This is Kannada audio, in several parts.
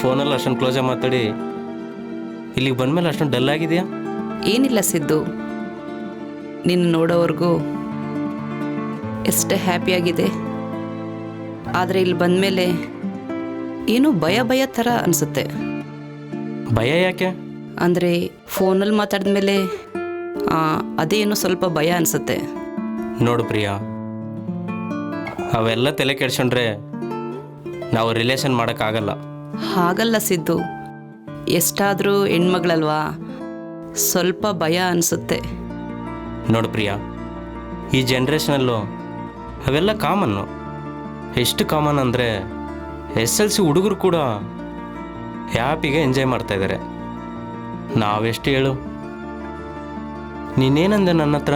ಫೋನಲ್ಲಿ ಅಷ್ಟೊಂದು ಕ್ಲೋಸಾಗಿ ಮಾತಾಡಿ ಇಲ್ಲಿಗೆ ಬಂದಮೇಲೆ ಅಷ್ಟೊಂದು ಡಲ್ ಆಗಿದೆಯಾ? ಏನಿಲ್ಲ ಸಿದ್ದು, ನಿನ್ನ ನೋಡೋವರೆಗೂ ಎಷ್ಟೇ ಹ್ಯಾಪಿಯಾಗಿದೆ. ಆದರೆ ಇಲ್ಲಿ ಬಂದಮೇಲೆ ಏನೋ ಭಯ ಭಯ ಥರ ಅನಿಸುತ್ತೆ. ಭಯ ಯಾಕೆ? ಅಂದರೆ ಫೋನಲ್ಲಿ ಮಾತಾಡಿದ್ಮೇಲೆ ಅದೇನೋ ಸ್ವಲ್ಪ ಭಯ ಅನಿಸುತ್ತೆ. ನೋಡು ಪ್ರಿಯಾ, ಅವೆಲ್ಲ ತಲೆ ಕೆಡ್ಸ್ಕೊಂಡ್ರೆ ನಾವು ರಿಲೇಷನ್ ಮಾಡೋಕ್ಕಾಗಲ್ಲ. ಹಾಗಲ್ಲ ಸಿದ್ದು, ಎಷ್ಟಾದರೂ ಹೆಣ್ಮಗಳಲ್ವಾ, ಸ್ವಲ್ಪ ಭಯ ಅನಿಸುತ್ತೆ. ನೋಡು ಪ್ರಿಯಾ, ಈ ಜನ್ರೇಷನಲ್ಲೂ ಅವೆಲ್ಲ ಕಾಮನ್ನು. ಎಷ್ಟು ಕಾಮನ್ ಅಂದರೆ SLC ಹುಡುಗರು ಕೂಡ ಹ್ಯಾಪಿಗೆ ಎಂಜಾಯ್ ಮಾಡ್ತಾಯಿದ್ದಾರೆ. ನಾವೆಷ್ಟು ಹೇಳು? ನೀನೇನಂದೆ ನನ್ನ ಹತ್ರ?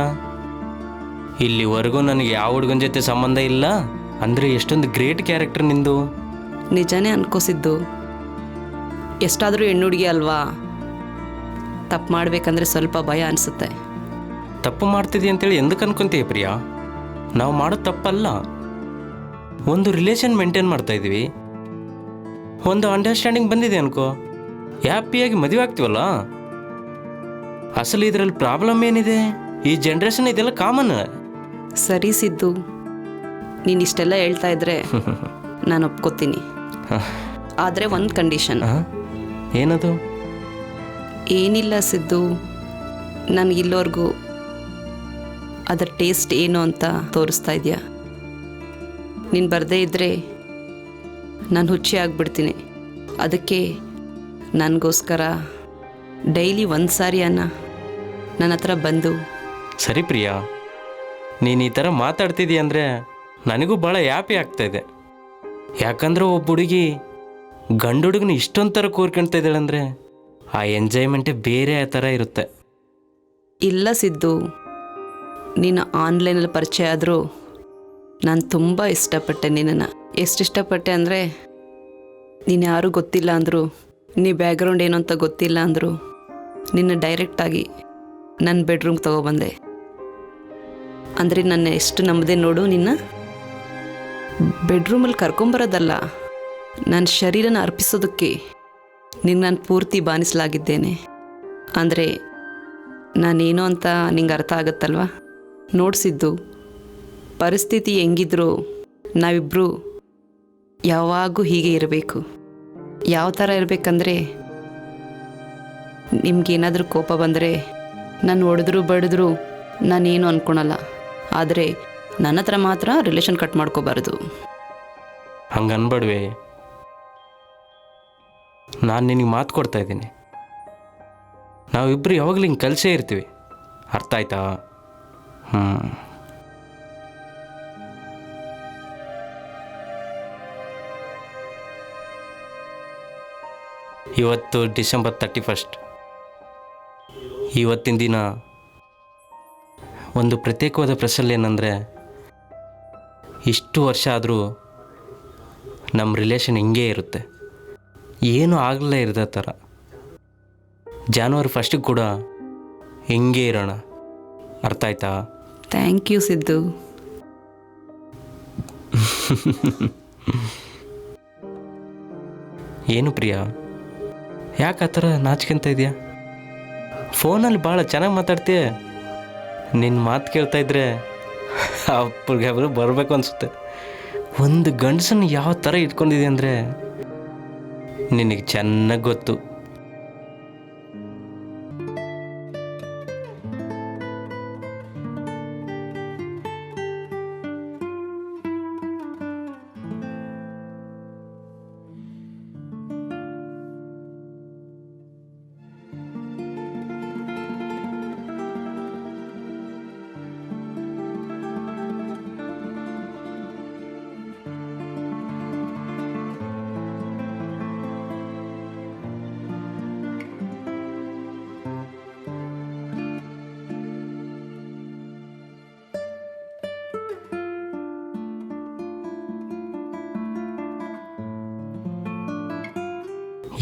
ಇಲ್ಲಿವರೆಗೂ ನನಗೆ ಯಾವ ಹುಡುಗನ ಜೊತೆ ಸಂಬಂಧ ಇಲ್ಲ ಅಂದರೆ ಎಷ್ಟೊಂದು ಗ್ರೇಟ್ ಕ್ಯಾರೆಕ್ಟರ್ ನಿಂದು. ನಿಜನೇ ಅನ್ಕೋಸಿದ್ದು. ಎಷ್ಟಾದರೂ ಹೆಣ್ಣು ಹುಡುಗಿ ಅಲ್ವಾ, ತಪ್ಪು ಮಾಡಬೇಕಂದ್ರೆ ಸ್ವಲ್ಪ ಭಯ ಅನಿಸುತ್ತೆ. ತಪ್ಪು ಮಾಡ್ತಿದ್ದೀವಿ ಅಂತೇಳಿ ಎಂದಕ್ಕೆ ಅನ್ಕೊತೀಯ ಪ್ರಿಯಾ? ನಾವು ಮಾಡೋದು ತಪ್ಪಲ್ಲ. ಒಂದು ರಿಲೇಷನ್ ಮೇಂಟೈನ್ ಮಾಡ್ತಾಯಿದ್ದೀವಿ, ಒಂದು ಅಂಡರ್ಸ್ಟ್ಯಾಂಡಿಂಗ್ ಬಂದಿದೆ ಅನ್ಕೋ, ಹ್ಯಾಪಿಯಾಗಿ ಮದುವೆ ಆಗ್ತೀವಲ್ಲ. ಅಸಲು ಇದರಲ್ಲಿ ಪ್ರಾಬ್ಲಮ್ ಏನಿದೆ? ಈ ಜನ್ರೇಷನ್ ಇದೆಲ್ಲ ಕಾಮನ್. ಸರಿ ಸಿದ್ದು, ನೀನು ಇಷ್ಟೆಲ್ಲ ಹೇಳ್ತಾ ಇದ್ರೆ ನಾನು ಒಪ್ಕೋತೀನಿ. ಆದರೆ ಒಂದು ಕಂಡೀಷನ್. ಏನದು? ಏನಿಲ್ಲ ಸಿದ್ದು, ನನಗಿಲ್ಲವರೆಗೂ ಅದರ ಟೇಸ್ಟ್ ಏನು ಅಂತ ತೋರಿಸ್ತಾ ಇದೆಯಾ. ನೀನು ಬರದೇ ಇದ್ದರೆ ನಾನು ಹುಚ್ಚಿ ಆಗಿಬಿಡ್ತೀನಿ. ಅದಕ್ಕೆ ನನಗೋಸ್ಕರ ಡೈಲಿ ಒಂದು ಸಾರಿ ನನ್ನ ಹತ್ರ ಬಂದು. ಸರಿ ಪ್ರಿಯಾ, ನೀನು ಈ ಥರ ಮಾತಾಡ್ತಿದ್ದೀಯ ಅಂದರೆ ನನಗೂ ಭಾಳ ಹ್ಯಾಪಿ ಆಗ್ತಾಯಿದೆ. ಯಾಕಂದ್ರೆ ಒಬ್ಬ ಹುಡುಗಿ ಗಂಡು ಹುಡುಗನ ಇಷ್ಟೊಂದು ಥರ ಕೋರ್ಕೊಳ್ತಾ ಇದ್ದಾಳಂದರೆ ಆ ಎಂಜಾಯ್ಮೆಂಟೇ ಬೇರೆ ಥರ ಇರುತ್ತೆ. ಇಲ್ಲ ಸಿದ್ದು, ನೀನು ಆನ್ಲೈನಲ್ಲಿ ಪರಿಚಯ ಆದರೂ ನಾನು ತುಂಬ ಇಷ್ಟಪಟ್ಟೆ ನಿನ್ನನ್ನು. ಎಷ್ಟು ಇಷ್ಟಪಟ್ಟೆ ಅಂದರೆ, ನೀನು ಯಾರೂ ಗೊತ್ತಿಲ್ಲ ಅಂದರು, ನೀ ಬ್ಯಾಕ್ಗ್ರೌಂಡ್ ಏನು ಅಂತ ಗೊತ್ತಿಲ್ಲ ಅಂದರು, ನಿನ್ನ ಡೈರೆಕ್ಟಾಗಿ ನನ್ನ ಬೆಡ್ರೂಮ್ಗೆ ತೊಗೊಬಂದೆ. ಅಂದರೆ ನನ್ನ ಎಷ್ಟು ನಂಬದೆ ನೋಡು. ನಿನ್ನ ಬೆಡ್ರೂಮಲ್ಲಿ ಕರ್ಕೊಂಬರೋದಲ್ಲ, ನನ್ನ ಶರೀರನ ಅರ್ಪಿಸೋದಕ್ಕೆ ನಿನ್ನ ನಾನು ಪೂರ್ತಿ ಬಾನಿಸಲಾಗಿದ್ದೇನೆ. ಅಂದರೆ ನಾನೇನು ಅಂತ ನಿಂಗೆ ಅರ್ಥ ಆಗುತ್ತಲ್ವ? ನೋಡಿಸಿದ್ದು ಪರಿಸ್ಥಿತಿ ಹೆಂಗಿದ್ರು ನಾವಿಬ್ಬರು ಯಾವಾಗೂ ಹೀಗೆ ಇರಬೇಕು. ಯಾವ ಥರ ಇರಬೇಕಂದ್ರೆ, ನಿಮ್ಗೇನಾದರೂ ಕೋಪ ಬಂದರೆ ನಾನು ಹೊಡೆದ್ರು ಬಡಿದ್ರು ನಾನೇನು ಅಂದ್ಕೊಳಲ್ಲ. ಆದರೆ ನನ್ನ ಹತ್ರ ಮಾತ್ರ ರಿಲೇಷನ್ ಕಟ್ ಮಾಡ್ಕೋಬಾರ್ದು. ಹಂಗೆ ಅನ್ಬೇಡ್ವೆ. ನಾನು ನಿನಗೆ ಮಾತು ಕೊಡ್ತಾ ಇದ್ದೀನಿ, ನಾವಿಬ್ಬರು ಯಾವಾಗಲೂ ಹಿಂಗೆ ಕಲಿಸೇ ಇರ್ತೀವಿ. ಅರ್ಥ ಆಯ್ತಾ? ಇವತ್ತು ಡಿಸೆಂಬರ್ 31. ಇವತ್ತಿನ ದಿನ ಒಂದು ಪ್ರತ್ಯೇಕವಾದ ಪ್ರಶ್ನೆ ಏನಂದರೆ, ಇಷ್ಟು ವರ್ಷ ಆದರೂ ನಮ್ಮ ರಿಲೇಷನ್ ಹಿಂಗೇ ಇರುತ್ತೆ, ಏನೂ ಆಗಲೇ ಇರದ ಥರ. ಜನವರಿ 1 ಕೂಡ ಹಿಂಗೇ ಇರೋಣ. ಅರ್ಥ ಆಯ್ತಾ? Thank you Siddu. ಏನು ಪ್ರಿಯಾ, ಯಾಕೆ ಆ ಥರ ನಾಚ್ಕೊಂತ ಇದೆಯಾ? ಫೋನಲ್ಲಿ ಭಾಳ ಚೆನ್ನಾಗಿ ಮಾತಾಡ್ತೀಯ. ನಿನ್ನ ಮಾತು ಕೇಳ್ತಾ ಇದ್ರೆ ಅಪ್ಪಗೆ ಬರಬೇಕು ಅನಿಸುತ್ತೆ. ಒಂದು ಗಂಡಸನ್ನು ಯಾವ ಥರ ಇಟ್ಕೊಂಡಿದೆ ಅಂದರೆ ನಿನಗೆ ಚೆನ್ನಾಗಿ ಗೊತ್ತು.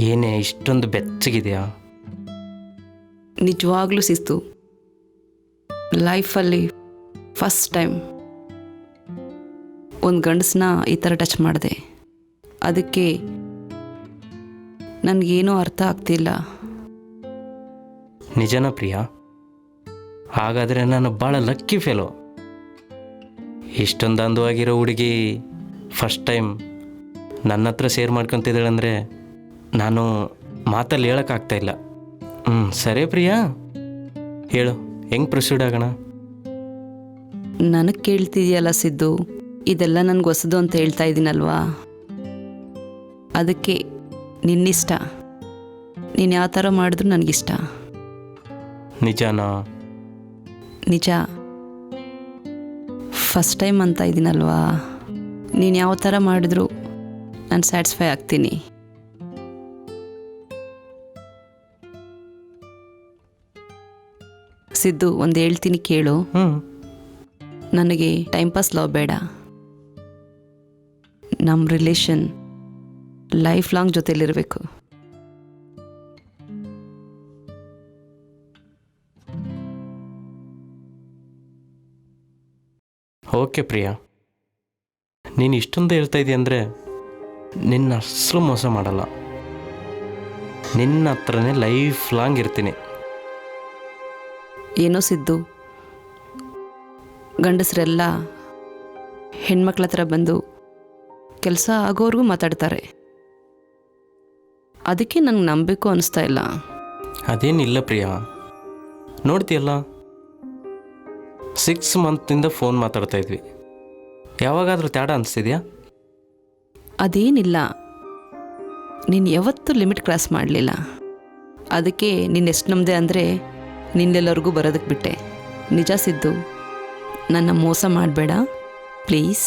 ಏನೇ ಇಷ್ಟೊಂದು ಬೆಚ್ಚಗಿದೆಯಾ? ನಿಜವಾಗ್ಲೂ ಸಿಸ್ತು, ಲೈಫಲ್ಲಿ ಫಸ್ಟ್ ಟೈಮ್ ಒಂದು ಗಂಡಸನ್ನ ಈ ಥರ ಟಚ್ ಮಾಡಿದೆ. ಅದಕ್ಕೆ ನನಗೇನೂ ಅರ್ಥ ಆಗ್ತಿಲ್ಲ. ನಿಜನಾ ಪ್ರಿಯಾ? ಹಾಗಾದರೆ ನಾನು ಭಾಳ ಲಕ್ಕಿ ಫೆಲೋ. ಇಷ್ಟೊಂದು ಅಂದವಾಗಿರೋ ಹುಡುಗಿ ಫಸ್ಟ್ ಟೈಮ್ ನನ್ನ ಹತ್ರ ಶೇರ್ ಮಾಡ್ಕೊತಿದ್ದಾಳಂದರೆ ನಾನು ಮಾತಲ್ಲಿ ಹೇಳೋಕ್ಕಾಗ್ತಾಯಿಲ್ಲ. ಸರಿ ಪ್ರಿಯಾ, ಹೇಳು, ಹೆಂಗೆ ಪ್ರೊಸೀಡ್ ಆಗೋಣ? ನನಗೆ ಕೇಳ್ತಿದೆಯಲ್ಲ ಸಿದ್ದು, ಇದೆಲ್ಲ ನನಗೆ ಹೊಸದು ಅಂತ ಹೇಳ್ತಾ ಇದ್ದೀನಲ್ವಾ, ಅದಕ್ಕೆ ನಿನ್ನಿಷ್ಟ. ನೀನು ಯಾವ ಥರ ಮಾಡಿದ್ರು ನನಗಿಷ್ಟ. ನಿಜನಾ? ನಿಜ. ಫಸ್ಟ್ ಟೈಮ್ ಅಂತ ಇದ್ದೀನಲ್ವಾ, ನೀನು ಯಾವ ಥರ ಮಾಡಿದ್ರು ನಾನು ಸ್ಯಾಟಿಸ್ಫೈ ಆಗ್ತೀನಿ. ಸಿದ್ದು, ಒಂದು ಹೇಳ್ತೀನಿ ಕೇಳು. ನನಗೆ ಟೈಮ್ ಪಾಸ್ ಲವ್ ಬೇಡ. ನಮ್ಮ ರಿಲೇಷನ್ ಲೈಫ್ ಲಾಂಗ್ ಜೊತೆಲಿರಬೇಕು. ಓಕೆ ಪ್ರಿಯಾ, ನೀನು ಇಷ್ಟೊಂದು ಹೇಳ್ತಾ ಇದೀಯ ಅಂದರೆ ನಿನ್ನ ಅಸಲು ಮೋಸ ಮಾಡಲ್ಲ. ನಿನ್ನ ಹತ್ರನೇ ಲೈಫ್ ಲಾಂಗ್ ಇರ್ತೀನಿ. ಏನೋ ಸಿದ್ದು, ಗಂಡಸರೆಲ್ಲ ಹೆಣ್ಮಕ್ಳ ಹತ್ರ ಬಂದು ಕೆಲಸ ಆಗೋರ್ಗೂ ಮಾತಾಡ್ತಾರೆ. ಅದಕ್ಕೆ ನಂಗೆ ನಂಬಬೇಕು ಅನಿಸ್ತಾ ಇಲ್ಲ. ಅದೇನಿಲ್ಲ ಪ್ರಿಯಾ, ನೋಡ್ತೀಯಲ್ಲ 6 ಮಂತಿಂದ ಫೋನ್ ಮಾತಾಡ್ತಾ ಇದ್ವಿ. ಯಾವಾಗಾದರೂ ತಡ ಅನಿಸ್ತಿದ್ಯಾ? ಅದೇನಿಲ್ಲ, ನೀನು ಯಾವತ್ತೂ ಲಿಮಿಟ್ ಕ್ರಾಸ್ ಮಾಡಲಿಲ್ಲ. ಅದಕ್ಕೆ ನೀನು ಎಷ್ಟು ನಂಬಿದೆ ಅಂದರೆ ನಿನ್ನೆಲ್ಲರಿಗೂ ಬರೋದಕ್ಕೆ ಬಿಟ್ಟೆ. ನಿಜ ಸಿದ್ದು, ನನ್ನ ಮೋಸ ಮಾಡಬೇಡ ಪ್ಲೀಸ್,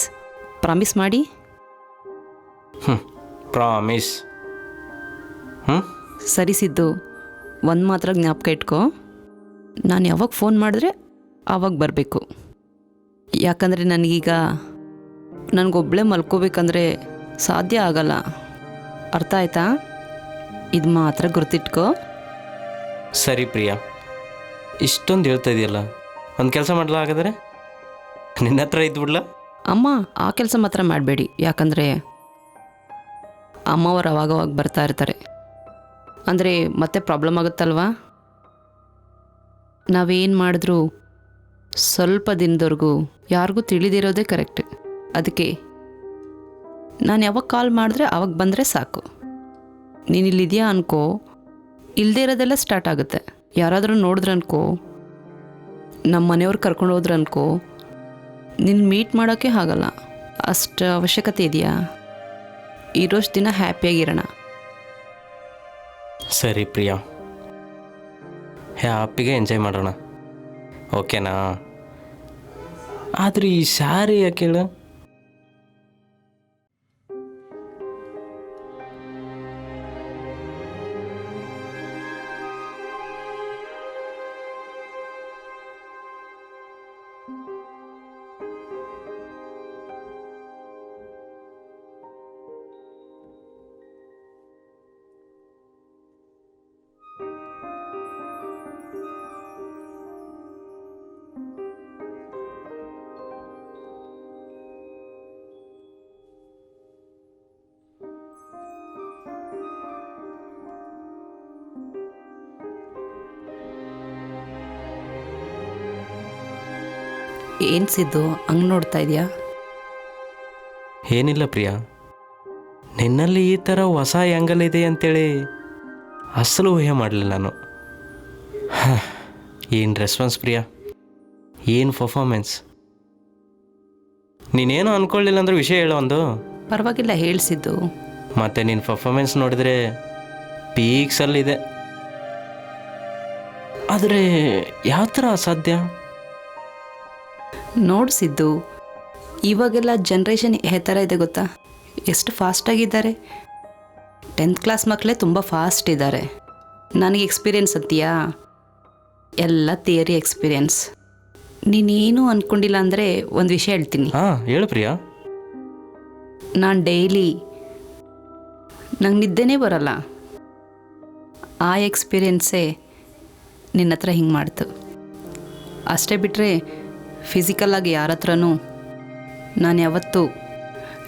ಪ್ರಾಮಿಸ್ ಮಾಡಿ. ಪ್ರಾಮಿಸ್. ಸರಿ ಸಿದ್ದು, ಒಂದು ಮಾತ್ರ ಜ್ಞಾಪಕ ಇಟ್ಕೋ, ನಾನು ಯಾವಾಗ ಫೋನ್ ಮಾಡಿದ್ರೆ ಆವಾಗ ಬರಬೇಕು. ಯಾಕಂದರೆ ನನಗೊಬ್ಬಳೇ ಮಲ್ಕೋಬೇಕಂದ್ರೆ ಸಾಧ್ಯ ಆಗಲ್ಲ. ಅರ್ಥ ಆಯ್ತಾ? ಇದು ಮಾತ್ರ ಗುರ್ತಿಟ್ಕೋ. ಸರಿ ಪ್ರಿಯಾ, ಇಷ್ಟೊಂದು ಹೇಳ್ತಾ ಇದೆಯಲ್ಲ, ಒಂದು ಕೆಲಸ ಮಾಡಲ, ಹಾಗಾದರೆ ನಿನ್ನ ಹತ್ರ ಇದ್ಬಿಡ್ಲಾ? ಅಮ್ಮ, ಆ ಕೆಲಸ ಮಾತ್ರ ಮಾಡಬೇಡಿ. ಯಾಕಂದರೆ ಅಮ್ಮವ್ರು ಅವಾಗವಾಗ ಬರ್ತಾ ಇರ್ತಾರೆ, ಅಂದರೆ ಮತ್ತೆ ಪ್ರಾಬ್ಲಮ್ ಆಗುತ್ತಲ್ವಾ. ನಾವೇನು ಮಾಡಿದ್ರೂ ಸ್ವಲ್ಪ ದಿನದವರೆಗೂ ಯಾರಿಗೂ ತಿಳಿದಿರೋದೇ ಕರೆಕ್ಟ್. ಅದಕ್ಕೆ ನಾನು ಯಾವಾಗ ಕಾಲ್ ಮಾಡಿದ್ರೆ ಆವಾಗ ಬಂದರೆ ಸಾಕು. ನೀನು ಇಲ್ಲಿದೆಯಾ ಅನ್ಕೋ, ಇಲ್ಲದೇ ಇರೋದೆಲ್ಲ ಸ್ಟಾರ್ಟ್ ಆಗುತ್ತೆ. ಯಾರಾದರೂ ನೋಡಿದ್ರೆ ಅನ್ಕೋ, ನಮ್ಮ ಮನೆಯವ್ರು ಕರ್ಕೊಂಡು ಹೋದ್ರೆ ಅನ್ಕೋ, ನಿನ್ನ ಮೀಟ್ ಮಾಡೋಕ್ಕೆ ಆಗಲ್ಲ. ಅಷ್ಟು ಅವಶ್ಯಕತೆ ಇದೆಯಾ? ಇರೋಷ್ಟು ದಿನ ಹ್ಯಾಪಿಯಾಗಿರೋಣ. ಸರಿ ಪ್ರಿಯಾ, ಹ್ಯಾಪಿಗೆ ಎಂಜಾಯ್ ಮಾಡೋಣ, ಓಕೆನಾ? ಆದರೆ ಈ ಸ್ಯಾರಿ ಯಾಕೆ ಹೇಳು? ಏನು ಸಿದ್ದು ಹಂಗೆ ನೋಡ್ತಾ ಇದೆಯಾ? ಏನಿಲ್ಲ ಪ್ರಿಯಾ, ನಿನ್ನಲ್ಲಿ ಈ ಥರ ಹೊಸ ಆ್ಯಂಗಲ್ ಇದೆ ಅಂತೇಳಿ ಅಸಲು ಊಹೆ ಮಾಡಲಿಲ್ಲ ನಾನು. ಏನು ರೆಸ್ಪಾನ್ಸ್ ಪ್ರಿಯಾ, ಏನು ಪರ್ಫಾರ್ಮೆನ್ಸ್! ನೀನೇನು ಅಂದ್ಕೊಳ್ಳಿಲ್ಲ ಅಂದ್ರೆ ವಿಷಯ ಹೇಳೋ ಒಂದು. ಪರವಾಗಿಲ್ಲ, ಹೇಳಿಸಿದ್ದು. ಮತ್ತು ನಿನ್ನ ಪರ್ಫಾರ್ಮೆನ್ಸ್ ನೋಡಿದರೆ ಪೀಕ್ಸಲ್ಲಿದೆ. ಆದರೆ ಯಾವ ಥರ ಅಸಾಧ್ಯ? ನೋಡಿಸಿದ್ದು, ಇವಾಗೆಲ್ಲ ಜನ್ರೇಷನ್ ಯಾವ ಥರ ಇದೆ ಗೊತ್ತಾ? ಎಷ್ಟು ಫಾಸ್ಟಾಗಿದ್ದಾರೆ. 10th ಕ್ಲಾಸ್ ಮಕ್ಕಳೇ ತುಂಬ ಫಾಸ್ಟ್ ಇದ್ದಾರೆ. ನನಗೆ ಎಕ್ಸ್ಪೀರಿಯೆನ್ಸ್ ಅಂತೀಯಾ? ಎಲ್ಲ ಥಿಯರಿ ಎಕ್ಸ್ಪೀರಿಯೆನ್ಸ್. ನೀನೇನು ಅಂದ್ಕೊಂಡಿಲ್ಲ ಅಂದರೆ ಒಂದು ವಿಷಯ ಹೇಳ್ತೀನಿ. ಹಾಂ, ಹೇಳು ಪ್ರಿಯಾ. ನಾನು ಡೈಲಿ ನಂಗೆ ನಿದ್ದೆನೇ ಬರಲ್ಲ. ಆ ಎಕ್ಸ್ಪೀರಿಯೆನ್ಸೇ ನಿನ್ನ ಹತ್ರ ಹಿಂಗೆ ಮಾಡ್ತು. ಅಷ್ಟೇ ಬಿಟ್ಟರೆ ಫಿಸಿಕಲಾಗಿ ಯಾರ ಹತ್ರನೂ ನಾನು ಯಾವತ್ತೂ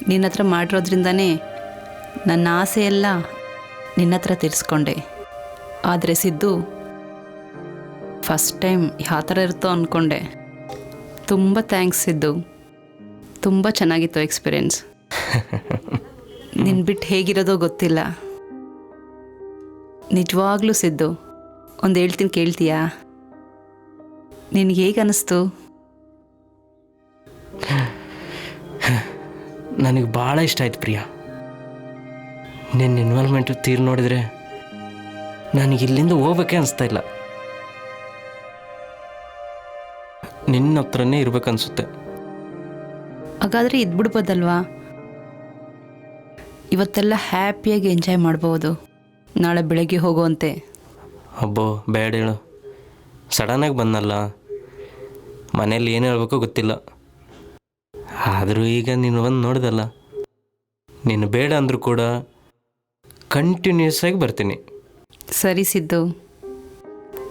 ನಿನ್ನ ಹತ್ರ ಮಾಡಿರೋದ್ರಿಂದನೇ ನನ್ನ ಆಸೆ ಎಲ್ಲ ನಿನ್ನ ಹತ್ರ ತೀರಿಸ್ಕೊಂಡೆ. ಆದರೆ ಸಿದ್ದು, ಫಸ್ಟ್ ಟೈಮ್ ಯಾವ ಥರ ಇರುತ್ತೋ ಅಂದ್ಕೊಂಡೆ. ತುಂಬ ಥ್ಯಾಂಕ್ಸ್ ಸಿದ್ದು, ತುಂಬ ಚೆನ್ನಾಗಿತ್ತು ಎಕ್ಸ್ಪೀರಿಯೆನ್ಸ್. ನಿನ್ನ ಬಿಟ್ಟು ಹೇಗಿರೋದೋ ಗೊತ್ತಿಲ್ಲ. ನಿಜವಾಗ್ಲೂ ಸಿದ್ದು, ಒಂದು ಹೇಳ್ತೀನಿ ಕೇಳ್ತೀಯಾ? ನಿನಗೆ ಹೇಗೆ ಅನ್ನಿಸ್ತು? ನನಗೆ ಭಾಳ ಇಷ್ಟ ಆಯ್ತು ಪ್ರಿಯಾ. ನಿನ್ನ ಇನ್ವಾಲ್ವ್ಮೆಂಟು ತೀರ್ ನೋಡಿದರೆ ನನಗೆ ಇಲ್ಲಿಂದ ಹೋಗ್ಬೇಕೇ ಅನಿಸ್ತಾ ಇಲ್ಲ. ನಿನ್ನ ಹತ್ರನೇ ಇರ್ಬೇಕನ್ಸುತ್ತೆ. ಹಾಗಾದರೆ ಇದ್ಬಿಡ್ಬೋದಲ್ವಾ? ಇವತ್ತೆಲ್ಲ ಹ್ಯಾಪಿಯಾಗಿ ಎಂಜಾಯ್ ಮಾಡ್ಬೋದು. ನಾಳೆ ಬೆಳಗ್ಗೆ ಹೋಗುವಂತೆ. ಅಬ್ಬೋ ಬೇಡ ಹೇಳು, ಸಡನ್ನಾಗಿ ಬಂದಲ್ಲ, ಮನೇಲಿ ಏನು ಹೇಳ್ಬೇಕೋ ಗೊತ್ತಿಲ್ಲ. ಆದರೂ ಈಗ ನೀನು ಬಂದು ನೋಡ್ದಲ್ಲ, ನೀನು ಬೇಡ ಅಂದರೂ ಕೂಡ ಕಂಟಿನ್ಯೂಸ್ ಆಗಿ ಬರ್ತೀನಿ. ಸರಿ ಸಿದ್ದು,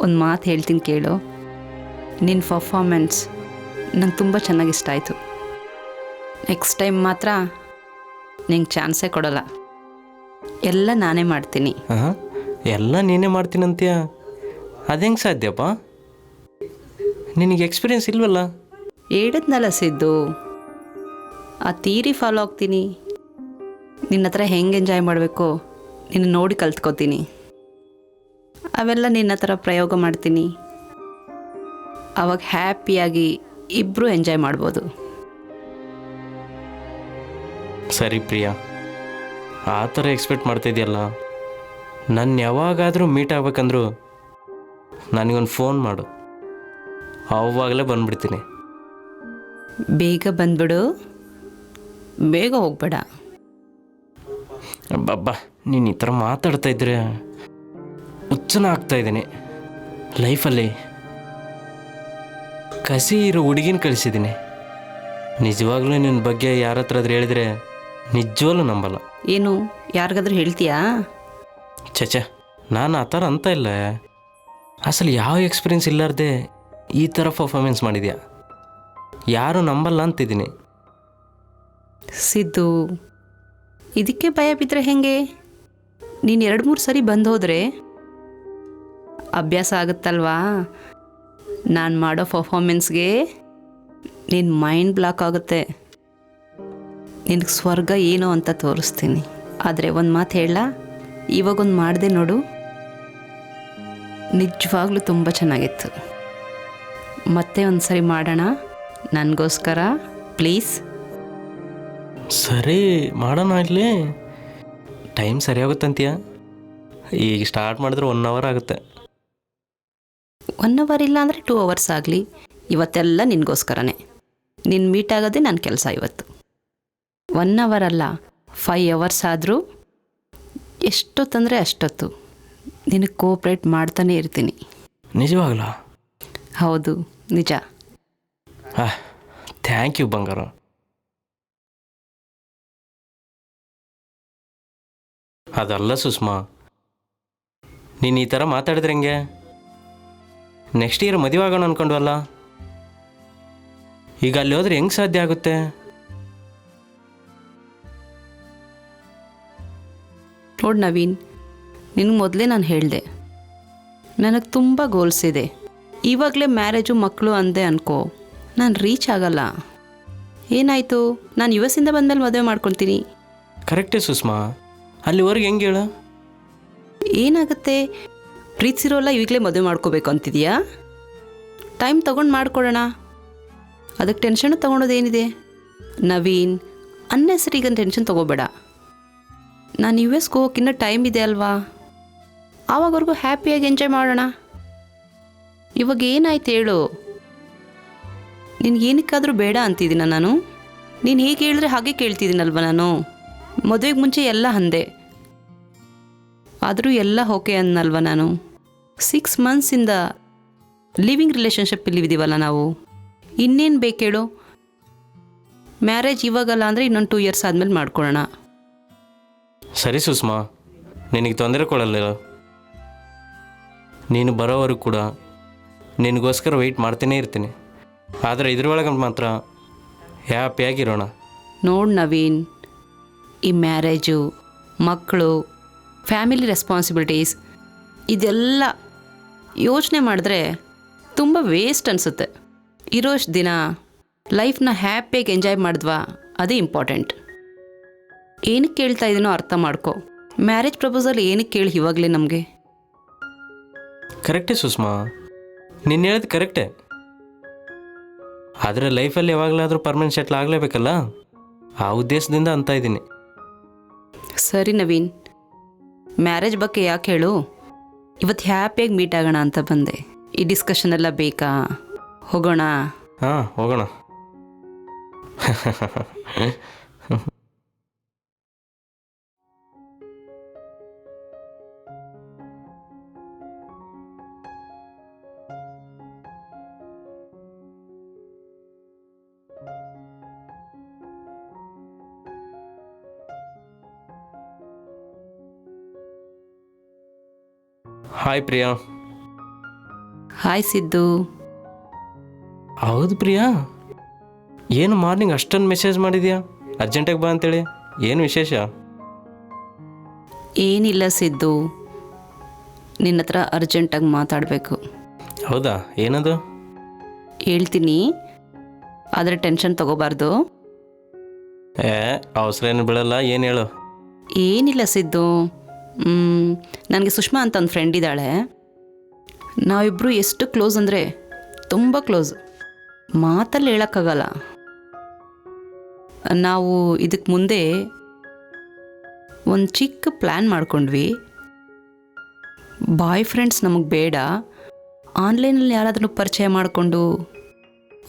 ಒಂದು ಮಾತು ಹೇಳ್ತೀನಿ ಕೇಳು. ನಿನ್ನ ಪರ್ಫಾರ್ಮೆನ್ಸ್ ನಂಗೆ ತುಂಬ ಚೆನ್ನಾಗಿ ಇಷ್ಟ ಆಯಿತು. ನೆಕ್ಸ್ಟ್ ಟೈಮ್ ಮಾತ್ರ ನಿಂಗೆ ಚಾನ್ಸೇ ಕೊಡೋಲ್ಲ, ಎಲ್ಲ ನಾನೇ ಮಾಡ್ತೀನಿ. ಹಾಂ, ಎಲ್ಲ ನೀನೇ ಮಾಡ್ತೀನಂತೀಯ? ಅದೆಂಗೆ ಸಾಧ್ಯಪ್ಪ? ನಿನಗೆ ಎಕ್ಸ್ಪೀರಿಯೆನ್ಸ್ ಇಲ್ವಲ್ಲ? ಹೇಳಿದ್ನಲ್ಲ ಸಿದ್ದು, ಆ ಥಿಯರಿ ಫಾಲೋ ಆಗ್ತೀನಿ. ನಿನ್ನ ಹತ್ರ ಹೆಂಗೆ ಎಂಜಾಯ್ ಮಾಡಬೇಕು ನಿನ್ನ ನೋಡಿ ಕಲ್ತ್ಕೋತೀನಿ. ಅವೆಲ್ಲ ನಿನ್ನ ಹತ್ರ ಪ್ರಯೋಗ ಮಾಡ್ತೀನಿ. ಆವಾಗ ಹ್ಯಾಪಿಯಾಗಿ ಇಬ್ಬರು ಎಂಜಾಯ್ ಮಾಡ್ಬೋದು. ಸರಿ ಪ್ರಿಯಾ, ಆ ಥರ ಎಕ್ಸ್ಪೆಕ್ಟ್ ಮಾಡ್ತಾಯಿದ್ಯಲ್ಲ. ನಾನು ಯಾವಾಗಾದರೂ ಮೀಟ್ ಆಗ್ಬೇಕಂದ್ರೂ ನನಗೊಂದು ಫೋನ್ ಮಾಡು, ಆವಾಗಲೇ ಬಂದುಬಿಡ್ತೀನಿ. ಬೇಗ ಬಂದ್ಬಿಡು, ಬೇಗ ಹೋಗ್ಬೇಡ. ಅಬ್ಬಬ್ಬಾ, ನೀನು ಈ ಥರ ಮಾತಾಡ್ತಾ ಇದ್ರೆ ಹುಚ್ಚನ ಆಗ್ತಾಯಿದ್ದೀನಿ. ಲೈಫಲ್ಲಿ ಕಸಿ ಇರೋ ಹುಡುಗಿನ ಕಳಿಸಿದ್ದೀನಿ. ನಿಜವಾಗ್ಲೂ ನಿನ್ನ ಬಗ್ಗೆ ಯಾರ ಹತ್ರ ಆದ್ರೂ ಹೇಳಿದರೆ ನಿಜವಾಗ್ಲೂ ನಂಬಲ್ಲ. ಏನು, ಯಾರಿಗಾದ್ರೂ ಹೇಳ್ತೀಯಾ? ಚಚ, ನಾನು ಆ ಥರ ಅಂತ ಇಲ್ಲ. ಅಸಲು ಯಾವ ಎಕ್ಸ್ಪೀರಿಯೆನ್ಸ್ ಇಲ್ಲಾರ್ದೆ ಈ ಥರ ಪರ್ಫಾರ್ಮೆನ್ಸ್ ಮಾಡಿದ್ಯಾ, ಯಾರೂ ನಂಬಲ್ಲ ಅಂತಿದ್ದೀನಿ. ಸಿದ್ದು, ಇದಕ್ಕೆ ಭಯ ಬಿದ್ದರೆ ಹೇಗೆ? ನೀನು 2-3 ಸರಿ ಬಂದು ಹೋದರೆ ಅಭ್ಯಾಸ ಆಗುತ್ತಲ್ವಾ. ನಾನು ಮಾಡೋ ಪರ್ಫಾರ್ಮೆನ್ಸ್ಗೆ ನಿನ್ನ ಮೈಂಡ್ ಬ್ಲಾಕ್ ಆಗುತ್ತೆ. ನಿನಗೆ ಸ್ವರ್ಗ ಏನು ಅಂತ ತೋರಿಸ್ತೀನಿ. ಆದರೆ ಒಂದು ಮಾತು ಹೇಳ, ಇವಾಗೊಂದು ಮಾಡಿದೆ ನೋಡು, ನಿಜವಾಗ್ಲೂ ತುಂಬ ಚೆನ್ನಾಗಿತ್ತು. ಮತ್ತೆ ಒಂದು ಸರಿ ಮಾಡೋಣ, ನನಗೋಸ್ಕರ ಪ್ಲೀಸ್. ಸರಿ ಮಾಡೋಣ. ಇಲ್ಲಿ ಟೈಮ್ ಸರಿಯಾಗುತ್ತಂತೀಯ? ಈಗ ಸ್ಟಾರ್ಟ್ ಮಾಡಿದ್ರೆ 1 ಅವರ್ ಆಗುತ್ತೆ. 1 ಅವರ್ ಇಲ್ಲ ಅಂದರೆ 2 ಅವರ್ಸ್ ಆಗಲಿ. ಇವತ್ತೆಲ್ಲ ನಿನಗೋಸ್ಕರನೇ. ನಿನ್ನ ಮೀಟ್ ಆಗೋದೇ ನನ್ನ ಕೆಲಸ ಇವತ್ತು. 1 ಅವರ್ ಅಲ್ಲ, 5 ಅವರ್ಸ್ ಆದರೂ ಎಷ್ಟೊತ್ತಂದರೆ ಅಷ್ಟೊತ್ತು ನಿನಗೆ ಕೋಪ್ರೇಟ್ ಮಾಡ್ತಾನೆ ಇರ್ತೀನಿ. ನಿಜವಾಗ್ಲಾ? ಹೌದು, ನಿಜ. ಥ್ಯಾಂಕ್ ಯು ಬಂಗಾರ. ಅದಲ್ಲ ಸುಷ್ಮಾ, ನೀನು ಈ ಥರ ಮಾತಾಡಿದ್ರೆ ಹೆಂಗೆ? ನೆಕ್ಸ್ಟ್ ಇಯರ್ ಮದುವೆ ಆಗೋಣ ಅಂದ್ಕೊಂಡ್ವಲ್ಲ, ಈಗ ಅಲ್ಲಿ ಹೋದ್ರೆ ಹೆಂಗೆ ಸಾಧ್ಯ ಆಗುತ್ತೆ? ನೋಡು ನವೀನ್, ನಿನಗೆ ಮೊದಲೇ ನಾನು ಹೇಳಿದೆ, ನನಗೆ ತುಂಬ ಗೋಲ್ಸ್ ಇದೆ. ಇವಾಗಲೇ ಮ್ಯಾರೇಜು ಮಕ್ಕಳು ಅಂದೆ ಅನ್ಕೋ, ನಾನು ರೀಚ್ ಆಗಲ್ಲ. ಏನಾಯಿತು, ನಾನು US ಇಂದ ಬಂದಮೇಲೆ ಮದುವೆ ಮಾಡ್ಕೊತೀನಿ. ಕರೆಕ್ಟೇ ಸುಷ್ಮಾ, ಅಲ್ಲಿವರೆಗೆ ಹೆಂಗೆ ಹೇಳು? ಏನಾಗುತ್ತೆ, ಪ್ರೀತಿಸಿರೋಲ್ಲ ಈಗಲೇ ಮದುವೆ ಮಾಡ್ಕೋಬೇಕು ಅಂತಿದೆಯಾ? ಟೈಮ್ ತೊಗೊಂಡು ಮಾಡ್ಕೊಡೋಣ, ಅದಕ್ಕೆ ಟೆನ್ಷನು ತೊಗೊಳೋದೇನಿದೆ? ನವೀನ್, ಅನ್ನೆಸರಿಗಂತ ಟೆನ್ಷನ್ ತೊಗೋಬೇಡ. ನಾನು US ಹೋಗೋಕ್ಕಿನ್ನ ಟೈಮ್ ಇದೆ ಅಲ್ವಾ, ಆವಾಗವರೆಗೂ ಹ್ಯಾಪಿಯಾಗಿ ಎಂಜಾಯ್ ಮಾಡೋಣ. ಇವಾಗ ಏನಾಯ್ತು ಹೇಳು? ನಿನಗೇನಕ್ಕಾದರೂ ಬೇಡ ಅಂತಿದ್ದೀನ ನಾನು? ನೀನು ಹೇಗೆ ಹೇಳಿದ್ರೆ ಹಾಗೆ ಕೇಳ್ತಿದ್ದೀನಲ್ವ ನಾನು. ಮದುವೆಗೆ ಮುಂಚೆ ಎಲ್ಲ ಅಂದೆ, ಆದರೂ ಎಲ್ಲ ಓಕೆ ಅನ್ನಲ್ವ ನಾನು. 6 ಮಂತ್ಸಿಂದ ಲಿವಿಂಗ್ ರಿಲೇಷನ್ಶಿಪ್ಪಲ್ಲಿ ಇದ್ದೀವಲ್ಲ ನಾವು, ಇನ್ನೇನು ಬೇಕೇಳು? ಮ್ಯಾರೇಜ್ ಇವಾಗಲ್ಲ ಅಂದರೆ ಇನ್ನೊಂದು 2 ಇಯರ್ಸ್ ಆದಮೇಲೆ ಮಾಡ್ಕೊಳ್ಳೋಣ. ಸರಿ ಸುಷ್ಮಾ, ನಿನಗೆ ತೊಂದರೆ ಕೊಡಲ್ಲ. ನೀನು ಬರೋವರೆಗೂ ಕೂಡ ನಿನಗೋಸ್ಕರ ವೆಯ್ಟ್ ಮಾಡ್ತಾನೇ ಇರ್ತೀನಿ. ಆದರೆ ಇದ್ರೊಳಗೆ ಮಾತ್ರ ಹ್ಯಾಪಿಯಾಗಿರೋಣ. ನೋಡು ನವೀನ್, ಈ ಮ್ಯಾರೇಜು, ಮಕ್ಕಳು ಫ್ಯಾಮಿಲಿ ರೆಸ್ಪಾನ್ಸಿಬಿಲಿಟೀಸ್ ಇದೆಲ್ಲ ಯೋಚನೆ ಮಾಡಿದ್ರೆ ತುಂಬ ವೇಸ್ಟ್ ಅನಿಸುತ್ತೆ. ಇರೋಷ್ಟು ದಿನ ಲೈಫ್ನ ಹ್ಯಾಪಿಯಾಗಿ ಎಂಜಾಯ್ ಮಾಡಿದ್ವಾ ಅದೇ ಇಂಪಾರ್ಟೆಂಟ್. ಏನಕ್ಕೆ ಕೇಳ್ತಾ ಇದೀನೋ ಅರ್ಥ ಮಾಡ್ಕೊ. ಮ್ಯಾರೇಜ್ ಪ್ರಪೋಸಲ್ ಏನಕ್ಕೆ ಕೇಳಿ ಇವಾಗಲೇ ನಮಗೆ? ಕರೆಕ್ಟೇ ಸುಷ್ಮಾ, ನೀನು ಹೇಳೋದು ಕರೆಕ್ಟೇ. ಆದರೆ ಲೈಫಲ್ಲಿ ಯಾವಾಗಲಾದರೂ ಪರ್ಮನೆಂಟ್ ಸೆಟ್ಲ್ ಆಗಲೇಬೇಕಲ್ಲ, ಆ ಉದ್ದೇಶದಿಂದ ಅಂತ ಇದ್ದೀನಿ. ಸರಿ ನವೀನ್, ಮ್ಯಾರೇಜ್ ಬಗ್ಗೆ ಯಾಕೆ ಹೇಳು? ಇವತ್ತು ಹ್ಯಾಪಿಯಾಗಿ ಮೀಟ್ ಆಗೋಣ ಅಂತ ಬಂದೆ. ಈ ಡಿಸ್ಕಷನ್ ಎಲ್ಲ ಬೇಕಾ? ಹೋಗೋಣ. ಹಾಂ, ಹೋಗೋಣ. ಹಾಯ್ ಪ್ರಿಯಾ. ಹಾಯ್ ಸಿದ್ದು. ಹೌದು ಪ್ರಿಯಾ, ಏನು ಮಾರ್ನಿಂಗ್ ಅಷ್ಟೊಂದು ಮೆಸೇಜ್ ಮಾಡಿದ್ಯಾ? ಅರ್ಜೆಂಟಾಗಿ ಬಾ ಅಂತೇಳಿ. ಏನು ವಿಶೇಷ? ಏನಿಲ್ಲ ಸಿದ್ದು, ನಿನ್ನ ಹತ್ರ ಅರ್ಜೆಂಟಾಗಿ ಮಾತಾಡಬೇಕು. ಹೌದಾ? ಏನದು? ಹೇಳ್ತೀನಿ, ಆದರೆ ಟೆನ್ಷನ್ ತಗೋಬಾರ್ದು. ಅವಸರ ಏನು ಬೀಳಲ್ಲ, ಏನು ಹೇಳು. ಏನಿಲ್ಲ ಸಿದ್ದು, ನನಗೆ ಸುಷ್ಮಾ ಅಂತ ಒಂದು ಫ್ರೆಂಡ್ ಇದ್ದಾಳೆ. ನಾವಿಬ್ಬರು ಎಷ್ಟು ಕ್ಲೋಸ್ ಅಂದರೆ ತುಂಬ ಕ್ಲೋಸ್, ಮಾತಲ್ಲಿ ಹೇಳೋಕ್ಕಾಗಲ್ಲ. ನಾವು ಇದಕ್ಕೆ ಮುಂದೆ ಒಂದು ಚಿಕ್ಕ ಪ್ಲ್ಯಾನ್ ಮಾಡ್ಕೊಂಡ್ವಿ. ಬಾಯ್ ಫ್ರೆಂಡ್ಸ್ ನಮಗೆ ಬೇಡ, ಆನ್ಲೈನಲ್ಲಿ ಯಾರಾದರೂ ಪರಿಚಯ ಮಾಡಿಕೊಂಡು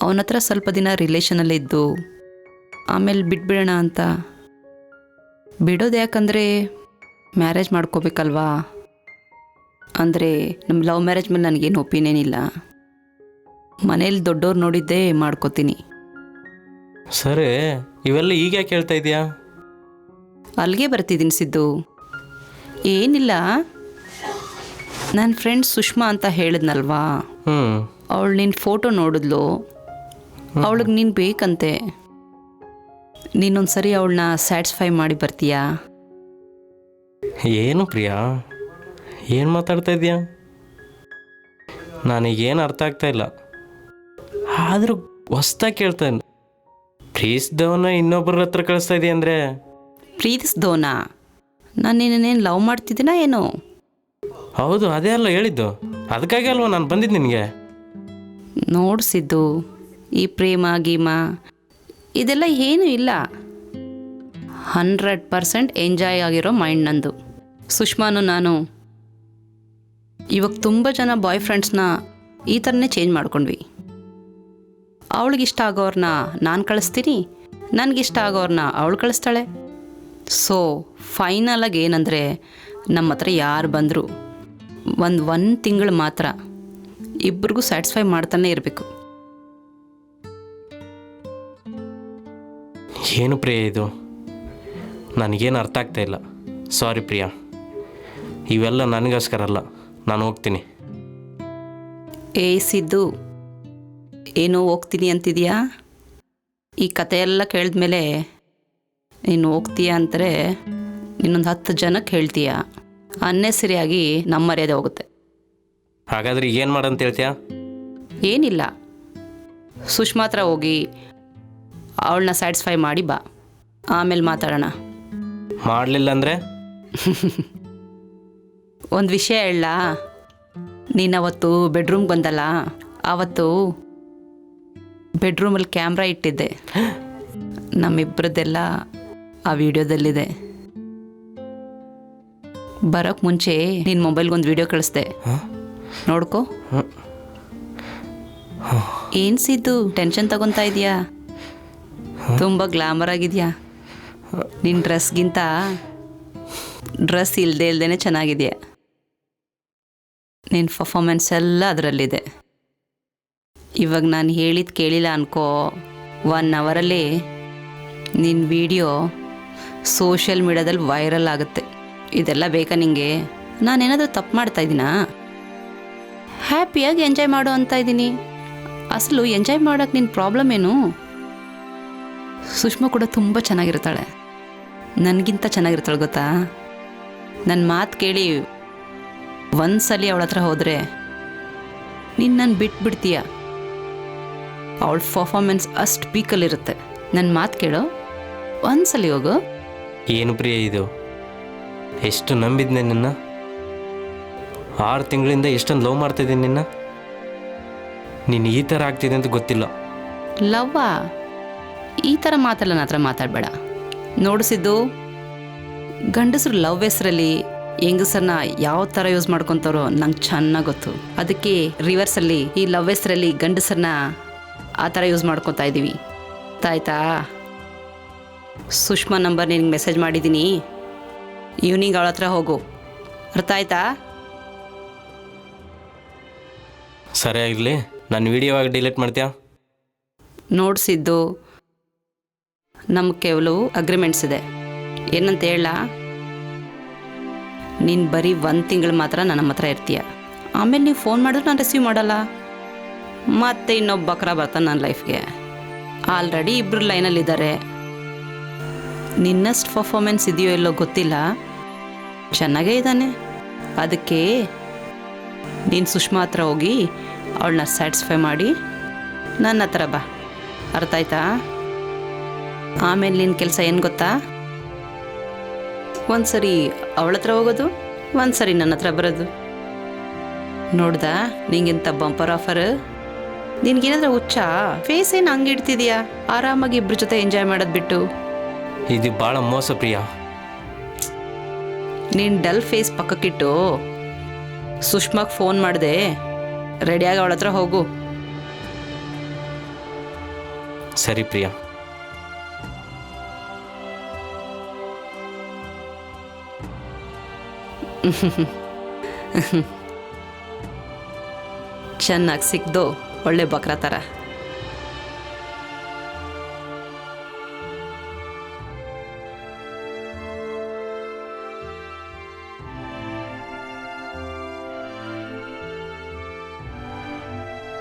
ಅವನ ಹತ್ರ ಸ್ವಲ್ಪ ದಿನ ರಿಲೇಷನಲ್ಲಿದ್ದು ಆಮೇಲೆ ಬಿಟ್ಬಿಡೋಣ ಅಂತ. ಬಿಡೋದು ಯಾಕಂದರೆ ಮ್ಯಾರೇಜ್ ಮಾಡ್ಕೋಬೇಕಲ್ವಾ. ಅಂದರೆ ನಮ್ಮ ಲವ್ ಮ್ಯಾರೇಜ್ ಮೇಲೆ ನನಗೇನು ಒಪಿನಿಯನ್ ಇಲ್ಲ. ಮನೇಲಿ ದೊಡ್ಡವ್ರು ನೋಡಿದ್ದೇ ಮಾಡ್ಕೋತೀನಿ. ಸರಿ, ಇವೆಲ್ಲ ಈಗ ಯಾಕೆ ಹೇಳ್ತಾ ಇದೆಯಾ? ಅಲ್ಲಿಗೆ ಬರ್ತಿದ್ದೀನಿ ಸಿದ್ದು. ಏನಿಲ್ಲ, ನನ್ನ ಫ್ರೆಂಡ್ ಸುಷ್ಮಾ ಅಂತ ಹೇಳಿದ್ನಲ್ವಾ, ಅವಳು ನಿನ್ನ ಫೋಟೋ ನೋಡಿದ್ಲು. ಅವಳಿಗೆ ನೀನು ಬೇಕಂತೆ. ನೀನೊಂದು ಸರಿ ಅವಳನ್ನ ಸ್ಯಾಟಿಸ್ಫೈ ಮಾಡಿ ಬರ್ತೀಯಾ? ಏನು ಪ್ರಿಯಾ, ಏನು ಮಾತಾಡ್ತಾ ಇದೆಯಾ? ನನಗೇನು ಅರ್ಥ ಆಗ್ತಾ ಇಲ್ಲ. ಆದರೂ ಹೊಸ್ದಾಗಿ ಕೇಳ್ತಾ ಇಲ್ಲ. ಪ್ರೀತಿಸಿದವನ್ನ ಇನ್ನೊಬ್ಬರ ಹತ್ರ ಕಳಿಸ್ತಾ ಇದೆಯಾ ಅಂದರೆ? ಪ್ರೀತಿಸ್ದವನಾ? ನಾನು ನಿನ್ನೇನು ಲವ್ ಮಾಡ್ತಿದ್ದೀನಾ ಏನು? ಹೌದು, ಅದೇ ಅಲ್ಲ ಹೇಳಿದ್ದು. ಅದಕ್ಕಾಗಿ ಅಲ್ವ ನಾನು ಬಂದಿದ್ದು ನಿನಗೆ. ನೋಡಿಸಿದ್ದು ಈ ಪ್ರೇಮ ಗೀಮ ಇದೆಲ್ಲ ಏನೂ ಇಲ್ಲ. 100% ಎಂಜಾಯ್ ಆಗಿರೋ ಮೈಂಡ್ ನಂದು. ಸುಷ್ಮಾನು ನಾನು ಇವಾಗ ತುಂಬ ಜನ ಬಾಯ್ ಫ್ರೆಂಡ್ಸ್ನ ಈ ಥರನೇ ಚೇಂಜ್ ಮಾಡ್ಕೊಂಡ್ವಿ. ಅವಳಿಗಿಷ್ಟ ಆಗೋರನ್ನ ನಾನು ಕಳಿಸ್ತೀನಿ, ನನಗಿಷ್ಟ ಆಗೋರನ್ನ ಅವಳು ಕಳಿಸ್ತಾಳೆ. ಸೊ ಫೈನಲಾಗಿ ಏನಂದರೆ, ನಮ್ಮ ಹತ್ರ ಯಾರು ಬಂದರೂ ಒಂದು ತಿಂಗಳು ಮಾತ್ರ ಇಬ್ಬರಿಗೂ ಸ್ಯಾಟಿಸ್ಫೈ ಮಾಡ್ತಾನೆ ಇರಬೇಕು. ಏನು ಪ್ರಿಯಾ ಇದು? ನನಗೇನು ಅರ್ಥ ಆಗ್ತಾ ಇಲ್ಲ. ಸಾರಿ ಪ್ರಿಯಾ, ಇವೆಲ್ಲ ನನಗೋಸ್ಕರ ಅಲ್ಲ. ನಾನು ಹೋಗ್ತೀನಿ. ಸಿದ್ದು, ಏನೋ ಹೋಗ್ತೀನಿ ಅಂತಿದೆಯಾ? ಈ ಕಥೆಯೆಲ್ಲ ಕೇಳಿದ್ಮೇಲೆ ನೀನು ಹೋಗ್ತೀಯಾ ಅಂತಾರೆ ಇನ್ನೊಂದು 10 ಜನಕ್ಕೆ ಹೇಳ್ತೀಯ. ಅನ್ನೆಸರಿಯಾಗಿ ನಮ್ಮ ಮರ್ಯಾದೆ ಹೋಗುತ್ತೆ. ಹಾಗಾದ್ರೆ ಏನು ಮಾಡಂತ ಹೇಳ್ತೀಯಾ? ಏನಿಲ್ಲ, ಸುಷ್ಮಾ ಹತ್ರ ಹೋಗಿ ಅವಳನ್ನ ಸ್ಯಾಟಿಸ್ಫೈ ಮಾಡಿ ಬಾ, ಆಮೇಲೆ ಮಾತಾಡೋಣ. ಮಾಡಲಿಲ್ಲ ಅಂದರೆ? ಒಂದು ವಿಷಯ ಹೇಳ. ನೀನವತ್ತು ಬೆಡ್ರೂಮ್ಗೆ ಬಂದಲ್ಲ, ಆವತ್ತು ಬೆಡ್ರೂಮಲ್ಲಿ ಕ್ಯಾಮ್ರಾ ಇಟ್ಟಿದ್ದೆ. ನಮ್ಮಿಬ್ಬರದ್ದೆಲ್ಲ ಆ ವಿಡಿಯೋದಲ್ಲಿದೆ. ಬರೋಕ್ಕೆ ಮುಂಚೆ ನಿನ್ನ ಮೊಬೈಲ್ಗೊಂದು ವಿಡಿಯೋ ಕಳಿಸ್ದೆ, ನೋಡ್ಕೊ. ಏನು ಸಿದ್ದು, ಟೆನ್ಷನ್ ತಗೊತಾ ಇದೆಯಾ? ತುಂಬ ಗ್ಲಾಮರ್ ಆಗಿದೆಯಾ? ನಿನ್ನ ಡ್ರೆಸ್ಗಿಂತ ಡ್ರೆಸ್ ಇಲ್ಲದೇ ಚೆನ್ನಾಗಿದೆಯಾ. ನಿನ್ನ ಪರ್ಫಾರ್ಮೆನ್ಸ್ ಎಲ್ಲ ಅದರಲ್ಲಿದೆ. ಇವಾಗ ನಾನು ಹೇಳಿದ್ದು ಕೇಳಿಲ್ಲ ಅನ್ಕೋ, 1 ಅವರಲ್ಲಿ ನಿನ್ನ ವಿಡಿಯೋ ಸೋಷಿಯಲ್ ಮೀಡಿಯಾದಲ್ಲಿ ವೈರಲ್ ಆಗುತ್ತೆ. ಇದೆಲ್ಲ ಬೇಕಾ ನಿಂಗೆ? ನಾನೇನಾದರೂ ತಪ್ಪು ಮಾಡ್ತಾಯಿದ್ದೀನಾ? ಹ್ಯಾಪಿಯಾಗಿ ಎಂಜಾಯ್ ಮಾಡು ಅಂತ ಇದ್ದೀನಿ. ಅಸಲು ಎಂಜಾಯ್ ಮಾಡೋಕ್ಕೆ ನಿನ್ನ ಪ್ರಾಬ್ಲಮ್ ಏನು? ಸುಷ್ಮಾ ಕೂಡ ತುಂಬ ಚೆನ್ನಾಗಿರ್ತಾಳೆ, ನನಗಿಂತ ಚೆನ್ನಾಗಿರ್ತಾಳೆ ಗೊತ್ತಾ. ನನ್ನ ಮಾತು ಕೇಳಿ ಒಂದ್ಸಲಿ ಅವಳ ಹತ್ರ ಹೋದರೆ ನೀನು ನನ್ನ ಬಿಟ್ಬಿಡ್ತೀಯ. ಅವಳ ಪರ್ಫಾರ್ಮೆನ್ಸ್ ಅಷ್ಟು ಪೀಕಲ್ಲಿರುತ್ತೆ. ನನ್ನ ಮಾತು ಕೇಳೋ, ಒಂದ್ಸಲಿ ಹೋಗು. ಏನು ಪ್ರಿಯ ಇದು? ಎಷ್ಟು ನಂಬಿದ್ನೆ ನಿನ್ನ. 6 ತಿಂಗಳಿಂದ ಎಷ್ಟೊಂದು ಲವ್ ಮಾಡ್ತಿದ್ದೀನಿ ನಿನ್ನ. ನೀನು ಈ ಥರ ಆಗ್ತಿದೆ ಅಂತ ಗೊತ್ತಿಲ್ಲ. ಲವ್ವಾ? ಈ ಥರ ಮಾತೆಲ್ಲ ನನ್ನ ಹತ್ರ ಮಾತಾಡಬೇಡ. ನೋಡಿಸಿದ್ದು ಗಂಡಸರು ಲವ್ ಹೆಸರಲ್ಲಿ ಹೆಂಗಸರನ್ನ ಯಾವ ಥರ ಯೂಸ್ ಮಾಡ್ಕೊತಾರೋ ನಂಗೆ ಚೆನ್ನಾಗಿ ಗೊತ್ತು. ಅದಕ್ಕೆ ರಿವರ್ಸಲ್ಲಿ ಈ ಲವ್ ಹೆಸರಲ್ಲಿ ಗಂಡಸರನ್ನ ಆ ಥರ ಯೂಸ್ ಮಾಡ್ಕೊತಾ ಇದ್ದೀವಿ. ಆಯ್ತಾ? ಸುಷ್ಮಾ ನಂಬರ್ ನಿನಗೆ ಮೆಸೇಜ್ ಮಾಡಿದ್ದೀನಿ. ಈವ್ನಿಂಗ್ ಅವಳ ಹತ್ರ ಹೋಗು. ಅರ್ಥ ಆಯ್ತಾ? ಸರಿ ಆಗಿರಲಿ. ನಾನು ವಿಡಿಯೋ ಆಗಿ ಡಿಲೀಟ್ ಮಾಡ್ತೀಯಾ? ನೋಡಿಸಿದ್ದು ನಮ್ಗೆ ಕೆಲವು ಅಗ್ರಿಮೆಂಟ್ಸ್ ಇದೆ. ಏನಂತ ಹೇಳ? ನೀನು ಬರೀ 1 ತಿಂಗಳು ಮಾತ್ರ ನನ್ನ ಹತ್ರ ಇರ್ತೀಯ. ಆಮೇಲೆ ನೀವು ಫೋನ್ ಮಾಡಿದ್ರೆ ನಾನು ರಿಸೀವ್ ಮಾಡಲ್ಲ. ಮತ್ತೆ ಇನ್ನೊಬ್ಬ ಬಕ್ರ ಬರ್ತಾನೆ ನನ್ನ ಲೈಫ್ಗೆ. ಆಲ್ರೆಡಿ 2 ಲೈನಲ್ಲಿದ್ದಾರೆ. ನಿನ್ನಷ್ಟು ಪರ್ಫಾರ್ಮೆನ್ಸ್ ಇದೆಯೋ ಎಲ್ಲೋ ಗೊತ್ತಿಲ್ಲ, ಚೆನ್ನಾಗೇ ಇದ್ದಾನೆ. ಅದಕ್ಕೆ ನೀನು ಸುಷ್ಮಾ ಹತ್ರ ಹೋಗಿ ಅವಳನ್ನ ಸ್ಯಾಟಿಸ್ಫೈ ಮಾಡಿ ನನ್ನ ಹತ್ರ ಬಾ. ಅರ್ಥ ಆಯ್ತಾ? ಆಮೇಲೆ ನಿನ್ನ ಕೆಲಸ ಏನು ಗೊತ್ತಾ? ಒಂದ್ಸರಿ ಅವಳ ಹತ್ರ ಹೋಗೋದು, ಒಂದ್ಸರಿ ನನ್ನ ಹತ್ರ ಬರೋದು. ನೋಡ್ದಾ ನಿಂಗಿಂತ ಬಂಪರ್ ಆಫರ್? ನಿನ್ಗೇನಾದ್ರೂ ಹುಚ್ಚ? ಫೇಸ್ ಏನು ಹಂಗೆ ಇಡ್ತಿದ್ಯಾ? ಆರಾಮಾಗಿ 2 ಜೊತೆ ಎಂಜಾಯ್ ಮಾಡೋದು ಬಿಟ್ಟು. ಇದು ಭಾಳ ಮೋಸ ಪ್ರಿಯ. ನೀನು ಡಲ್ ಫೇಸ್ ಪಕ್ಕಕ್ಕಿಟ್ಟು ಸುಷ್ಮಾಗೆ ಫೋನ್ ಮಾಡಿದೆ, ರೆಡಿಯಾಗಿ ಅವಳ ಹತ್ರ ಹೋಗು. ಸರಿ ಪ್ರಿಯಾ. ಚೆನ್ನಾಗಿ ಸಿಕ್ದು ಒಳ್ಳೆ ಬಕ್ರ ಥರ.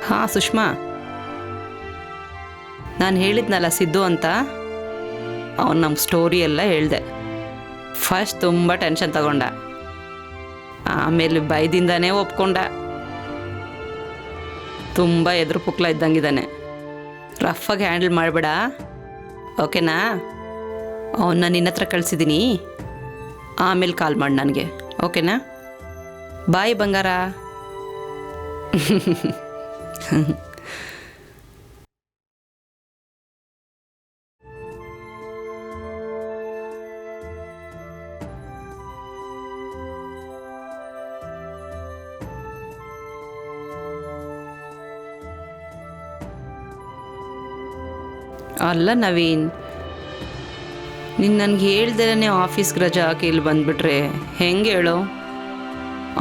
ಹಾಂ ಸುಷ್ಮಾ, ನಾನು ಹೇಳಿದ್ನಲ್ಲ ಸಿದ್ದು ಅಂತ, ಅವನು ನಮ್ಮ ಸ್ಟೋರಿ ಎಲ್ಲ ಹೇಳಿದೆ. ಫಸ್ಟ್ ತುಂಬ ಟೆನ್ಷನ್ ತಗೊಂಡ, ಆಮೇಲೆ ಭಯದಿಂದಾನೇ ಒಪ್ಕೊಂಡ. ತುಂಬ ಎದುರು ಪುಕ್ಲ ಇದ್ದಂಗಿದ್ದಾನೆ. ರಫಾಗಿ ಹ್ಯಾಂಡಲ್ ಮಾಡಬೇಡ, ಓಕೆನಾ? ಅವನ್ನ ನಿನ್ನ ಹತ್ರ ಕಳಿಸಿದ್ದೀನಿ. ಆಮೇಲೆ ಕಾಲ್ ಮಾಡಿ ನನಗೆ, ಓಕೆನಾ? ಬಾಯ್ ಬಂಗಾರ. ಅಲ್ಲ ನವೀನ್, ನೀನು ನನಗೆ ಹೇಳ್ದೇನೆ ಆಫೀಸ್ಗೆ ರಜಾ ಹಾಕಿ ಇಲ್ಲಿ ಬಂದುಬಿಟ್ರೆ ಹೆಂಗೆ ಹೇಳು?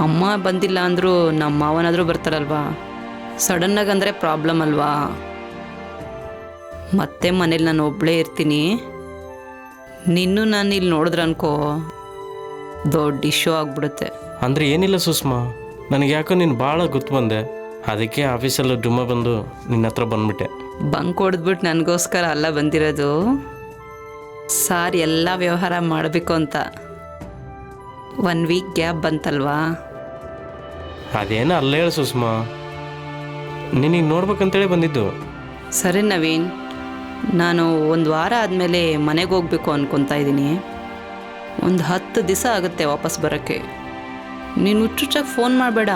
ಅಮ್ಮ ಬಂದಿಲ್ಲ ಅಂದರೂ ನಮ್ಮ ಮಾವನಾದರೂ ಬರ್ತಾರಲ್ವಾ? ಸಡನ್ನಾಗಿ ಅಂದರೆ ಪ್ರಾಬ್ಲಮ್ ಅಲ್ವಾ? ಮತ್ತೆ ಮನೇಲಿ ನಾನು ಒಬ್ಬಳೇ ಇರ್ತೀನಿ. ನಿನ್ನೂ ನಾನು ಇಲ್ಲಿ ನೋಡಿದ್ರೆ ಅನ್ಕೋ ದೊಡ್ಡ ಇಶ್ಯೂ ಆಗಿಬಿಡುತ್ತೆ. ಅಂದರೆ ಏನಿಲ್ಲ ಸುಷ್ಮಾ, ನನಗೆ ಯಾಕೋ ನೀನು ಭಾಳ ಗೊತ್ತು ಬಂದೆ. ಅದಕ್ಕೆ ಆಫೀಸಲ್ಲಿ ಡುಮ್ಮ ಬಂದು ನಿನ್ನ ಹತ್ರ ಬಂದ್ಬಿಟ್ಟೆ. ಬಂಕ್ ಹೊಡೆದ್ಬಿಟ್ಟು ನನಗೋಸ್ಕರ ಅಲ್ಲ ಬಂದಿರೋದು, ಸಾರ್ ಎಲ್ಲ ವ್ಯವಹಾರ ಮಾಡಬೇಕು ಅಂತ. 1 ವೀಕ್ ಗ್ಯಾಪ್ ಬಂತಲ್ವಾ? ಅದೇನೋ ಅಲ್ಲ ಹೇಳು ಸುಷ್ಮಾ, ನಿನಗೆ ನೋಡ್ಬೇಕಂತೇಳಿ ಬಂದಿದ್ದು. ಸರಿ ನವೀನ್, ನಾನು 1 ವಾರ ಆದಮೇಲೆ ಮನೆಗೆ ಹೋಗ್ಬೇಕು ಅಂದ್ಕೊತಾ ಇದ್ದೀನಿ. ಒಂದು 10 ದಿವಸ ಆಗುತ್ತೆ ವಾಪಸ್ ಬರೋಕ್ಕೆ. ನೀನು ಹುಚ್ಚುಚ್ಚಾಗಿ ಫೋನ್ ಮಾಡಬೇಡ.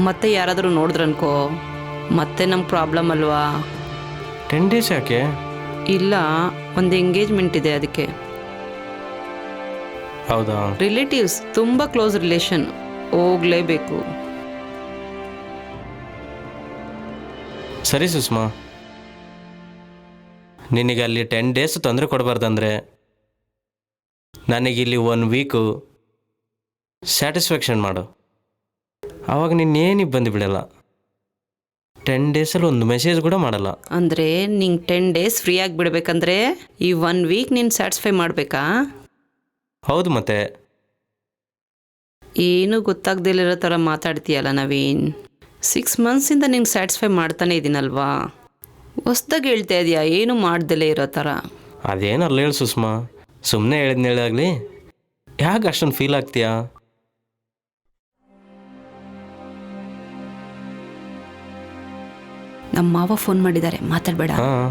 ಮತ್ತೆ ಯಾರಾದರೂ ನೋಡಿದ್ರನ್ಕೋ ಮತ್ತೆ ನಮ್ಮ ಪ್ರಾಬ್ಲಮ್ ಅಲ್ವಾ? 10 ಡೇಸ್ ಯಾಕೆ? ಇಲ್ಲ, ಒಂದು ಎಂಗೇಜ್ಮೆಂಟ್ ಇದೆ ಅದಕ್ಕೆ. ಹೌದಾ? ರಿಲೇಟಿವ್ಸ್, ತುಂಬ ಕ್ಲೋಸ್ ರಿಲೇಷನ್, ಹೋಗಲೇಬೇಕು. ಸರಿ ಸುಷ್ಮಾ, ನಿನಗೆ ಅಲ್ಲಿ 10 ಡೇಸ್ ತೊಂದರೆ ಕೊಡಬಾರ್ದಂದ್ರೆ ನನಗಿಲ್ಲಿ 1 ವೀಕು ಸ್ಯಾಟಿಸ್ಫ್ಯಾಕ್ಷನ್ ಮಾಡು. ಆವಾಗ ನಿನ್ನೇನಿಗೆ ಬಂದುಬಿಡಲ್ಲ. 10 ಡೇಸಲ್ಲಿ ಒಂದು ಮೆಸೇಜ್ ಕೂಡ ಮಾಡಲ್ಲ. ಅಂದರೆ ನಿಂಗೆ 10 ಡೇಸ್ ಫ್ರೀ ಆಗಿ ಬಿಡಬೇಕಂದ್ರೆ ಈ 1 ವೀಕ್ ನೀನು ಸ್ಯಾಟಿಸ್ಫೈ ಮಾಡಬೇಕಾ? ಹೌದು ಮತ್ತೆ. ಏನೂ ಗೊತ್ತಾಗ್ದಿಲ್ಲಿರೋ ಥರ ಮಾತಾಡ್ತೀಯಲ್ಲ ನವೀನ್. 6 ಮಂತ್ಸಿಂದ ನಿಂಗೆ ಸ್ಯಾಟಿಸ್ಫೈ ಮಾಡ್ತಾನೆ ಇದ್ದೀನಲ್ವಾ? ಹೊಸ್ದಾಗಿ ಹೇಳ್ತಾ ಇದೆಯಾ ಏನೂ ಮಾಡ್ದಲೇ ಇರೋ ಥರ? ಅದೇನಲ್ಲ ಹೇಳು ಸುಷ್ಮಾ, ಸುಮ್ಮನೆ ಹೇಳಿದ್ನೇಳಾಗಲಿ. ಯಾಕೆ ಅಷ್ಟೊಂದು ಫೀಲ್ ಆಗ್ತೀಯಾ? ನಮ್ಮ ಮಾವ ಫೋನ್ ಮಾಡಿದ್ದಾರೆ, ಮಾತಾಡಬೇಡ. ಹಾಂ,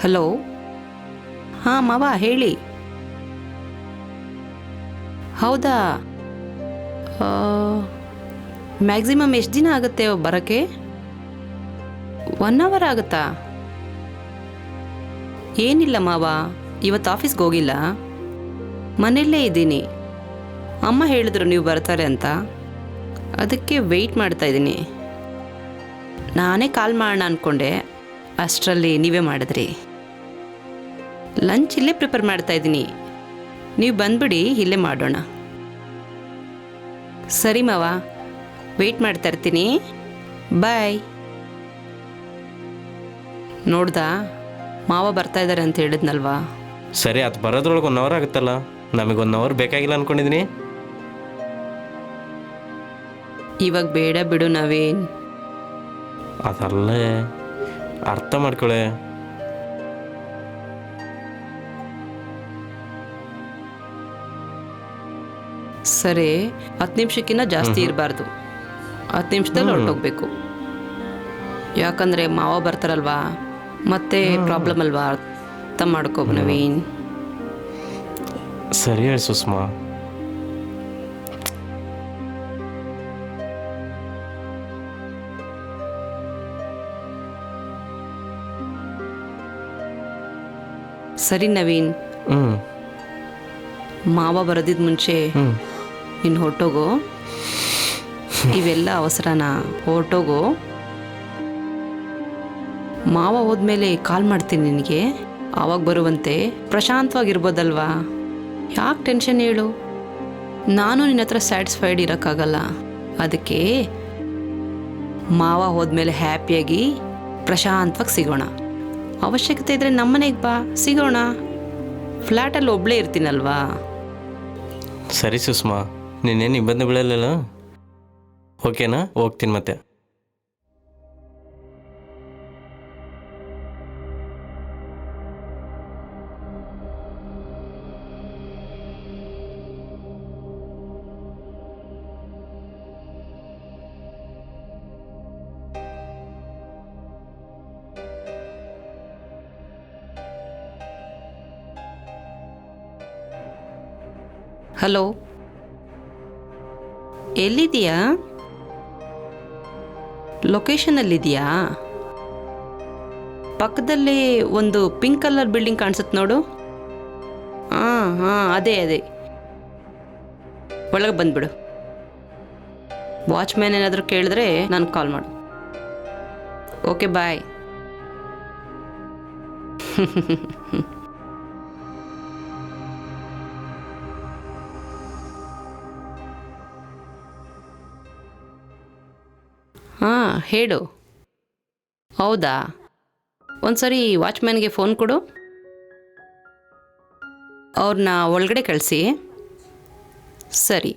ಹಲೋ. ಹಾಂ ಮಾವ ಹೇಳಿ. ಹೌದಾ, ಮ್ಯಾಕ್ಸಿಮಮ್ ಎಷ್ಟು ದಿನ ಆಗುತ್ತೆ ಬರೋಕ್ಕೆ? 1 ಅವರ್ ಆಗುತ್ತಾ? ಏನಿಲ್ಲ ಮಾವ, ಇವತ್ತು ಆಫೀಸ್ಗೆ ಹೋಗಿಲ್ಲ, ಮನೆಯಲ್ಲೇ ಇದ್ದೀನಿ. ಅಮ್ಮ ಹೇಳಿದ್ರು ನೀವು ಬರ್ತಾರೆ ಅಂತ, ಅದಕ್ಕೆ ವೆಯ್ಟ್ ಮಾಡ್ತಾ ಇದ್ದೀನಿ. ನಾನೇ ಕಾಲ್ ಮಾಡೋಣ ಅಂದ್ಕೊಂಡೆ, ಅಷ್ಟರಲ್ಲಿ ನೀವೇ ಮಾಡಿದ್ರಿ. ಲಂಚ್ ಇಲ್ಲೇ ಪ್ರಿಪೇರ್ ಮಾಡ್ತಾ ಇದ್ದೀನಿ, ನೀವು ಬಂದ್ಬಿಡಿ, ಇಲ್ಲೇ ಮಾಡೋಣ. ಸರಿ ಮಾವ, ವೆಯ್ಟ್ ಮಾಡ್ತಾ ಇರ್ತೀನಿ, ಬಾಯ್. ನೋಡ್ದಾ, ಮಾವ ಬರ್ತಾ ಇದ್ದಾರೆ ಅಂತ ಹೇಳಿದ್ನಲ್ವಾ? ಸರಿ, ಅದು ಬರೋದ್ರೊಳಗೆ 1 ಅವರ್ ಆಗುತ್ತಲ್ಲ, ನಮಗೆ 1 ಅವರ್ ಬೇಕಾಗಿಲ್ಲ ಅಂದ್ಕೊಂಡಿದ್ದೀನಿ. ಇವಾಗ ಬೇಡ ಬಿಡು ನವೀನ್. ಅದಲ್ಲೇ, ಅರ್ಥ ಮಾಡ್ಕೊಳೆ. ಸರಿ, 10 ನಿಮಿಷಕ್ಕಿಂತ ಜಾಸ್ತಿ ಇರಬಾರ್ದು, 10 ನಿಮಿಷದಲ್ಲಿ ಹೊರಟೋಗ್ಬೇಕು. ಯಾಕಂದರೆ ಮಾವ ಬರ್ತಾರಲ್ವಾ, ಮತ್ತೆ ಪ್ರಾಬ್ಲಮ್ ಅಲ್ವಾ, ಅರ್ಥ ಮಾಡ್ಕೋ ನವೀನ್. ಸರಿ ಹೇಳಿ ಸುಷ್ಮಾ. ಸರಿ ನವೀನ್, ಹ್ಞೂ ಮಾವ ಬರೋದಿದ್ದು ಮುಂಚೆ ಹ್ಞೂ ನೀನು ಹೊರಟೋಗು. ಇವೆಲ್ಲ ಅವಸರನಾ? ಹೊರಟೋಗು. ಮಾವ ಹೋದ್ಮೇಲೆ ಕಾಲ್ ಮಾಡ್ತೀನಿ ನಿನಗೆ, ಆವಾಗ ಬರುವಂತೆ. ಪ್ರಶಾಂತವಾಗಿರ್ಬೋದಲ್ವಾ? ಯಾಕೆ ಟೆನ್ಷನ್ ಹೇಳು? ನಾನು ನಿನ್ನ ಹತ್ರ ಸ್ಯಾಟಿಸ್ಫೈಡ್ ಇರೋಕ್ಕಾಗಲ್ಲ, ಅದಕ್ಕೆ ಮಾವ ಹೋದ್ಮೇಲೆ ಹ್ಯಾಪಿಯಾಗಿ ಪ್ರಶಾಂತವಾಗಿ ಸಿಗೋಣ. ಅವಶ್ಯಕತೆ ಇದ್ದರೆ ನಮ್ಮನೆಗೆ ಬಾ, ಸಿಗೋಣ. ಫ್ಲ್ಯಾಟಲ್ಲಿ ಒಬ್ಬಳೇ ಇರ್ತೀನಲ್ವಾ? ಸರಿ ಸುಷ್ಮಾ, ನೀನೇನು ಇಬ್ಬಂದು ಬೀಳಲ್ಲ, ಓಕೆನಾ? ಹೋಗ್ತೀನಿ ಮತ್ತೆ. ಹಲೋ, ಎಲ್ಲಿದೆಯಾ? ಲೊಕೇಶನಲ್ಲಿದೆಯಾ? ಪಕ್ಕದಲ್ಲಿ ಒಂದು ಪಿಂಕ್ ಕಲರ್ ಬಿಲ್ಡಿಂಗ್ ಕಾಣಿಸುತ್ತೆ ನೋಡು. ಹಾಂ ಹಾಂ, ಅದೇ ಅದೇ, ಒಳಗೆ ಬಂದುಬಿಡು. ವಾಚ್ಮ್ಯಾನ್ ಏನಾದರೂ ಕೇಳಿದ್ರೆ ನಾನು ಕಾಲ್ ಮಾಡು. ಓಕೆ, ಬಾಯ್. ಹಾಂ ಹೇಳು. ಹೌದಾ, ಒಂದು ಸರಿ ವಾಚ್ಮ್ಯಾನ್ಗೆ ಫೋನ್ ಕೊಡು, ಅವ್ರನ್ನ ಒಳಗಡೆ ಕಳಿಸಿ. ಸರಿ.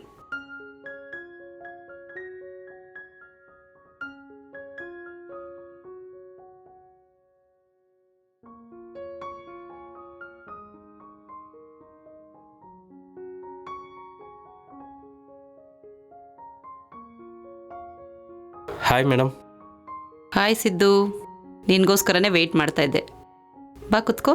Hi madam. ಹಾಯ್ ಸಿದ್ದು, ನಿನಗೋಸ್ಕರನೇ ವೆಯ್ಟ್ ಮಾಡ್ತಾ ಇದ್ದೆ, ಬಾ ಕುತ್ಕೋ.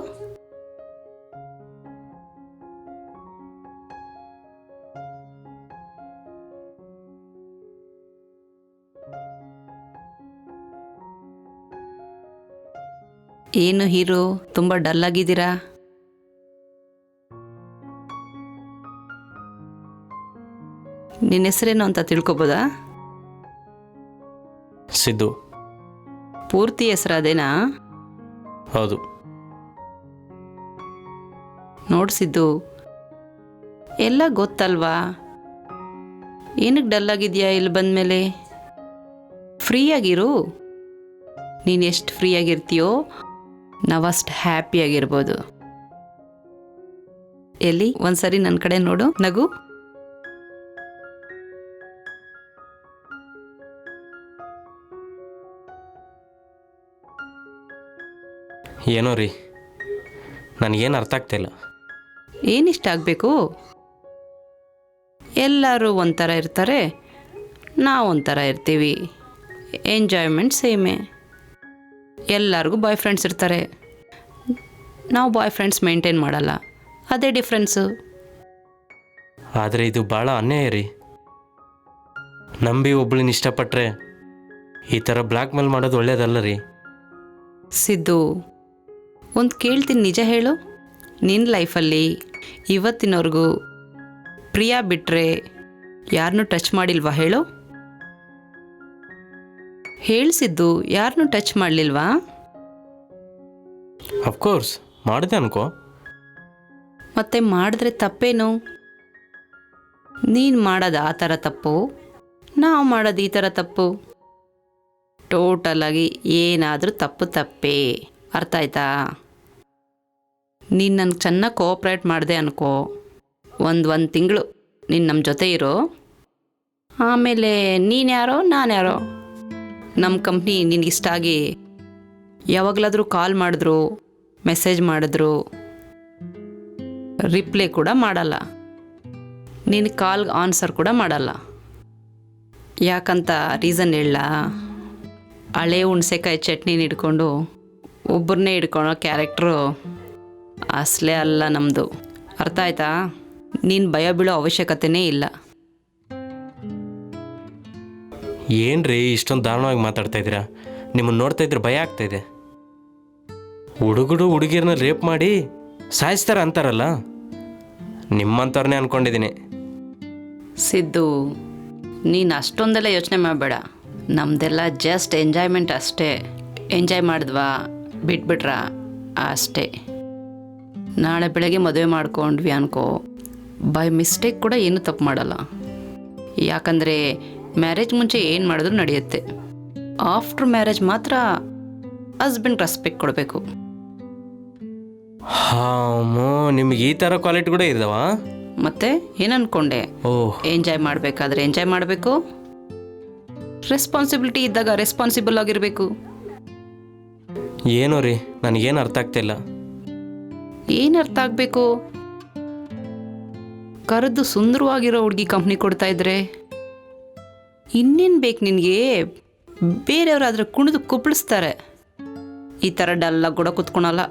ಏನು ಹೀರೋ, ತುಂಬ ಡಲ್ ಆಗಿದ್ದೀರಾ? ನಿನ್ನ ಹೆಸರೇನು ಅಂತ ತಿಳ್ಕೊಬೋದಾ? ಸಿದ್ದು. ಪೂರ್ತಿ ಹೆಸರು ಅದೇನಾ? ಹೌದು. ನೋಡ್ಸಿದ್ದು, ಎಲ್ಲ ಗೊತ್ತಲ್ವಾ, ಏನಕ್ಕೆ ಡಲ್ ಆಗಿದೆಯಾ? ಇಲ್ಲಿ ಬಂದಮೇಲೆ ಫ್ರೀಯಾಗಿರು. ನೀನು ಎಷ್ಟು ಫ್ರೀಯಾಗಿರ್ತೀಯೋ ನಾವಷ್ಟು ಹ್ಯಾಪಿಯಾಗಿರ್ಬೋದು. ಎಲ್ಲಿ ಒಂದ್ಸರಿ ನನ್ನ ಕಡೆ ನೋಡು, ನಗು. ಏನೋ ರೀ, ನನಗೇನು ಅರ್ಥ ಆಗ್ತಾಯಿಲ್ಲ. ಏನಿಷ್ಟ ಆಗಬೇಕು? ಎಲ್ಲರೂ ಒಂಥರ ಇರ್ತಾರೆ, ನಾವು ಒಂಥರ ಇರ್ತೀವಿ. ಎಂಜಾಯ್ಮೆಂಟ್ ಸೇಮೇ. ಎಲ್ಲರಿಗೂ ಬಾಯ್ ಫ್ರೆಂಡ್ಸ್ ಇರ್ತಾರೆ, ನಾವು ಬಾಯ್ ಫ್ರೆಂಡ್ಸ್ ಮೇಂಟೈನ್ ಮಾಡಲ್ಲ, ಅದೇ ಡಿಫ್ರೆನ್ಸು. ಆದರೆ ಇದು ಭಾಳ ಅನ್ಯಾಯ ರೀ. ನಂಬಿ ಒಬ್ಳನ್ನ ಇಷ್ಟಪಟ್ಟರೆ ಈ ಥರ ಬ್ಲ್ಯಾಕ್ ಮೇಲ್ ಮಾಡೋದು ಒಳ್ಳೇದಲ್ಲ ರೀ. ಸಿದ್ದು, ಒಂದು ಕೇಳ್ತೀನಿ, ನಿಜ ಹೇಳು. ನಿನ್ನ ಲೈಫಲ್ಲಿ ಇವತ್ತಿನವರೆಗೂ ಪ್ರಿಯಾ ಬಿಟ್ಟರೆ ಯಾರನ್ನೂ ಟಚ್ ಮಾಡಿಲ್ವಾ ಹೇಳು? ಹೇಳ್ಸಿದ್ದು ಯಾರನ್ನೂ ಟಚ್ ಮಾಡಲಿಲ್ವಾ? ಅಫ್ಕೋರ್ಸ್ ಮಾಡಿದೆ ಅನ್ಕೋ. ಮತ್ತೆ ಮಾಡಿದ್ರೆ ತಪ್ಪೇನು? ನೀನು ಮಾಡೋದು ಆ ಥರ ತಪ್ಪು, ನಾವು ಮಾಡೋದು ಈ ಥರ ತಪ್ಪು. ಟೋಟಲಾಗಿ ಏನಾದರೂ ತಪ್ಪು ತಪ್ಪೇ. ಅರ್ಥ ಆಯ್ತಾ? ನೀನು ನನಗೆ ಚೆನ್ನಾಗಿ ಕೋಆಪ್ರೇಟ್ ಮಾಡಿದೆ ಅನ್ಕೋ, ಒಂದು ತಿಂಗಳು ನೀನು ನಮ್ಮ ಜೊತೆ ಇರೋ, ಆಮೇಲೆ ನೀನು ಯಾರೋ ನಾನು ಯಾರೋ. ನಮ್ಮ ಕಂಪ್ನಿ ನಿನಗಿಷ್ಟ ಆಗಿ ಯಾವಾಗಲಾದರೂ ಕಾಲ್ ಮಾಡಿದ್ರು, ಮೆಸೇಜ್ ಮಾಡಿದ್ರು ರಿಪ್ಲೈ ಕೂಡ ಮಾಡಲ್ಲ, ನಿನ್ನ ಕಾಲ್ಗೆ ಆನ್ಸರ್ ಕೂಡ ಮಾಡಲ್ಲ. ಯಾಕಂತ ರೀಸನ್ ಹೇಳ? ಹಳೆ ಹುಣ್ಸೆಕಾಯಿ ಚಟ್ನಿನ ಹಿಡ್ಕೊಂಡು ಒಬ್ಬರನ್ನೇ ಹಿಡ್ಕೊಳೋ ಕ್ಯಾರೆಕ್ಟ್ರು ಅಸಲೇ ಅಲ್ಲ ನಮ್ಮದು. ಅರ್ಥ ಆಯ್ತಾ? ನೀನು ಭಯ ಬೀಳೋ ಅವಶ್ಯಕತೆನೇ ಇಲ್ಲ. ಏನು ರೀ ಇಷ್ಟೊಂದು ದಾರುಣವಾಗಿ ಮಾತಾಡ್ತಾ ಇದ್ದೀರಾ? ನಿಮ್ಮನ್ನು ನೋಡ್ತಾ ಇದ್ರೆ ಭಯ ಆಗ್ತಾಯಿದೆ. ಹುಡುಗರು ಹುಡುಗಿರನ್ನ ರೇಪ್ ಮಾಡಿ ಸಾಯಿಸ್ತಾರೆ ಅಂತಾರಲ್ಲ, ನಿಮ್ಮಂಥವ್ರನ್ನೇ ಅಂದ್ಕೊಂಡಿದ್ದೀನಿ. ಸಿದ್ದು, ನೀನು ಅಷ್ಟೊಂದೆಲ್ಲ ಯೋಚನೆ ಮಾಡಬೇಡ. ನಮ್ಮದೆಲ್ಲ ಜಸ್ಟ್ ಎಂಜಾಯ್ಮೆಂಟ್ ಅಷ್ಟೇ. ಎಂಜಾಯ್ ಮಾಡಿದ್ವಾ, ಬಿಟ್ಬಿಟ್ರಾ ಅಷ್ಟೇ. ನಾಳೆ ಬೆಳಗ್ಗೆ ಮದುವೆ ಮಾಡ್ಕೊಂಡ್ವಿ ಅನ್ಕೋ, ಬೈ ಮಿಸ್ಟೇಕ್ ಕೂಡ ಏನೂ ತಪ್ಪು ಮಾಡಲ್ಲ. ಯಾಕಂದರೆ ಮ್ಯಾರೇಜ್ ಮುಂಚೆ ಏನು ಮಾಡಿದ್ರು ನಡೆಯುತ್ತೆ. ಆಫ್ಟರ್ ಮ್ಯಾರೇಜ್ ಮಾತ್ರ ಹಸ್ಬೆಂಡ್ ರೆಸ್ಪೆಕ್ಟ್ ಕೊಡಬೇಕು. ಹಾಮೋ, ನಿಮ್ಗೆ ಈ ಥರ ಕ್ವಾಲಿಟಿ ಕೂಡ ಇದ್ದಾವ? ಮತ್ತೆ ಏನು ಅಂದ್ಕೊಂಡೆ? ಎಂಜಾಯ್ ಮಾಡಬೇಕಾದ್ರೆ ಎಂಜಾಯ್ ಮಾಡಬೇಕು, ರೆಸ್ಪಾನ್ಸಿಬಿಲಿಟಿ ಇದ್ದಾಗ ರೆಸ್ಪಾನ್ಸಿಬಲ್ ಆಗಿರಬೇಕು. ಏನೋ ರೀ, ನನಗೇನು ಅರ್ಥ ಆಗ್ತಿಲ್ಲ. ಏನು ಅರ್ಥ ಆಗಬೇಕು? ಕರೆದು ಸುಂದರವಾಗಿರೋ ಹುಡುಗಿ ಕಂಪ್ನಿ ಕೊಡ್ತಾ ಇದ್ರೆ ಇನ್ನೇನು ಬೇಕು ನಿನಗೆ? ಬೇರೆಯವರಾದ್ರೆ ಕುಣಿದು ಕುಪ್ಪಳಿಸ್ತಾರೆ. ಈ ಥರ ಡಲ್ಲಾಗಿ ಕೂಡ ಕೂತ್ಕೊಳಲ್ಲ.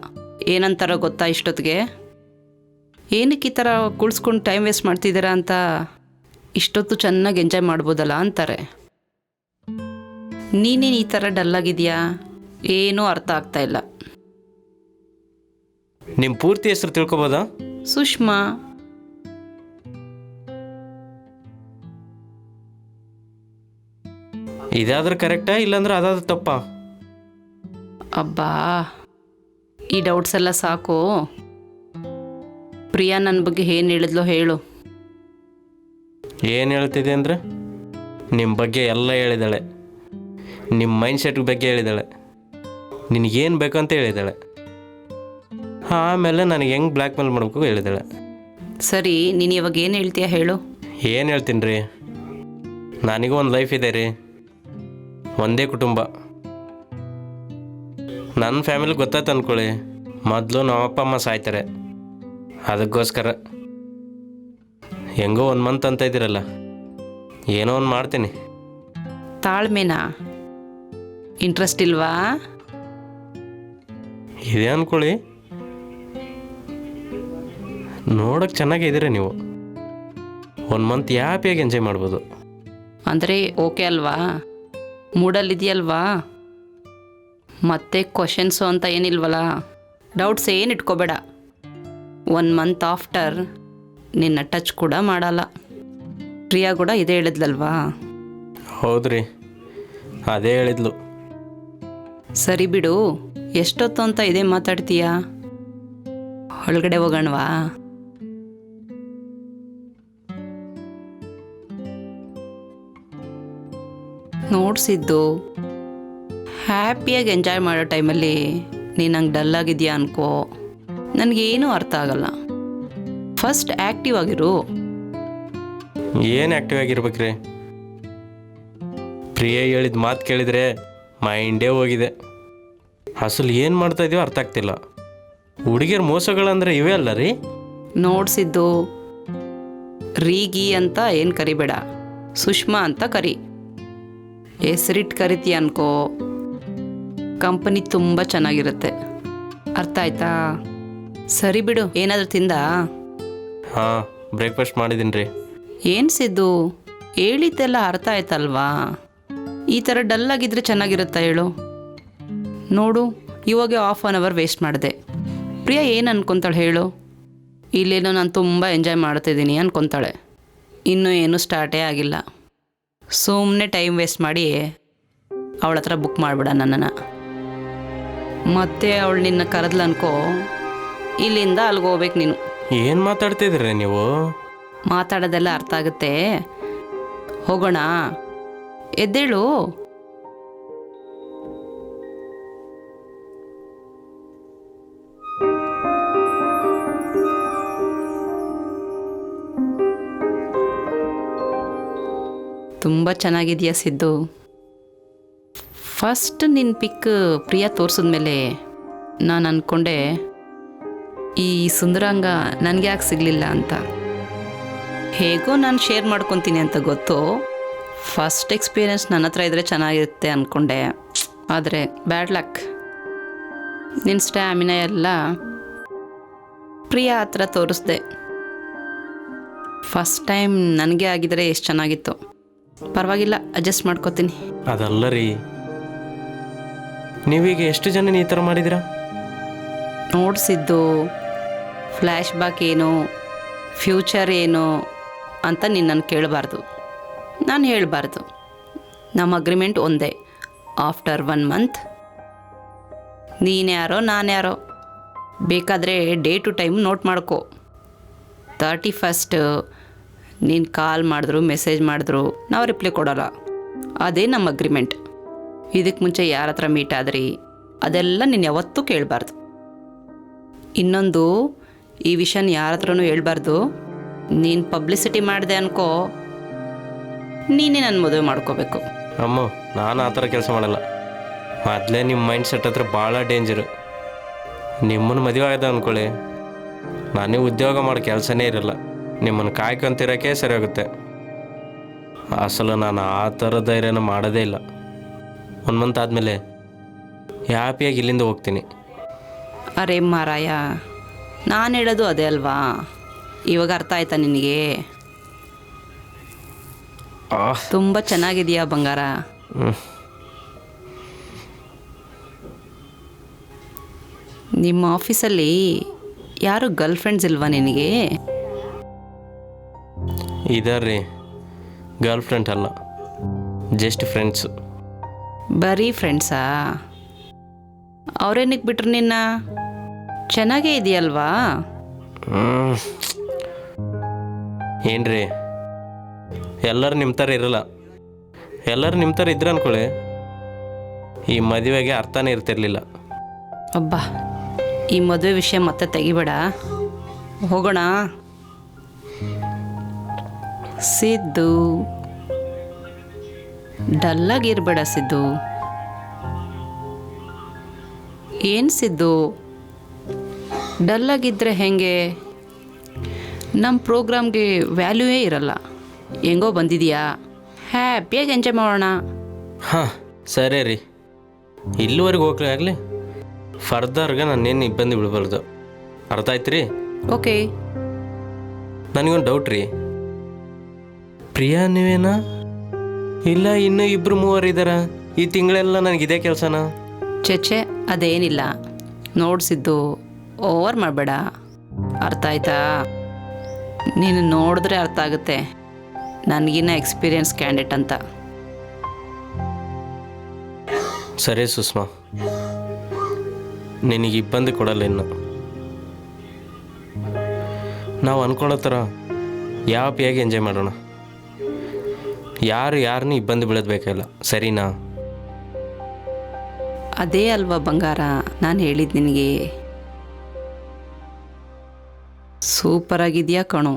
ಏನಂತಾರ ಗೊತ್ತಾ ಇಷ್ಟೊತ್ತಿಗೆ? ಏನಕ್ಕೆ ಈ ಥರ ಕುಳಿಸ್ಕೊಂಡು ಟೈಮ್ ವೇಸ್ಟ್ ಮಾಡ್ತಿದ್ದೀರಾ ಅಂತ, ಇಷ್ಟೊತ್ತು ಚೆನ್ನಾಗಿ ಎಂಜಾಯ್ ಮಾಡ್ಬೋದಲ್ಲ ಅಂತಾರೆ. ನೀನೇನು ಈ ಥರ ಡಲ್ಲಾಗಿದೆಯಾ? ಏನೂ ಅರ್ಥ ಆಗ್ತಾ ಇಲ್ಲ. ನಿಮ್ಮ ಪೂರ್ತಿ ಹೆಸರು ತಿಳ್ಕೊಬೋದಾ? ಸುಷ್ಮಾ. ಇದಾದ್ರೆ ಕರೆಕ್ಟಾ, ಇಲ್ಲಾಂದ್ರೆ ಅದಾದ್ರೆ ತಪ್ಪಾ? ಅಬ್ಬಾ, ಈ ಡೌಟ್ಸ್ ಎಲ್ಲ ಸಾಕು. ಪ್ರಿಯಾ ನನ್ನ ಬಗ್ಗೆ ಏನು ಹೇಳಿದ್ಲೋ ಹೇಳು. ಏನು ಹೇಳ್ತಿದೆ ಅಂದರೆ, ನಿಮ್ಮ ಬಗ್ಗೆ ಎಲ್ಲ ಹೇಳಿದಾಳೆ. ನಿಮ್ಮ ಮೈಂಡ್ ಸೆಟ್ ಬಗ್ಗೆ ಹೇಳಿದಾಳೆ, ನಿನಗೇನು ಬೇಕಂತ ಹೇಳಿದಾಳೆ. ಆಮೇಲೆ ನನಗೆ ಹೆಂಗೆ ಬ್ಲ್ಯಾಕ್ ಮೇಲ್ ಮಾಡಬೇಕು ಹೇಳಿದಾಳೆ. ಸರಿ, ನೀನು ಇವಾಗ ಏನು ಹೇಳ್ತೀಯ ಹೇಳು. ಏನು ಹೇಳ್ತೀನಿ ರೀ, ನನಗೂ ಒಂದು ಲೈಫ್ ಇದೆ ರೀ, ಒಂದೇ ಕುಟುಂಬ. ನನ್ನ ಫ್ಯಾಮಿಲಿ ಗೊತ್ತಾಯ್ತು ಅಂದ್ಕೊಳ್ಳಿ, ಮೊದಲು ನಮ್ಮ ಅಪ್ಪ ಅಮ್ಮ ಸಾಯ್ತಾರೆ. ಅದಕ್ಕೋಸ್ಕರ ಹೆಂಗೋ 1 ಮಂತ್ ಅಂತ ಇದ್ದೀರಲ್ಲ, ಏನೋ ಒಂದು ಮಾಡ್ತೀನಿ. ತಾಳ್ಮೆನಾ? ಇಂಟ್ರೆಸ್ಟ್ ಇಲ್ವಾ? ಇದೆ ಅಂದ್ಕೊಳ್ಳಿ. ನೋಡೋಕೆ ಚೆನ್ನಾಗಿದ್ದೀರ ನೀವು. 1 ಮಂತ್ ಹ್ಯಾಪಿಯಾಗಿ ಎಂಜಾಯ್ ಮಾಡ್ಬೋದು. ಅಂದರೆ ಓಕೆ ಅಲ್ವಾ? ಮೂಡಲ್ಲಿದೆಯಲ್ವಾ? ಮತ್ತೆ ಕ್ವಶನ್ಸು ಅಂತ ಏನಿಲ್ವಲ್ಲ, ಡೌಟ್ಸ್ ಏನು ಇಟ್ಕೋಬೇಡ. 1 ಮಂತ್ ಆಫ್ಟರ್ ನಿನ್ನ ಟಚ್ ಕೂಡ ಮಾಡಲ್ಲ. ಪ್ರಿಯಾ ಕೂಡ ಇದೇ ಹೇಳಿದ್ಲಲ್ವಾ? ಹೌದ್ರಿ, ಅದೇ ಹೇಳಿದ್ಲು. ಸರಿ ಬಿಡು, ಎಷ್ಟೊತ್ತು ಅಂತ ಇದೇ ಮಾತಾಡ್ತೀಯಾ? ಒಳಗಡೆ ಹೋಗೋಣವಾ? ನೋಡ್ಸಿದ್ದು ಹ್ಯಾಪಿಯಾಗಿ ಎಂಜಾಯ್ ಮಾಡೋ ಟೈಮಲ್ಲಿ ನೀನು ಹಂಗೆ ಡಲ್ಲಾಗಿದೆಯಾ ಅನ್ಕೋ, ನನಗೇನೂ ಅರ್ಥ ಆಗಲ್ಲ. ಫಸ್ಟ್ ಆ್ಯಕ್ಟಿವ್ ಆಗಿರು. ಏನು ಆ್ಯಕ್ಟಿವ್ ಆಗಿರ್ಬೇಕ್ರಿ? ಪ್ರಿಯ ಹೇಳಿದ ಮಾತು ಕೇಳಿದರೆ ಮೈಂಡೇ ಹೋಗಿದೆ. ಅಸಲು ಏನು ಮಾಡ್ತಾ ಇದೀವೋ ಅರ್ಥ ಆಗ್ತಿಲ್ಲ. ಹುಡುಗಿಯರ ಮೋಸಗಳಂದ್ರೆ ಇವೇ ಅಲ್ಲ ರೀ? ನೋಡ್ಸಿದ್ದು ರೀಗಿ ಅಂತ ಏನು ಕರಿಬೇಡ, ಸುಷ್ಮಾ ಅಂತ ಕರಿ. ಹೆಸರಿಟ್ಟು ಕರಿತೀಯ ಅನ್ಕೋ, ಕಂಪನಿ ತುಂಬ ಚೆನ್ನಾಗಿರುತ್ತೆ. ಅರ್ಥ ಆಯ್ತಾ? ಸರಿ ಬಿಡು, ಏನಾದರೂ ತಿಂದಾ? ಹಾಂ, ಬ್ರೇಕ್ಫಾಸ್ಟ್ ಮಾಡಿದ್ದೀನಿ ರೀ. ಏನು ಸಿದ್ದು, ಹೇಳಿದ್ದೆಲ್ಲ ಅರ್ಥ ಆಯ್ತಲ್ವಾ? ಈ ಥರ ಡಲ್ಲಾಗಿದ್ದರೆ ಚೆನ್ನಾಗಿರುತ್ತಾ ಹೇಳು? ನೋಡು, ಇವಾಗ 1/2 ಅವರ್ ವೇಸ್ಟ್ ಮಾಡಿದೆ. ಪ್ರಿಯಾ ಏನು ಅನ್ಕೊತಾಳೆ ಹೇಳು? ಇಲ್ಲೇನೋ ನಾನು ತುಂಬ ಎಂಜಾಯ್ ಮಾಡ್ತಿದ್ದೀನಿ ಅನ್ಕೊತಾಳೆ. ಇನ್ನೂ ಏನೂ ಸ್ಟಾರ್ಟೇ ಆಗಿಲ್ಲ. ಸುಮ್ಮನೆ ಟೈಮ್ ವೇಸ್ಟ್ ಮಾಡಿ ಅವಳ ಹತ್ರ ಬುಕ್ ಮಾಡಿಬಿಡ ನನ್ನನ್ನು. ಮತ್ತೆ ಅವಳು ನಿನ್ನ ಕರೆದ್ಲು ಅನ್ಕೋ, ಇಲ್ಲಿಂದ ಅಲ್ಲಿಗೆ ಹೋಗ್ಬೇಕು ನೀನು. ಏನು ಮಾತಾಡ್ತಿದ್ದೀರಿ ನೀವು? ಮಾತಾಡೋದೆಲ್ಲ ಅರ್ಥ ಆಗುತ್ತೆ. ಹೋಗೋಣ, ಎದ್ದೇಳು. ತುಂಬ ಚೆನ್ನಾಗಿದೆಯಾ ಸಿದ್ದು? ಫಸ್ಟ್ ನಿನ್ನ ಪಿಕ್ ಪ್ರಿಯಾ ತೋರಿಸಿದ್ಮೇಲೆ ನಾನು ಅಂದ್ಕೊಂಡೆ ಈ ಸುಂದರಾಂಗ ನನಗೆ ಯಾಕೆ ಸಿಗಲಿಲ್ಲ ಅಂತ. ಹೇಗೋ ನಾನು ಶೇರ್ ಮಾಡ್ಕೊತೀನಿ ಅಂತ ಗೊತ್ತು. ಫಸ್ಟ್ ಎಕ್ಸ್ಪೀರಿಯೆನ್ಸ್ ನನ್ನ ಹತ್ರ ಇದ್ದರೆ ಚೆನ್ನಾಗಿರುತ್ತೆ ಅಂದ್ಕೊಂಡೆ. ಆದರೆ ಬ್ಯಾಡ್ ಲಕ್, ನಿನ್ನ ಸ್ಟ್ಯಾಮಿನಾ ಎಲ್ಲ ಪ್ರಿಯಾ ಹತ್ರ ತೋರಿಸ್ದೆ. ಫಸ್ಟ್ ಟೈಮ್ ನನಗೆ ಆಗಿದರೆ ಎಷ್ಟು ಚೆನ್ನಾಗಿತ್ತು. ಪರವಾಗಿಲ್ಲ, ಅಡ್ಜಸ್ಟ್ ಮಾಡ್ಕೋತೀನಿ. ಅದಲ್ಲ ರೀ, ನೀವೀಗ ಎಷ್ಟು ಜನ ಈ ಥರ ಮಾಡಿದ್ದೀರಾ? ನೋಡಿಸಿದ್ದು ಫ್ಲ್ಯಾಶ್ ಬ್ಯಾಕ್ ಏನು, ಫ್ಯೂಚರ್ ಏನು ಅಂತ ನಿನ್ನನ್ನು ಕೇಳಬಾರ್ದು, ನಾನು ಹೇಳಬಾರ್ದು. ನಮ್ಮ ಅಗ್ರಿಮೆಂಟ್ ಒಂದೇ, ಆಫ್ಟರ್ 1 ಮಂತ್ ನೀನ್ಯಾರೋ ನಾನ್ಯಾರೋ. ಬೇಕಾದರೆ ಡೇ ಟು ಟೈಮ್ ನೋಟ್ ಮಾಡ್ಕೊ. 31st ನೀನು ಕಾಲ್ ಮಾಡಿದ್ರು ಮೆಸೇಜ್ ಮಾಡಿದ್ರು ನಾವು ರಿಪ್ಲೈ ಕೊಡೋಲ್ಲ. ಅದೇ ನಮ್ಮ ಅಗ್ರಿಮೆಂಟ್. ಇದಕ್ಕೆ ಮುಂಚೆ ಯಾರ ಹತ್ರ ಮೀಟ್ ಆದ್ರಿ ಅದೆಲ್ಲ ನೀನು ಯಾವತ್ತೂ ಕೇಳಬಾರ್ದು. ಇನ್ನೊಂದು, ಈ ವಿಷಯನ ಯಾರ ಹತ್ರನೂ ಹೇಳ್ಬಾರ್ದು. ನೀನು ಪಬ್ಲಿಸಿಟಿ ಮಾಡಿದೆ ಅನ್ಕೋ, ನೀನೇ ನನ್ನ ಮದುವೆ ಮಾಡ್ಕೋಬೇಕು. ಅಮ್ಮ, ನಾನು ಆ ಥರ ಕೆಲಸ ಮಾಡಲ್ಲ. ಮೊದಲೇ ನಿಮ್ಮ ಮೈಂಡ್ ಸೆಟ್ ಹತ್ರ ಭಾಳ ಡೇಂಜರು. ನಿಮ್ಮನ್ನು ಮದುವೆ ಆಗಿದೆ ಅಂದ್ಕೊಳ್ಳಿ, ನಾನೇ ಉದ್ಯೋಗ ಮಾಡೋ ಕೆಲಸನೇ ಇರಲ್ಲ. ನಿಮ್ಮನ್ನು ಕಾಯ್ಕೊಂತಿರೋಕ್ಕೆ ಸರಿ ಹೋಗುತ್ತೆ. ಅಸಲು ನಾನು ಆ ಥರ ಧೈರ್ಯನ ಮಾಡೋದೇ ಇಲ್ಲ. 1 ಮಂತ್ ಆದಮೇಲೆ ಹ್ಯಾಪಿಯಾಗಿ ಇಲ್ಲಿಂದ ಹೋಗ್ತೀನಿ. ಅರೆ ಮಾರಾಯ, ನಾನು ಹೇಳೋದು ಅದೇ ಅಲ್ವಾ? ಇವಾಗ ಅರ್ಥ ಆಯ್ತಾ ನಿನಗೆ? ತುಂಬ ಚೆನ್ನಾಗಿದೆಯಾ ಬಂಗಾರ? ನಿಮ್ಮ ಆಫೀಸಲ್ಲಿ ಯಾರು ಗರ್ಲ್ ಫ್ರೆಂಡ್ಸ್ ಇಲ್ವಾ ನಿನಗೆ? ಇದಾರ್ರಿ, ಗರ್ಲ್ ಫ್ರೆಂಡ್ ಅಲ್ಲ, ಜಸ್ಟ್ ಫ್ರೆಂಡ್ಸು. ಬರೀ ಫ್ರೆಂಡ್ಸಾ? ಅವ್ರೇನಕ್ಕೆ ಬಿಟ್ರು ನಿನ್ನ? ಚೆನ್ನಾಗೇ ಇದೆಯಲ್ವಾ? ಏನ್ರಿ, ಎಲ್ಲರೂ ನಿಮ್ಮ ಥರ ಇರಲ್ಲ. ಎಲ್ಲರೂ ನಿಮ್ಮ ಥರ ಇದ್ರೆ ಅಂದ್ಕೊಳ್ಳಿ, ಈ ಮದುವೆಗೆ ಅರ್ಥನೇ ಇರ್ತಿರ್ಲಿಲ್ಲ. ಅಬ್ಬಾ, ಈ ಮದುವೆ ವಿಷಯ ಮತ್ತೆ ತೆಗಿಬೇಡ, ಹೋಗೋಣ. ಸಿದ್ದು, ಡಲ್ಲಾಗಿರ್ಬೇಡ ಸಿದ್ದು. ಏನು ಸಿದ್ದು, ಡಲ್ಲಾಗಿದ್ದರೆ ಹೇಗೆ? ನಮ್ಮ ಪ್ರೋಗ್ರಾಮ್ಗೆ ವ್ಯಾಲ್ಯೂವೇ ಇರಲ್ಲ. ಹೆಂಗೋ ಬಂದಿದೆಯಾ, ಹ್ಯಾಪಿಯಾಗಿ ಎಂಜಾಯ್ ಮಾಡೋಣ. ಹಾಂ, ಸರಿ ರೀ, ಇಲ್ಲಿವರೆಗೆ ಹೋಗ್ಲಿ ಆಗಲಿ. ಫರ್ದರ್ಗೆ ನಾನೇನು ಇಬ್ಬಂದಿ ಬಿಡಬಾರ್ದು. ಅರ್ಥ ಆಯ್ತು ರೀ? ಓಕೆ. ನನಗೊಂದು ಡೌಟ್ ರೀ, ಪ್ರಿಯಾ ನೀವೇನಾ ಇಲ್ಲ ಇನ್ನೂ 2-3 ಇದ್ದಾರ? ಈ ತಿಂಗಳೆಲ್ಲ ನನಗಿದೇ ಕೆಲಸನಾ? ಚೆಚ್ಚೆ, ಅದೇನಿಲ್ಲ. ನೋಡ್ಸಿದ್ದು ಓವರ್ ಮಾಡಬೇಡ. ಅರ್ಥ ಆಯ್ತಾ? ನೀನು ನೋಡಿದ್ರೆ ಅರ್ಥ ಆಗುತ್ತೆ ನನಗಿನ್ನ ಎಕ್ಸ್ಪೀರಿಯನ್ಸ್ ಕ್ಯಾಂಡಿಡೇಟ್ ಅಂತ. ಸರಿ ಸುಷ್ಮಾ, ನಿನಗೆ ಇಬ್ಬಂದಿ ಕೊಡಲ್ಲ. ಇನ್ನು ನಾವು ಅಂದ್ಕೊಳ್ಳೋ ಥರ ಹ್ಯಾಪಿಯಾಗಿ ಎಂಜಾಯ್ ಮಾಡೋಣ. ಯಾರನ್ನೂ ಇಬ್ಬಂದಿ ಬೀಳೋದು ಬೇಕಾಗಿಲ್ಲ, ಸರಿನಾ? ಅದೇ ಅಲ್ವಾ ಬಂಗಾರ ನಾನು ಹೇಳಿದ್ದು ನಿನಗೆ. ಸೂಪರಾಗಿದೆಯಾ ಕಣೋ.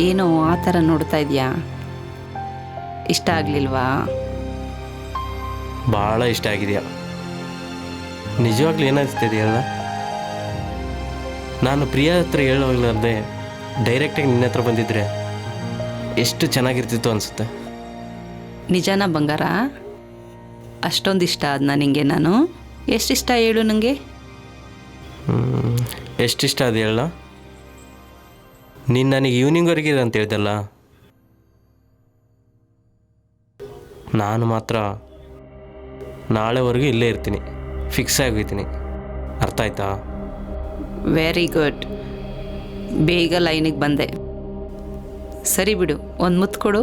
ಏನೋ ಆ ಥರ ನೋಡ್ತಾ ಇದೆಯಾ? ಇಷ್ಟ ಆಗಲಿಲ್ವಾ? ಭಾಳ ಇಷ್ಟ ಆಗಿದೆಯಾ. ನಿಜವಾಗ್ಲೂ ಏನಿಸ್ತಿದೆಯಲ್ಲ, ನಾನು ಪ್ರಿಯಾ ಹತ್ರ ಹೇಳೋಗ್ಲಾರ್ದೆ ಡೈರೆಕ್ಟಾಗಿ ನಿನ್ನ ಹತ್ರ ಬಂದಿದ್ರೆ ಎಷ್ಟು ಚೆನ್ನಾಗಿರ್ತಿತ್ತು ಅನಿಸುತ್ತೆ. ನಿಜಾನ ಬಂಗಾರ? ಅಷ್ಟೊಂದು ಇಷ್ಟ ಆದ್ನ ನಿಂಗೆ ನಾನು? ಎಷ್ಟಿಷ್ಟ ಹೇಳು ನನಗೆ. ಎಷ್ಟಿಷ್ಟ ಅದು ಹೇಳ. ನೀನು ನನಗೆ ಈವ್ನಿಂಗ್ವರೆಗೆ ಅಂತ ಹೇಳ್ದಲ್ಲ, ನಾನು ಮಾತ್ರ ನಾಳೆವರೆಗೂ ಇಲ್ಲೇ ಇರ್ತೀನಿ, ಫಿಕ್ಸ್ ಆಗೋಯ್ತೀನಿ. ಅರ್ಥ ಆಯ್ತಾ? ವೆರಿ ಗುಡ್, ಬೇಗ ಲೈನಿಗೆ ಬಂದೆ. ಸರಿ ಬಿಡು, ಒಂದು ಮುತ್ತು ಕೊಡು.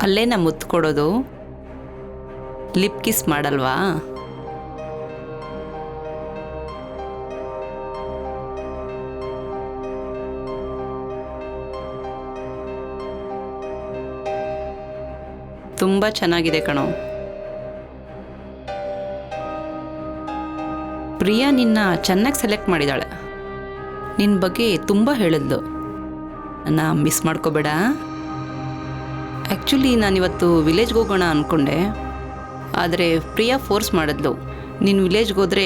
ಅಲ್ಲೇ ನಾ ಮುತ್ತು ಕೊಡೋದು, ಲಿಪ್ ಕಿಸ್ ಮಾಡಲ್ವಾ? ತುಂಬ ಚೆನ್ನಾಗಿದೆ ಕಣೋ. ಪ್ರಿಯಾ ನಿನ್ನ ಚೆನ್ನಾಗಿ ಸೆಲೆಕ್ಟ್ ಮಾಡಿದಾಳೆ. ನಿನ್ನ ಬಗ್ಗೆ ತುಂಬ ಹೇಳಿದ್ಲು. ನನ್ನ ಮಿಸ್ ಮಾಡ್ಕೋಬೇಡ. ಆ್ಯಕ್ಚುಲಿ ನಾನಿವತ್ತು ವಿಲೇಜ್ಗೆ ಹೋಗೋಣ ಅಂದ್ಕೊಂಡೆ, ಆದರೆ ಪ್ರಿಯಾ ಫೋರ್ಸ್ ಮಾಡಿದ್ಲು, ನೀನು ವಿಲೇಜ್ಗೆ ಹೋದರೆ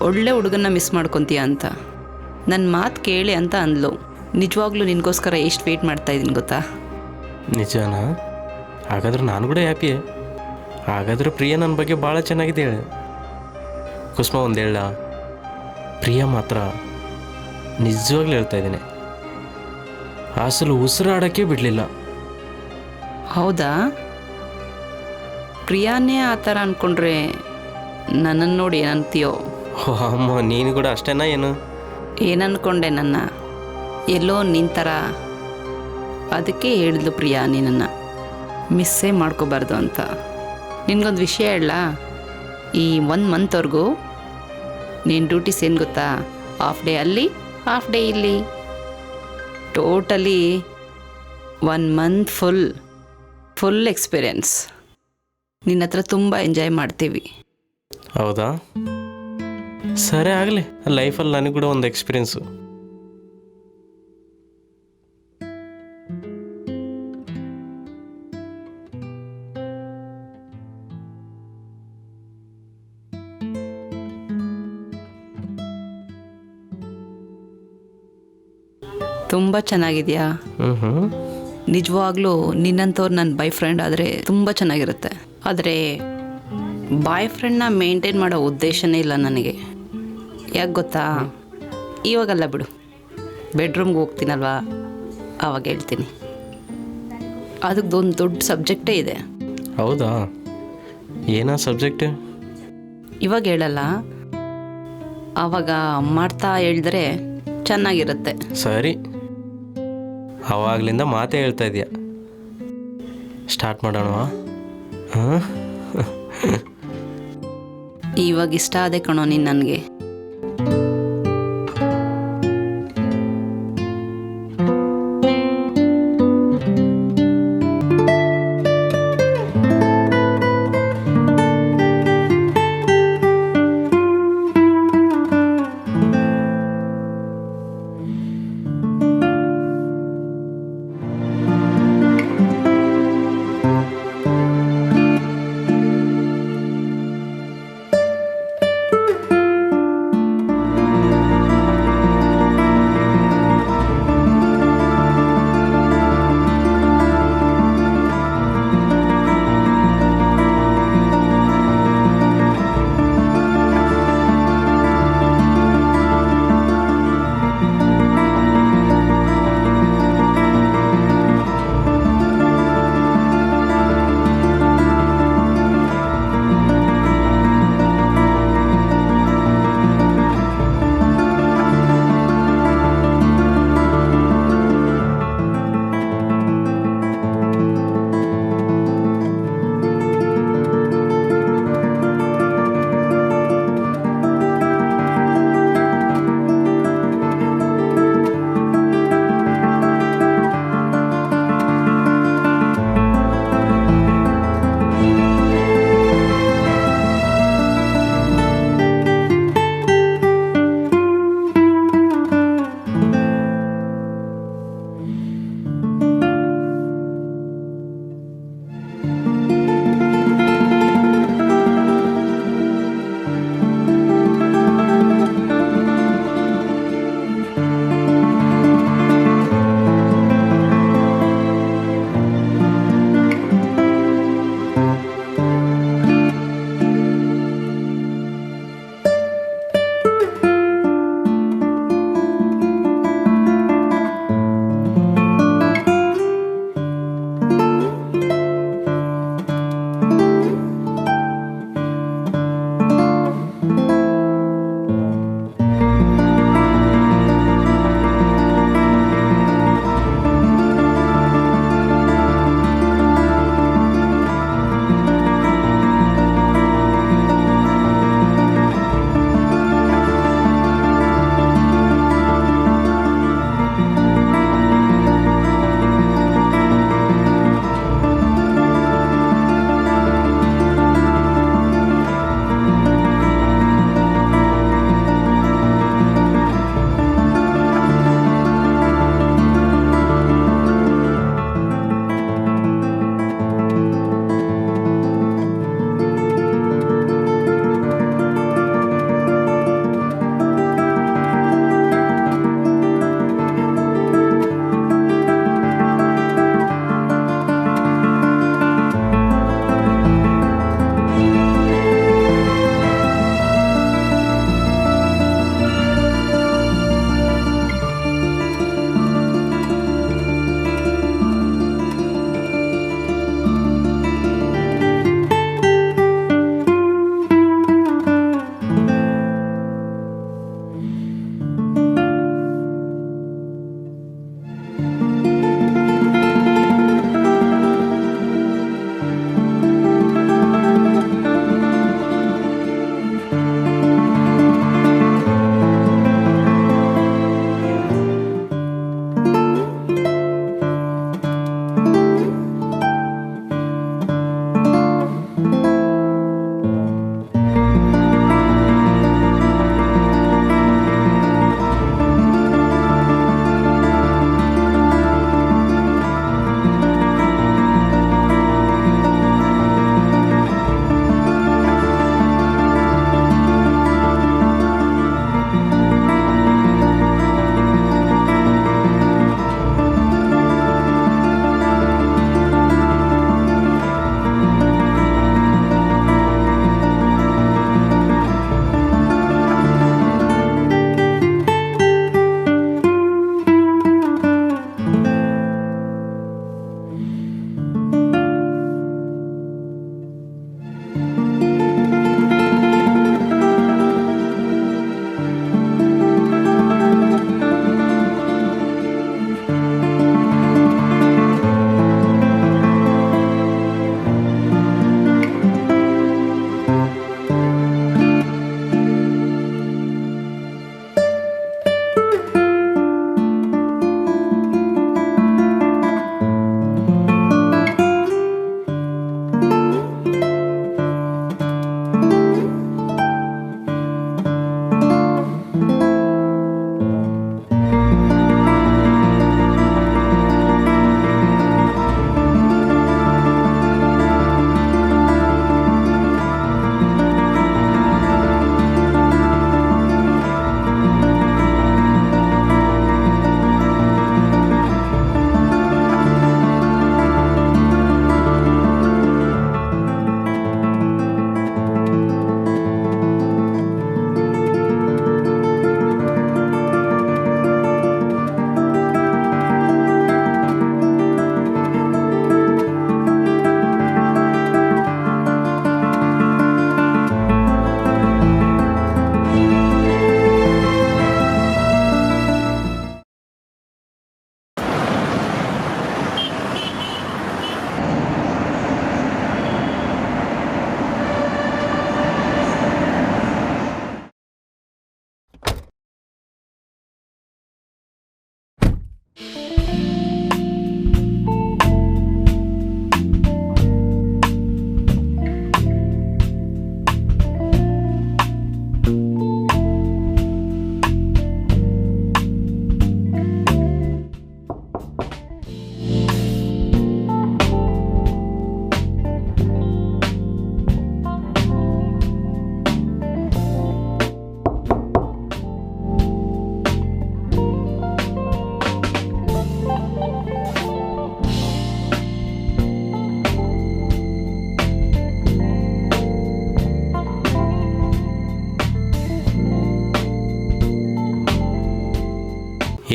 ಒಳ್ಳೆ ಹುಡುಗನ್ನ ಮಿಸ್ ಮಾಡ್ಕೊತೀಯ ಅಂತ. ನನ್ನ ಮಾತು ಕೇಳಿ ಅಂತ ಅಂದ್ಲು. ನಿಜವಾಗ್ಲೂ ನಿನಗೋಸ್ಕರ ಎಷ್ಟು ವೆಯ್ಟ್ ಮಾಡ್ತಾಯಿದ್ದೀನಿ ಗೊತ್ತಾ? ನಿಜನಾ? ಹಾಗಾದ್ರೆ ನಾನು ಕೂಡ ಹ್ಯಾಪಿಯೇ. ಹಾಗಾದ್ರೆ ಪ್ರಿಯಾ ನನ್ನ ಬಗ್ಗೆ ಭಾಳ ಚೆನ್ನಾಗಿದೆ ಹೇಳಿ. ಕುಸುಮ ಒಂದು ಹೇಳ, ಪ್ರಿಯಾ ಮಾತ್ರ ನಿಜವಾಗ್ಲೂ ಹೇಳ್ತಾ ಇದ್ದೀನಿ, ಅಸಲು ಉಸಿರಾಡೋಕ್ಕೆ ಬಿಡಲಿಲ್ಲ. ಹೌದಾ? ಪ್ರಿಯಾನೇ ಆ ಥರ ಅಂದ್ಕೊಂಡ್ರೆ ನನ್ನನ್ನು ನೋಡಿ ಏನಂತೀಯೋ? ಓ ಅಮ್ಮ, ನೀನು ಕೂಡ ಅಷ್ಟೇನಾ ಏನು? ಏನನ್ಕೊಂಡೆ ನನ್ನ? ಎಲ್ಲೋ ನಿನ್ನ ಥರ. ಅದಕ್ಕೆ ಹೇಳಿದ್ಲು ಪ್ರಿಯಾ ನಿನ್ನನ್ನು ಮಿಸ್ಸೇ ಮಾಡ್ಕೋಬಾರ್ದು ಅಂತ. ನಿನಗೊಂದು ವಿಷಯ ಹೇಳಲಾ? ಈ 1 ಮಂತ್ವರೆಗೂ ನೀನು ಡ್ಯೂಟೀಸ್ ಏನು ಗೊತ್ತಾ? ಹಾಫ್ ಡೇ ಅಲ್ಲಿ, ಹಾಫ್ ಡೇ ಇಲ್ಲಿ. Totally 1 month full experience. ನಿನ್ನ ಹತ್ರ ತುಂಬ ಎಂಜಾಯ್ ಮಾಡ್ತೀವಿ. ಹೌದಾ? ಸರಿ ಆಗಲಿ, ಲೈಫಲ್ಲಿ ನನಗೆ ಕೂಡ ಒಂದು ಎಕ್ಸ್ಪೀರಿಯನ್ಸು. ತುಂಬ ಚೆನ್ನಾಗಿದೆಯಾ? ನಿಜವಾಗ್ಲೂ ನಿನ್ನಂಥವ್ರು ನನ್ನ ಬಾಯ್ ಫ್ರೆಂಡ್ ಆದರೆ ತುಂಬ ಚೆನ್ನಾಗಿರುತ್ತೆ. ಆದರೆ ಬಾಯ್ ಫ್ರೆಂಡ್ನ ಮೇಂಟೈನ್ ಮಾಡೋ ಉದ್ದೇಶನೇ ಇಲ್ಲ ನನಗೆ. ಯಾಕೆ ಗೊತ್ತಾ? ಇವಾಗಲ್ಲ ಬಿಡು, ಬೆಡ್ರೂಮ್ಗೆ ಹೋಗ್ತೀನಲ್ವಾ ಆವಾಗ ಹೇಳ್ತೀನಿ. ಅದಕ್ಕೊಂದು ದೊಡ್ಡ ಸಬ್ಜೆಕ್ಟೇ ಇದೆ. ಹೌದಾ? ಏನೋ ಸಬ್ಜೆಕ್ಟ್? ಇವಾಗ ಹೇಳಲ್ಲ, ಆವಾಗ ಮಾಡ್ತಾ ಹೇಳಿದ್ರೆ ಚೆನ್ನಾಗಿರುತ್ತೆ. ಸರಿ, ಆವಾಗಲಿಂದ ಮಾತೇ ಹೇಳ್ತಾ ಇದೆಯಾ. ಸ್ಟಾರ್ಟ್ ಮಾಡೋಣವಾ? ಹಾಂ, ಇವಾಗ ಇಷ್ಟ ಆದೆ ಕಣೋ ನೀನು ನನಗೆ.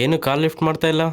ಏನು ಕಾಲ್ ಲಿಫ್ಟ್ ಮಾಡ್ತಾ ಇಲ್ಲ?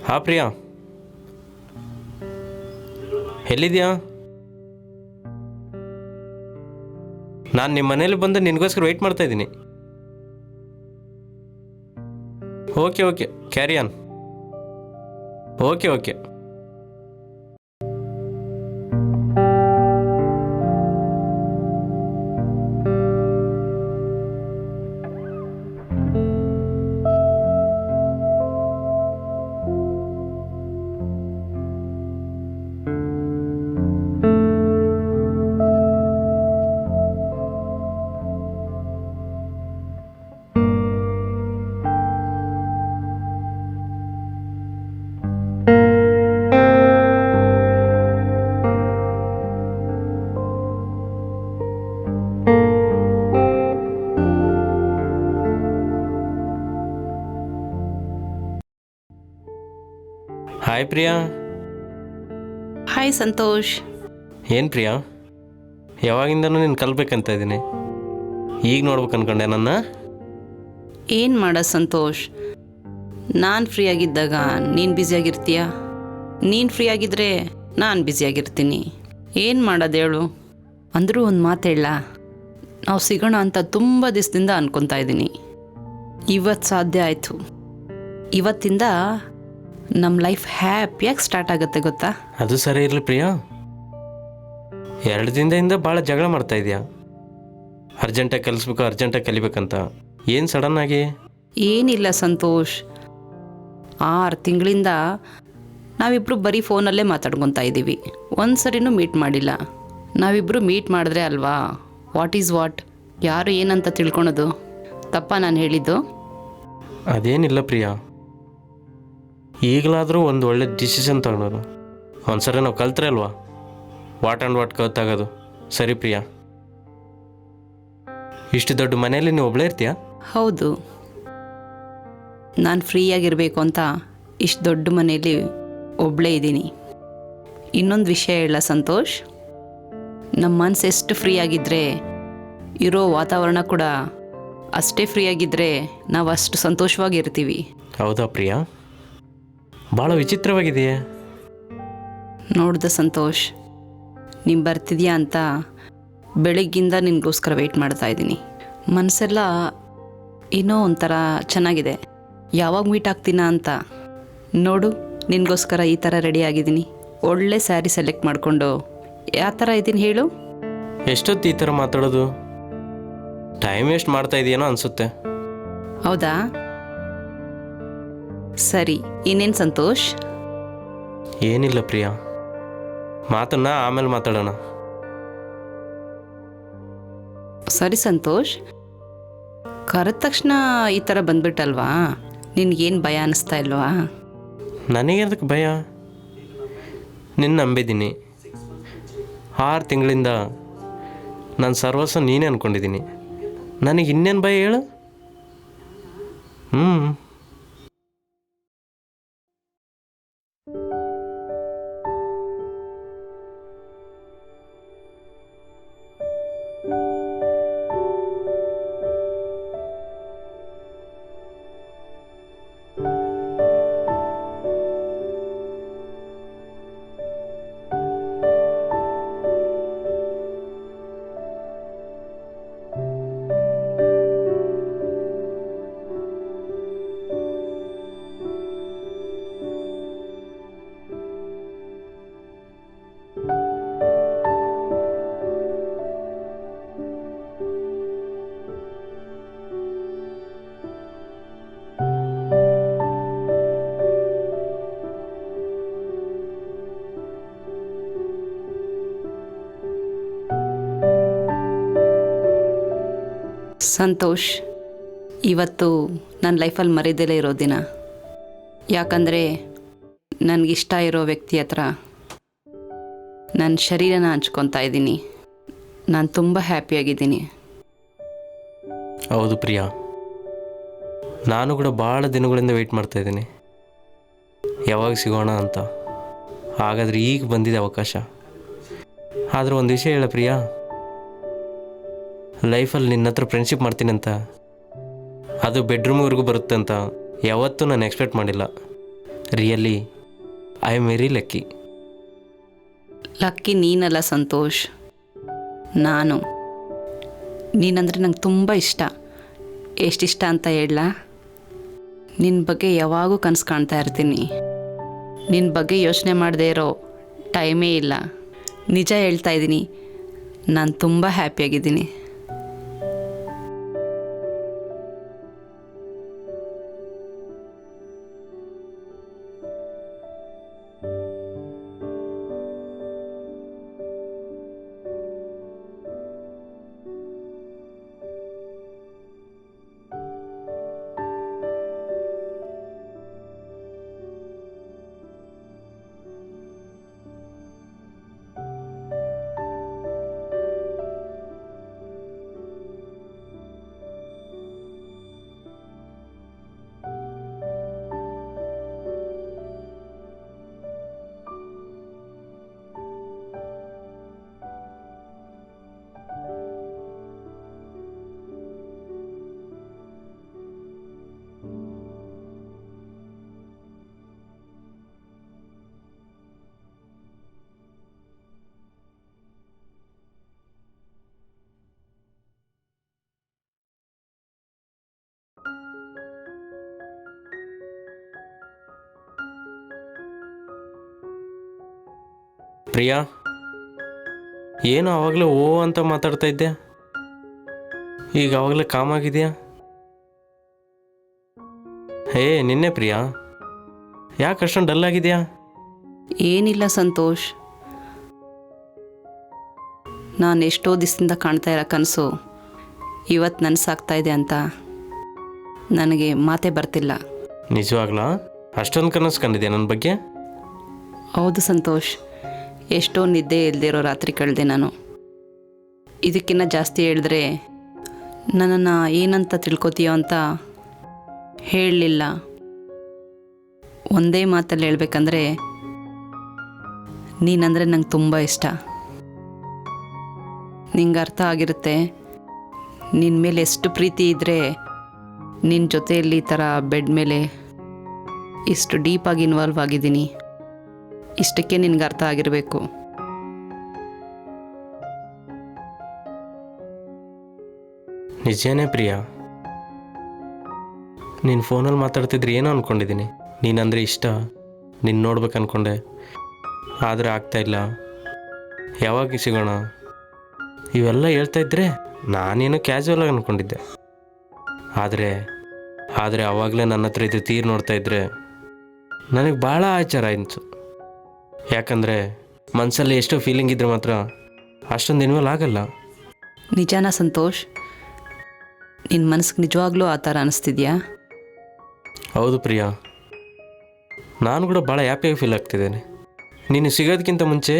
ಹಾ ಪ್ರಿಯಾ, ಎಲ್ಲಿದ್ಯಾ? ನಾನು ನಿಮ್ಮ ಮನೇಲಿ ಬಂದು ನಿನಗೋಸ್ಕರ ವೆಯ್ಟ್ ಮಾಡ್ತಾ ಇದ್ದೀನಿ. Okay okay, carry on. Okay okay. Hi Priya. Hi Santosh. ಏನು ಪ್ರಿಯಾ, ಯಾವಾಗಿಂದನೂ ನೀನು ಕಲ್ಬೇಕಂತ ಇದ್ದೀನಿ. ಈಗ ನೋಡ್ಬೇಕು ಅನ್ಕೊಂಡೆ ನನ್ನ. ಏನು ಮಾಡ ಸಂತೋಷ್, ನಾನು ಫ್ರೀ ಆಗಿದ್ದಾಗ ನೀನು ಬ್ಯುಸಿಯಾಗಿರ್ತೀಯ, ನೀನು ಫ್ರೀ ಆಗಿದ್ದರೆ ನಾನು ಬ್ಯುಸಿಯಾಗಿರ್ತೀನಿ. ಏನು ಮಾಡೋದು ಹೇಳು? ಅಂದರೂ ಒಂದು ಮಾತು ಹೇಳ, ನಾವು ಸಿಗೋಣ ಅಂತ ತುಂಬ ದಿವಸದಿಂದ ಅನ್ಕೊತಾ ಇದ್ದೀನಿ. ಇವತ್ತು ಸಾಧ್ಯ ಆಯಿತು. ಇವತ್ತಿಂದ ನಮ್ಮ ಲೈಫ್ ಹ್ಯಾಪಿಯಾಗಿ ಸ್ಟಾರ್ಟ್ ಆಗುತ್ತೆ, ಗೊತ್ತಾ? ಅದು ಸರಿ ಇರಲಿ ಪ್ರಿಯಾ. 2 ದಿನದಿಂದ ಭಾಳ ಜಗಳ ಮಾಡ್ತಾ ಇದೆಯಾ? ಅರ್ಜೆಂಟಾಗಿ ಕಲಿಸ್ಬೇಕು, ಅರ್ಜೆಂಟಾಗಿ ಕಲಿಬೇಕಂತ. ಏನು ಸಡನ್ನಾಗಿ? ಏನಿಲ್ಲ ಸಂತೋಷ್, 6 ತಿಂಗಳಿಂದ ನಾವಿಬ್ಬರು ಬರೀ ಫೋನಲ್ಲೇ ಮಾತಾಡ್ಕೊತಾ ಇದ್ದೀವಿ. ಒಂದು ಸರಿನೂ ಮೀಟ್ ಮಾಡಿಲ್ಲ. ನಾವಿಬ್ಬರು ಮೀಟ್ ಮಾಡಿದ್ರೆ ಅಲ್ವಾ ವಾಟ್ ಈಸ್ ವಾಟ್, ಯಾರು ಏನಂತ ತಿಳ್ಕೊಳೋದು? ತಪ್ಪ ನಾನು ಹೇಳಿದ್ದು? ಅದೇನಿಲ್ಲ ಪ್ರಿಯಾ, ಈಗಲಾದರೂ ಒಂದು ಒಳ್ಳೆ ಡಿಸಿಷನ್ ತಗೊಳೋದು. ಒಂದ್ಸರಿ ನಾವು ಕಲ್ತ್ರೆ ಅಲ್ವಾ ವಾಟ್ ಆ್ಯಂಡ್ ವಾಟ್ ಗೊತ್ತಾಗೋದು. ಸರಿ ಪ್ರಿಯಾ, ಇಷ್ಟು ದೊಡ್ಡ ಮನೆಯಲ್ಲಿ ನೀವು ಒಬ್ಬಳೇ ಇರ್ತೀಯಾ? ಹೌದು, ನಾನು ಫ್ರೀಯಾಗಿರಬೇಕು ಅಂತ ಇಷ್ಟು ದೊಡ್ಡ ಮನೆಯಲ್ಲಿ ಒಬ್ಬಳೇ ಇದ್ದೀನಿ. ಇನ್ನೊಂದು ವಿಷಯ ಹೇಳ ಸಂತೋಷ್, ನಮ್ಮ ಮನಸ್ಸು ಎಷ್ಟು ಫ್ರೀ ಆಗಿದ್ದರೆ ಇರೋ ವಾತಾವರಣ ಕೂಡ ಅಷ್ಟೇ ಫ್ರೀ ಆಗಿದ್ದರೆ ನಾವು ಅಷ್ಟು ಸಂತೋಷವಾಗಿರ್ತೀವಿ. ಹೌದಾ ಪ್ರಿಯಾ? ಭಾಳ ವಿಚಿತ್ರವಾಗಿದೆಯೇ? ನೋಡ್ದ ಸಂತೋಷ್, ನೀನು ಬರ್ತಿದ್ಯಾ ಅಂತ ಬೆಳಗ್ಗಿಂದ ನಿನಗೋಸ್ಕರ ವೆಯ್ಟ್ ಮಾಡ್ತಾ ಇದ್ದೀನಿ. ಮನಸ್ಸೆಲ್ಲ ಏನೋ ಒಂಥರ ಚೆನ್ನಾಗಿದೆ, ಯಾವಾಗ ಮೀಟ್ ಆಗ್ತೀನ ಅಂತ. ನೋಡು, ನಿನಗೋಸ್ಕರ ಈ ಥರ ರೆಡಿ ಆಗಿದ್ದೀನಿ. ಒಳ್ಳೆ ಸ್ಯಾರಿ ಸೆಲೆಕ್ಟ್ ಮಾಡಿಕೊಂಡು ಯಾವ ಥರ ಇದ್ದೀನಿ ಹೇಳು? ಎಷ್ಟೊತ್ತು ಈ ಥರ ಮಾತಾಡೋದು? ಟೈಮ್ ವೇಸ್ಟ್ ಮಾಡ್ತಾ ಇದೆಯೇನೋ ಅನಿಸುತ್ತೆ. ಹೌದಾ? ಸರಿ, ಇನ್ನೇನು ಸಂತೋಷ್? ಏನಿಲ್ಲ ಪ್ರಿಯಾ, ಮಾತನ್ನ ಆಮೇಲೆ ಮಾತಾಡೋಣ. ಸರಿ ಸಂತೋಷ್, ಕರೆದ ತಕ್ಷಣ ಈ ಥರ ಬಂದ್ಬಿಟ್ಟಲ್ವಾ? ನಿನಗೇನು ಭಯ ಅನ್ನಿಸ್ತಾ ಇಲ್ವಾ? ನನಗೆ ಅದಕ್ಕೆ ಭಯ? ನಿನ್ನ ನಂಬಿದ್ದೀನಿ. 6 ತಿಂಗಳಿಂದ ನನ್ನ ಸರ್ವಸ್ವ ನೀನೇ ಅಂದ್ಕೊಂಡಿದ್ದೀನಿ. ನನಗೆ ಇನ್ನೇನು ಭಯ ಹೇಳು? ಸಂತೋಷ್, ಇವತ್ತು ನನ್ನ ಲೈಫಲ್ಲಿ ಮರೆಯದಲೇ ಇರೋ ದಿನ. ಯಾಕಂದರೆ ನನಗಿಷ್ಟ ಇರೋ ವ್ಯಕ್ತಿ ಹತ್ರ ನನ್ನ ಶರೀರನ ಹಂಚ್ಕೊತಾ ಇದ್ದೀನಿ. ನಾನು ತುಂಬ ಹ್ಯಾಪಿಯಾಗಿದ್ದೀನಿ. ಹೌದು ಪ್ರಿಯಾ, ನಾನು ಕೂಡ ಭಾಳ ದಿನಗಳಿಂದ ವೆಯ್ಟ್ ಮಾಡ್ತಾಯಿದ್ದೀನಿ ಯಾವಾಗ ಸಿಗೋಣ ಅಂತ. ಹಾಗಾದರೆ ಈಗ ಬಂದಿದೆ ಅವಕಾಶ. ಆದರೆ ಒಂದು ವಿಷಯ ಹೇಳ ಪ್ರಿಯಾ, ಲೈಫಲ್ಲಿ ನಿನ್ನ ಹತ್ರ ಫ್ರೆಂಡ್ಶಿಪ್ ಮಾಡ್ತೀನಿ ಅಂತ, ಅದು ಬೆಡ್ರೂಮ್ವರೆಗೂ ಬರುತ್ತೆ ಅಂತ ಯಾವತ್ತೂ ನಾನು ಎಕ್ಸ್ಪೆಕ್ಟ್ ಮಾಡಿಲ್ಲ. Really I am very lucky. Lucky ನೀನಲ್ಲ ಸಂತೋಷ್, ನಾನು. ನೀನಂದರೆ ನಂಗೆ ತುಂಬ ಇಷ್ಟ. ಎಷ್ಟಿಷ್ಟ ಅಂತ ಹೇಳಲಾ? ನಿನ್ನ ಬಗ್ಗೆ ಯಾವಾಗೂ ಕನಸು ಕಾಣ್ತಾ ಇರ್ತೀನಿ. ನಿನ್ನ ಬಗ್ಗೆ ಯೋಚನೆ ಮಾಡದೇ ಇರೋ ಟೈಮೇ ಇಲ್ಲ. ನಿಜ ಹೇಳ್ತಾ ಇದ್ದೀನಿ, ನಾನು ತುಂಬ ಹ್ಯಾಪಿಯಾಗಿದ್ದೀನಿ. ಪ್ರಿಯಾ, ಏನು ಆವಾಗಲೇ ಓ ಅಂತ ಮಾತಾಡ್ತಾ ಇದ್ದೆ, ಈಗ ಆವಾಗಲೇ ಕಾಮ್ ಆಗಿದೆಯಾ? ಹೇ ನಿನ್ನೆ ಪ್ರಿಯಾ, ಯಾಕೆ ಅಷ್ಟೊಂದು ಡಲ್ ಆಗಿದೆಯಾ? ಏನಿಲ್ಲ ಸಂತೋಷ್, ನಾನು ಎಷ್ಟೋ ದಿವಸದಿಂದ ಕಾಣ್ತಾ ಇರೋ ಕನಸು ಇವತ್ತು ನನಸಾಗ್ತಾ ಇದೆ ಅಂತ ನನಗೆ ಮಾತೇ ಬರ್ತಿಲ್ಲ. ನಿಜವಾಗ್ಲಾ? ಅಷ್ಟೊಂದು ಕನಸು ಕಂಡಿದ್ಯಾ ನನ್ನ ಬಗ್ಗೆ? ಹೌದು ಸಂತೋಷ್, ಎಷ್ಟೋ ನಿದ್ದೆ ಇಲ್ದಿರೋ ರಾತ್ರಿ ಕಳೆದೆ ನಾನು. ಇದಕ್ಕಿಂತ ಜಾಸ್ತಿ ಹೇಳಿದ್ರೆ ನನ್ನನ್ನು ಏನಂತ ತಿಳ್ಕೊತೀಯೋ ಅಂತ ಹೇಳಲಿಲ್ಲ. ಒಂದೇ ಮಾತಲ್ಲಿ ಹೇಳ್ಬೇಕಂದ್ರೆ ನೀನಂದರೆ ನಂಗೆ ತುಂಬ ಇಷ್ಟ. ನಿಂಗೆ ಅರ್ಥ ಆಗಿರುತ್ತೆ, ನಿನ್ನ ಮೇಲೆ ಎಷ್ಟು ಪ್ರೀತಿ ಇದ್ದರೆ ನಿನ್ನ ಜೊತೆಯಲ್ಲಿ ಈ ಥರ ಬೆಡ್ ಮೇಲೆ ಇಷ್ಟು ಡೀಪಾಗಿ ಇನ್ವಾಲ್ವ್ ಆಗಿದ್ದೀನಿ. ಇಷ್ಟಕ್ಕೆ ನಿನಗೆ ಅರ್ಥ ಆಗಿರಬೇಕು. ನಿಜನೇ ಪ್ರಿಯಾ, ನೀನು ಫೋನಲ್ಲಿ ಮಾತಾಡ್ತಿದ್ರೆ ಏನೋ ಅಂದ್ಕೊಂಡಿದ್ದೀನಿ. ನೀನಂದರೆ ಇಷ್ಟ, ನೀನು ನೋಡ್ಬೇಕು ಅಂದ್ಕೊಂಡೆ, ಆದರೆ ಆಗ್ತಾಯಿಲ್ಲ. ಯಾವಾಗ ಸಿಗೋಣ ಇವೆಲ್ಲ ಹೇಳ್ತಾ ಇದ್ದರೆ ನಾನೇನೋ ಕ್ಯಾಶುವಲ್ ಆಗಿ ಅಂದ್ಕೊಂಡಿದ್ದೆ. ಆದರೆ ಆವಾಗಲೇ ನನ್ನ ಹತ್ರ ಇದು ತೀರ್ ನೋಡ್ತಾ ಇದ್ದರೆ ನನಗೆ ಭಾಳ ಆಚಾರ ಆಯಿತು. ಯಾಕಂದರೆ ಮನಸ್ಸಲ್ಲಿ ಎಷ್ಟೋ ಫೀಲಿಂಗ್ ಇದ್ದರೆ ಮಾತ್ರ ಅಷ್ಟೊಂದು ಇನ್ವಾಲ್ವ್ ಆಗಲ್ಲ. ನಿಜಾನ ಸಂತೋಷ್? ನಿನ್ನ ಮನಸ್ಸಿಗೆ ನಿಜವಾಗ್ಲೂ ಆ ಥರ ಅನಿಸ್ತಿದ್ಯಾ? ಹೌದು ಪ್ರಿಯಾ, ನಾನು ಕೂಡ ಭಾಳ ಹ್ಯಾಪಿಯಾಗಿ ಫೀಲ್ ಆಗ್ತಿದ್ದೇನೆ. ನೀನು ಸಿಗೋದಕ್ಕಿಂತ ಮುಂಚೆ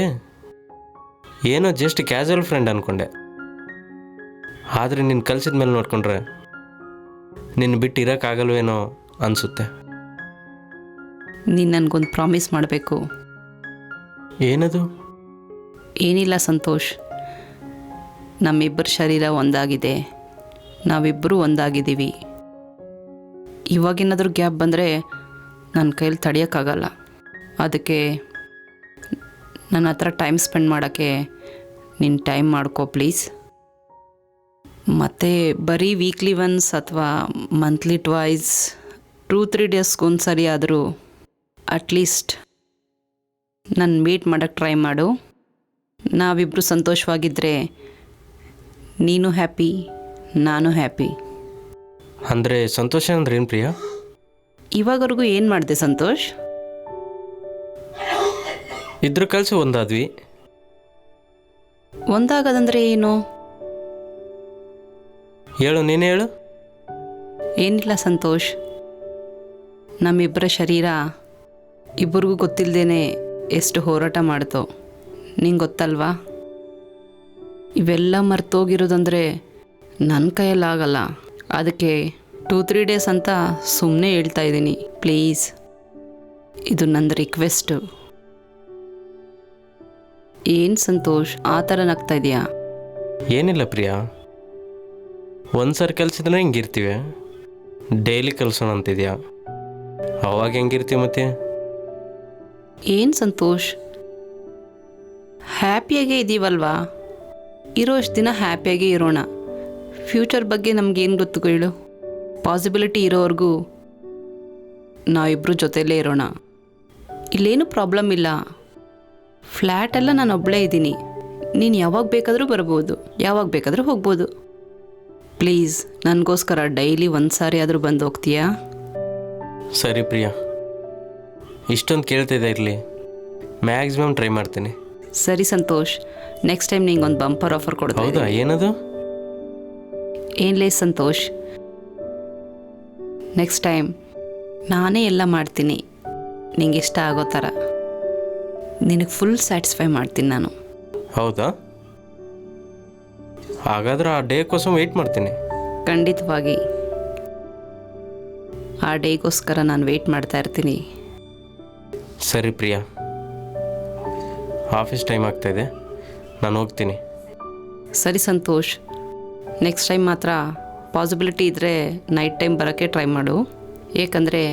ಏನೋ ಜಸ್ಟ್ ಕ್ಯಾಶುವಲ್ ಫ್ರೆಂಡ್ ಅಂದ್ಕೊಂಡೆ. ಆದರೆ ನೀನು ಕಲಿಸಿದ ಮೇಲೆ ನೋಡಿಕೊಂಡ್ರೆ ನಿನ್ನ ಬಿಟ್ಟು ಇರೋಕ್ಕಾಗಲ್ವೇನೋ ಅನಿಸುತ್ತೆ. ನೀನು ನನಗೊಂದು ಪ್ರಾಮಿಸ್ ಮಾಡಬೇಕು. ಏನದು? ಏನಿಲ್ಲ ಸಂತೋಷ್, ನಮ್ಮಿಬ್ಬರ ಶರೀರ ಒಂದಾಗಿದೆ, ನಾವಿಬ್ಬರೂ ಒಂದಾಗಿದ್ದೀವಿ. ಇವಾಗೇನಾದರೂ ಗ್ಯಾಪ್ ಬಂದರೆ ನನ್ನ ಕೈಲಿ ತಡೆಯೋಕ್ಕಾಗಲ್ಲ. ಅದಕ್ಕೆ ನನ್ನ ಹತ್ರ ಟೈಮ್ ಸ್ಪೆಂಡ್ ಮಾಡೋಕ್ಕೆ ನೀನು ಟೈಮ್ ಮಾಡ್ಕೋ ಪ್ಲೀಸ್. ಮತ್ತು ಬರೀ ವೀಕ್ಲಿ ಒನ್ಸ್ ಅಥವಾ ಮಂತ್ಲಿ ಟ್ವೈಸ್ 2-3 ಡೇಸ್ಗೊಂದು ಸರಿ ಆದರೂ ಅಟ್ಲೀಸ್ಟ್ ನಾನು ಮೀಟ್ ಮಾಡೋಕ್ಕೆ ಟ್ರೈ ಮಾಡು. ನಾವಿಬ್ಬರು ಸಂತೋಷವಾಗಿದ್ದರೆ ನೀನು ಹ್ಯಾಪಿ, ನಾನು ಹ್ಯಾಪಿ. ಅಂದರೆ ಸಂತೋಷ ಅಂದ್ರೆ ಏನು ಪ್ರಿಯಾ? ಇವಾಗವರೆಗೂ ಏನು ಮಾಡಿದೆ ಸಂತೋಷ್? ಇದ್ರ ಕಲಿಸಿ ಒಂದಾದ್ವಿ. ಒಂದಾಗದಂದರೆ ಏನು? ಹೇಳು, ನೀನು ಹೇಳು. ಏನಿಲ್ಲ ಸಂತೋಷ್, ನಮ್ಮಿಬ್ಬರ ಶರೀರ ಇಬ್ಬರಿಗೂ ಗೊತ್ತಿಲ್ಲದೇನೆ ಎಷ್ಟು ಹೋರಾಟ ಮಾಡ್ತೋ ನಿಂಗೆ ಗೊತ್ತಲ್ವಾ? ಇವೆಲ್ಲ ಮರ್ತೋಗಿರೋದಂದರೆ ನನ್ನ ಕೈಯಲ್ಲಾಗಲ್ಲ. ಅದಕ್ಕೆ 2-3 ಡೇಸ್ ಅಂತ ಸುಮ್ಮನೆ ಹೇಳ್ತಾ ಇದ್ದೀನಿ. ಪ್ಲೀಸ್, ಇದು ನನ್ನ ರಿಕ್ವೆಸ್ಟು. ಏನು ಸಂತೋಷ್ ಆ ಥರ ನಗ್ತಾ ಇದೆಯಾ? ಏನಿಲ್ಲ ಪ್ರಿಯಾ, ಒಂದು ಸರಿ ಕಲಿಸಿದ್ರೆ ಹಿಂಗಿರ್ತೀವಿ, ಡೈಲಿ ಕಲಿಸೋಣ ಅಂತಿದ್ಯಾ? ಅವಾಗ ಹೆಂಗಿರ್ತೀವಿ ಮತ್ತೆ? ಏನು ಸಂತೋಷ್, ಹ್ಯಾಪಿಯಾಗೇ ಇದ್ದೀವಲ್ವಾ? ಇರೋಷ್ಟು ದಿನ ಹ್ಯಾಪಿಯಾಗೇ ಇರೋಣ. ಫ್ಯೂಚರ್ ಬಗ್ಗೆ ನಮಗೇನು ಗೊತ್ತು ಹೇಳು? ಪಾಸಿಬಿಲಿಟಿ ಇರೋವರೆಗೂ ನಾವಿಬ್ಬರು ಜೊತೆಯಲ್ಲೇ ಇರೋಣ. ಇಲ್ಲೇನು ಪ್ರಾಬ್ಲಮ್ ಇಲ್ಲ. ಫ್ಲ್ಯಾಟೆಲ್ಲ ನಾನು ಒಬ್ಬಳೇ ಇದ್ದೀನಿ. ನೀನು ಯಾವಾಗ ಬೇಕಾದರೂ ಬರ್ಬೋದು, ಯಾವಾಗ ಬೇಕಾದರೂ ಹೋಗ್ಬೋದು. ಪ್ಲೀಸ್, ನನಗೋಸ್ಕರ ಡೈಲಿ ಒಂದು ಸಾರಿ ಆದರೂ ಬಂದು ಹೋಗ್ತೀಯಾ? ಸರಿ ಪ್ರಿಯಾ, ಇಷ್ಟೊಂದು ಕೇಳ್ತಿದ್ದೆ ಇರಲಿ, ಮ್ಯಾಕ್ಸಿಮಮ್ ಟ್ರೈ ಮಾಡ್ತೀನಿ. ಸರಿ ಸಂತೋಷ್, ನೆಕ್ಸ್ಟ್ ಟೈಮ್ ನಿಂಗೆ ಒಂದು ಬಂಪರ್ ಆಫರ್ ಕೊಡ್ತೀನಿ. ಹೌದಾ? ಏನದು? ಏನ್ಲೇ ಸಂತೋಷ್, ನೆಕ್ಸ್ಟ್ ಟೈಮ್ ನಾನೇ ಎಲ್ಲ ಮಾಡ್ತೀನಿ ನಿಂಗೆ ಇಷ್ಟ ಆಗೋ ಥರ. ನಿನಗೆ ಫುಲ್ ಸ್ಯಾಟಿಸ್ಫೈ ಮಾಡ್ತೀನಿ ನಾನು. ಹೌದಾ? ಹಾಗಾದ್ರೆ ಆ ಡೇಗೋಸ್ಕರ ವೆಯ್ಟ್ ಮಾಡ್ತೀನಿ. ಖಂಡಿತವಾಗಿ ಆ ಡೇಗೋಸ್ಕರ ನಾನು ವೆಯ್ಟ್ ಮಾಡ್ತಾ ಇರ್ತೀನಿ. ಸರಿ ಪ್ರಿಯಾ, ಆಫೀಸ್ ಟೈಮ್ ಆಗ್ತಾಯಿದೆ, ನಾನು ಹೋಗ್ತೀನಿ. ಸರಿ ಸಂತೋಷ್, ನೆಕ್ಸ್ಟ್ ಟೈಮ್ ಮಾತ್ರ ಪಾಸಿಬಿಲಿಟಿ ಇದ್ದರೆ ನೈಟ್ ಟೈಮ್ ಬರೋಕ್ಕೆ ಟ್ರೈ ಮಾಡು. ಏಕೆಂದರೆ